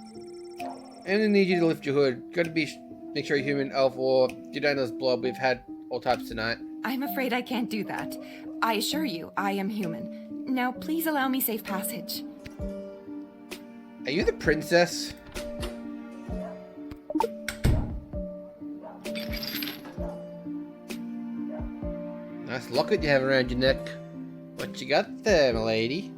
only need you to lift your hood. Gotta make sure you're human, elf, or get down this blob. We've had all types tonight.
I'm afraid I can't do that. I assure you, I am human. Now, please allow me safe passage.
Are you the princess? nice locket you have around your neck. What you got there, my lady?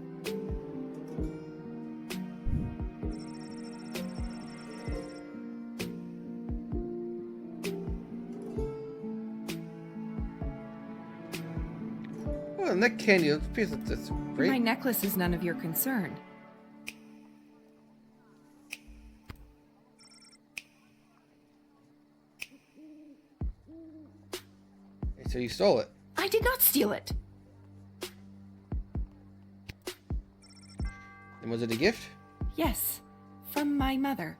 Oh, neck candy. That's great.
My necklace is none of your concern.
So you stole it.
I did not steal it.
And was it a gift?
Yes, from my mother.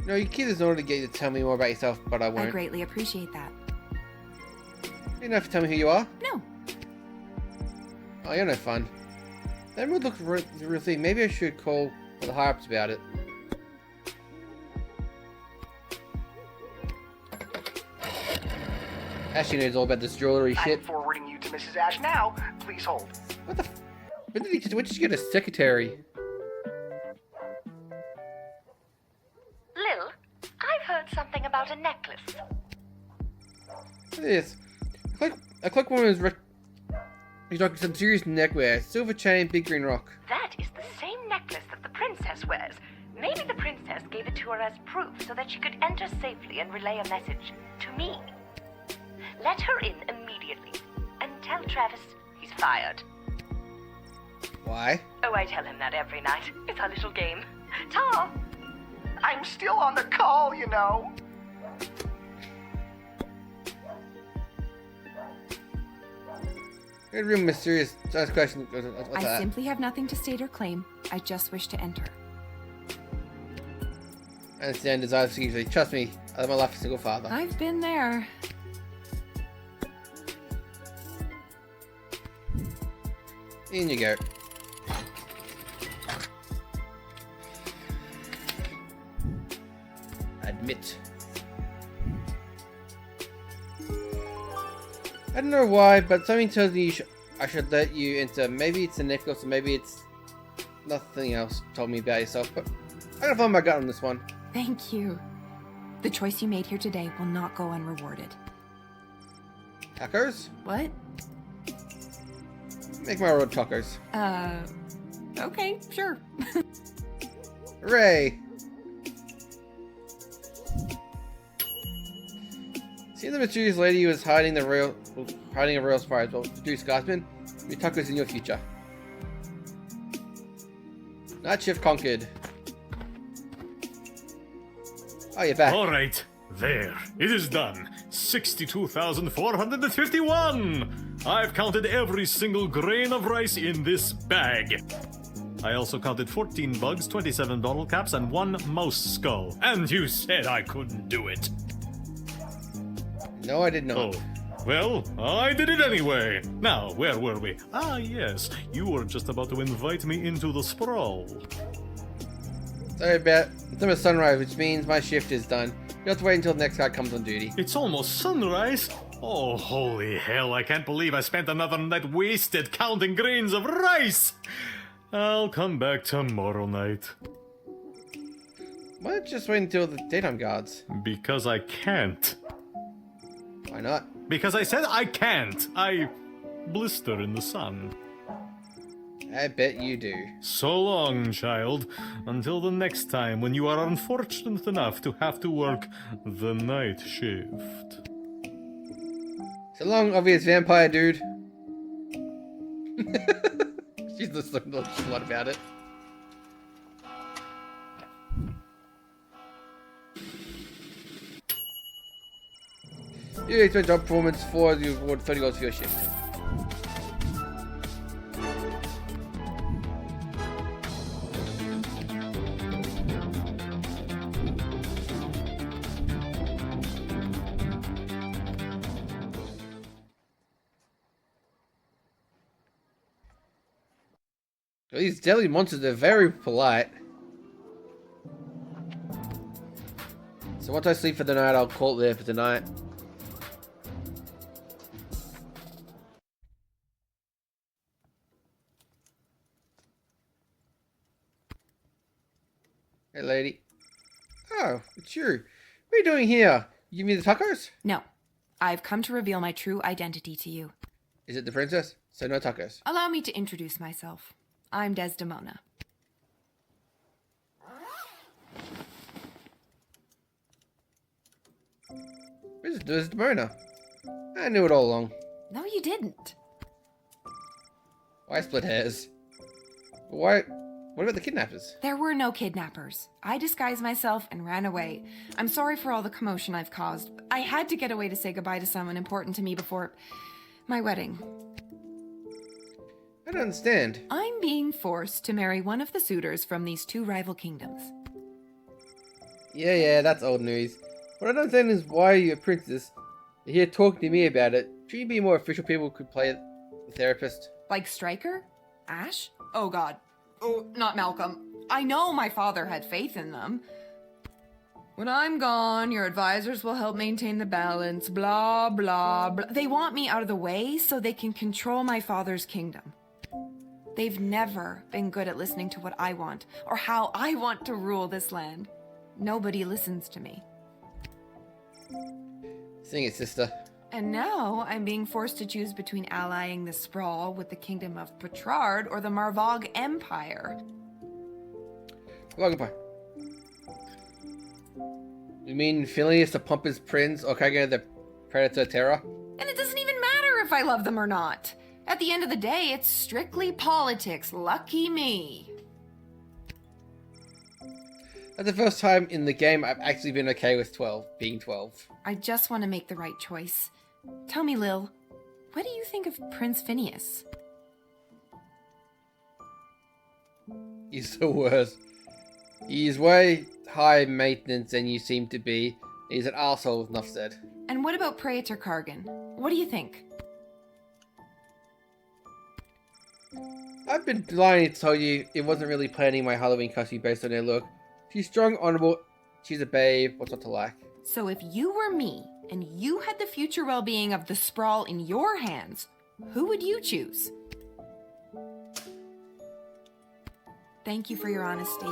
No, you keep this in order to get you to tell me more about yourself, but I won't.
I greatly appreciate that.
You don't have to tell me who you are.
No.
Oh, you're no fun. That would look real thing. Maybe I should call the higher-ups about it. Ashley knows all about this jewelry shit.
I'm forwarding you to Mrs. Ash now. Please hold.
What the? When did you get a secretary?
Lil, I've heard something about a necklace.
What is this? A clock woman is rocking some serious neckwear. Silver chain, big green rock.
That is the same necklace that the princess wears. Maybe the princess gave it to her as proof so that she could enter safely and relay a message to me. Let her in immediately and tell Travis he's fired.
Why?
Oh, I tell him that every night. It's our little game. Ta!
I'm still on the call, you know.
A real mysterious question.
I simply have nothing to state or claim. I just wish to enter.
I understand desires usually. Trust me, I live my life as a single father.
I've been there.
In you go. Admit. I don't know why, but something tells me I should let you into. Maybe it's a necklace, or maybe it's nothing else told me about yourself, but I'm gonna follow my gut on this one.
Thank you. The choice you made here today will not go unrewarded.
Tacos?
What?
Make my road tacos.
Okay, sure.
Hooray! See the mysterious lady who was hiding a real surprise. Well, produce Guardsman, your tacos in your future. Night shift conquered. Oh, you're back.
Alright, there. It is done. 62,451! I've counted every single grain of rice in this bag. I also counted 14 bugs, 27 bottle caps, and 1 mouse skull. And you said I couldn't do it.
No, I did not.
Oh. Well, I did it anyway. Now, where were we? Ah, yes. You were just about to invite me into the sprawl.
Sorry about it's almost sunrise, which means my shift is done. You have to wait until the next guy comes on duty.
It's almost sunrise? Oh, holy hell, I can't believe I spent another night wasted counting grains of rice! I'll come back tomorrow night.
Why don't you just wait until the daytime guards?
Because I can't.
Why not?
Because I said I can't. I blister in the sun.
I bet you do. So
long, child. Until the next time when you are unfortunate enough to have to work the night shift.
So long, obvious vampire dude. She's just looking a lot about it. You expect job performance for you award $30 for your shift. These deadly monsters are very polite. So once I sleep for the night, I'll call it there for tonight. Hey, lady. Oh, it's you. What are you doing here? You give me the tacos?
No. I've come to reveal my true identity to you.
Is it the princess? So no tacos.
Allow me to introduce myself. I'm Desdemona.
Where's Desdemona? I knew it all along.
No, you didn't.
Why split hairs? Why? What about the kidnappers?
There were no kidnappers. I disguised myself and ran away. I'm sorry for all the commotion I've caused. I had to get away to say goodbye to someone important to me before my wedding.
I don't understand.
I'm being forced to marry one of the suitors from these two rival kingdoms.
Yeah, that's old news. What I don't understand is why you're a princess. You're here talking to me about it. Shouldn't you be more official people who could play the therapist?
Like Stryker? Ash? Oh god. Oh, not Malcolm. I know my father had faith in them. When I'm gone, your advisors will help maintain the balance, blah, blah, blah. They want me out of the way so they can control my father's kingdom. They've never been good at listening to what I want, or how I want to rule this land. Nobody listens to me.
Sing it, sister.
And now I'm being forced to choose between allying the Sprawl with the Kingdom of Petrard or the Marvog Empire.
Marvog Empire. You mean Phileas the Pompous Prince or Kaga the Predator Terror?
And it doesn't even matter if I love them or not. At the end of the day, it's strictly politics. Lucky me.
That's the first time in the game I've actually been okay with being 12.
I just want to make the right choice. Tell me, Lil, what do you think of Prince Phineas?
He's the worst. He's way high maintenance than you seem to be. He's an arsehole, enough said.
And what about Praetor Kargan? What do you think?
I've been lying to tell you it wasn't really planning my Halloween costume based on her look. She's strong, honorable, she's a babe, what's not to like?
So if you were me, and you had the future well-being of the Sprawl in your hands, who would you choose? Thank you for your honesty.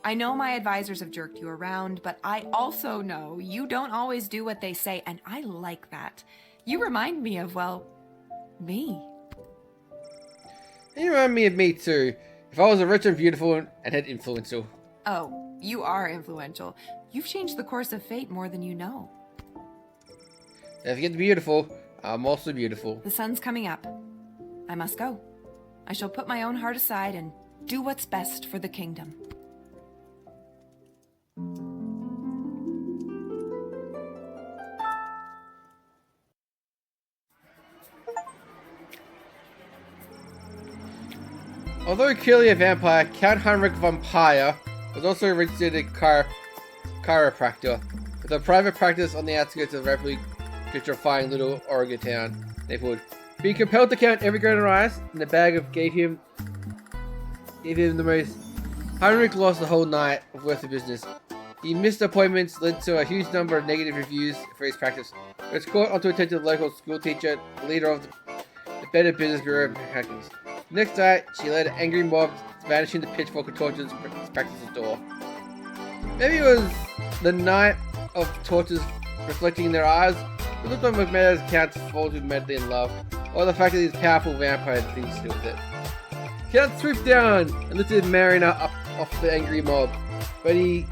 I know my advisors have jerked you around, but I also know you don't always do what they say, and I like that. You remind me of, well, me.
You remind me of me too. If I was rich and beautiful and had influential.
Oh, you are influential. You've changed the course of fate more than you know.
If you get beautiful, I'm also beautiful.
The sun's coming up. I must go. I shall put my own heart aside and do what's best for the kingdom.
Although clearly a vampire, Count Heinrich von Pyer was also a registered chiropractor, with a private practice on the outskirts of the rapidly gentrifying little Oregon town neighborhood. Being compelled to count every grain of rice in the bag gave him the most. Heinrich lost the whole night of worth of business. He missed appointments, led to a huge number of negative reviews for his practice. It was caught onto attention of the local school teacher, the leader of the Better Business Bureau of Hackers. Next night, she led an angry mob vanishing the pitchfork and torches his practice's door. Maybe it was the night of torches reflecting in their eyes. It looked like McMahon's Count falls with madly in love, or the fact that he's powerful vampire had things to do with it. Count swooped down and lifted Marina up off the angry mob, but he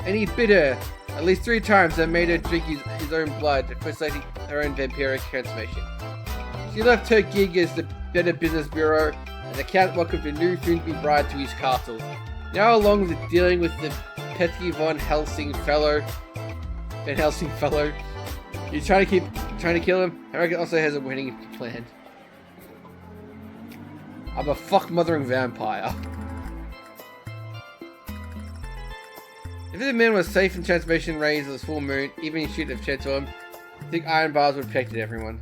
bit her at least 3 times and made her drink his own blood, facilitating her own vampiric transformation. She left her gig as the Better Business Bureau, and the Count welcomed a new soon-to-be bride to his castle. Now, along with dealing with the petty Van Helsing fellow, he's trying to kill him. Heinrich also has a wedding planned. I'm a fuck-mothering vampire. If the man was safe in transformation rays of the full moon, even if she'd have shed to him, I think iron bars would have protected everyone.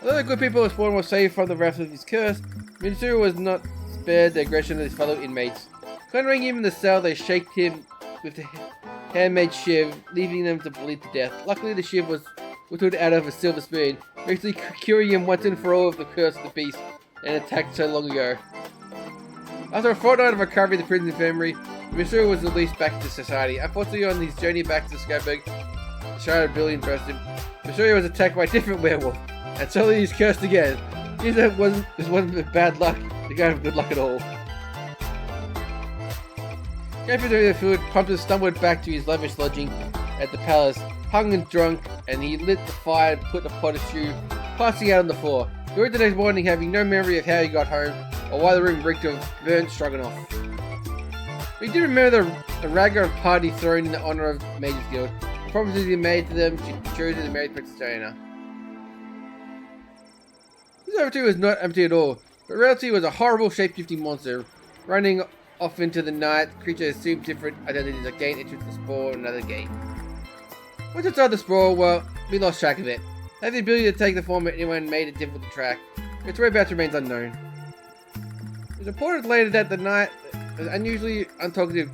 Although the good people of Spawn were saved from the wrath of his curse, Mitsuru was not spared the aggression of his fellow inmates. Cornering him in the cell, they shaked him with the handmade shiv, leaving them to bleed to death. Luckily, the shiv was whittled out of a silver spoon, basically curing him once and for all of the curse of the beast and attacked so long ago. After a fortnight of recovering the prison infirmary, Missouri was released back into society. Unfortunately, on his journey back to Skyberg, the Shrouded Billion burst him. Missouri was attacked by a different werewolf, and suddenly he's cursed again. This wasn't bad luck, the guy with good luck at all. Going through the food, Pumpkin stumbled back to his lavish lodging at the palace, hung and drunk, and he lit the fire and put a pot of stew, passing out on the floor. He woke the next morning having no memory of how he got home, or why the room reeked of burnt stroganoff. He did remember the Raga party thrown in the honor of Mages Guild. The promises he made to them she chosen to marry Princess Diana. This opportunity was not empty at all, but reality was a horrible shape-shifting monster. Running off into the night, the creature assumed different identities that gained entrance to the sprawl and another gate. Once inside the sprawl, well, we lost track of it. Had the ability to take the form of anyone made it difficult to track. Its whereabouts remains unknown. It was reported later that the night, an unusually untalkative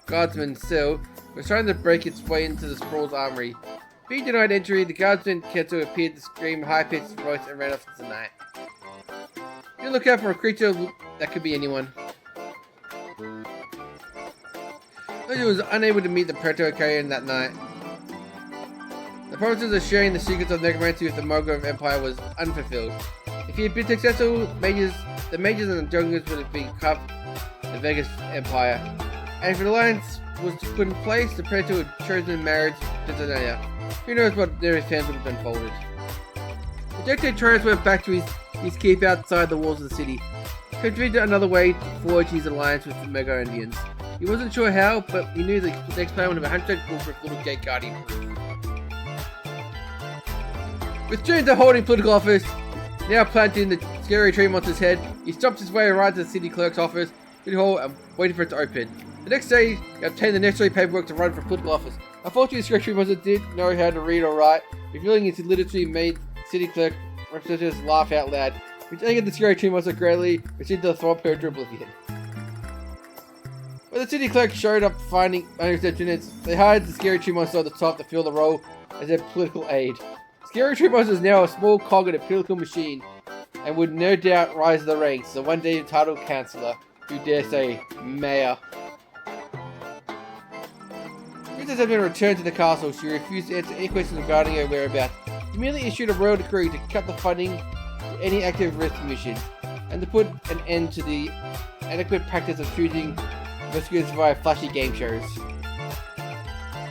Guardsman Sil was trying to break its way into the sprawl's armory. Being denied entry, the Guardsman Ketsu appeared to scream high-pitched voice and ran off into the night. You look out for a creature that could be anyone. He was unable to meet the Predator Carrion that night. The promises of sharing the secrets of necromancy with the Mogul Empire was unfulfilled. If he had been successful, the mages and the junglers would have been cut the Vegas Empire. And if an alliance was put in place, the Predator would have chosen marriage to Zanaya. Who knows what their plans would have unfolded. Rejected Troyes went back to his keep outside the walls of the city. He contributed another way to forge his alliance with the Mega Indians. He wasn't sure how, but he knew the next plan would have a 100 foolproof little gate guardian proof. With dreams of holding political office now planted in the scary tree monster's head, he stomped his way right to the city clerk's office, City Hall, and waited for it to open. The next day, he obtained the necessary paperwork to run for political office. Unfortunately, the scary tree monster didn't know how to read or write, revealing his illiteracy made city clerk representatives laugh out loud, which angered the scary tree monster greatly, which did the throb her to oblivion. When the city clerk showed up finding unreceptionists, they hired the scary tree monster at the top to fill the role as their political aide. Scary Tree Monster is now a small cog in a political machine, and would no doubt rise to the ranks, the one day entitled councillor, who dare say, mayor. Princess had been returned to the castle. She refused to answer any questions regarding her whereabouts. She merely issued a royal decree to cut the funding to any active rescue missions, and to put an end to the adequate practice of choosing rescuers via flashy game shows.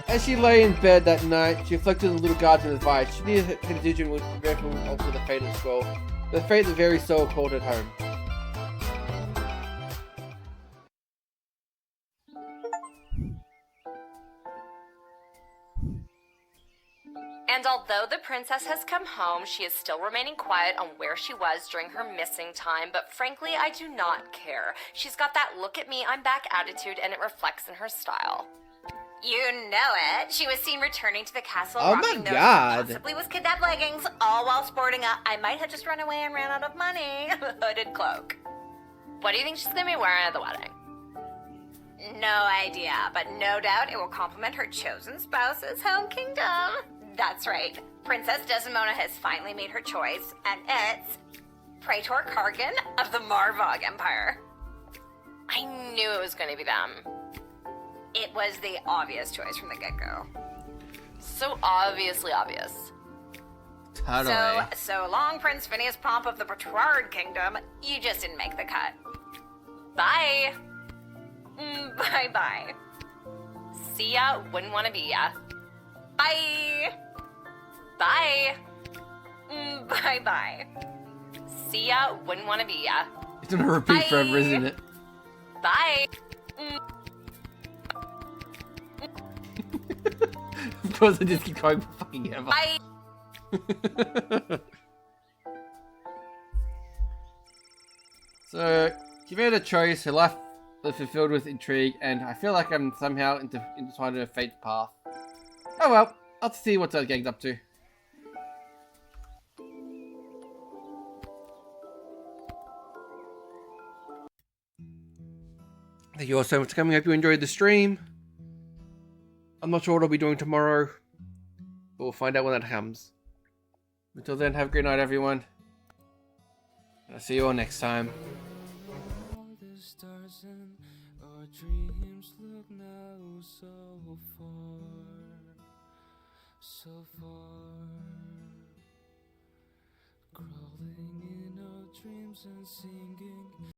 As she lay in bed that night, she reflected on the little Guardsman's advice. She knew her decision would therefore alter the fate of the scroll, the fate the very soul called it home.
And although the princess has come home, she is still remaining quiet on where she was during her missing time, but frankly, I do not care. She's got that look at me, I'm back attitude, and it reflects in her style. You know it. She was seen returning to the castle, rocking those possibly with kidnapped leggings, all while sporting a I might have just run away and ran out of money hooded cloak. What do you think she's gonna be wearing at the wedding? No idea, but no doubt it will complement her chosen spouse's home kingdom. That's right. Princess Desdemona has finally made her choice, and it's Praetor Kargan of the Marvog Empire. I knew it was going to be them. It was the obvious choice from the get-go. So obviously obvious.
Totally.
So long, Prince Phineas Pomp of the Petrard Kingdom. You just didn't make the cut. Bye. Bye-bye. See ya, wouldn't want to be ya. Bye. Bye. Bye-bye. See ya, wouldn't want to be ya.
It's gonna repeat forever, isn't it?
Bye.
Of course, I just keep going for fucking ever.
Bye.
So, she made a choice. Her life was fulfilled with intrigue, and I feel like I'm somehow intertwined in her fate's path. Oh well, I'll have to see what that gang's up to. Thank you all so much for coming. Hope you enjoyed the stream. I'm not sure what I'll be doing tomorrow, but we'll find out when that comes. Until then, have a great night, everyone. I'll see you all next time.
stars and our dreams look now so far, so far. Crawling in our dreams and singing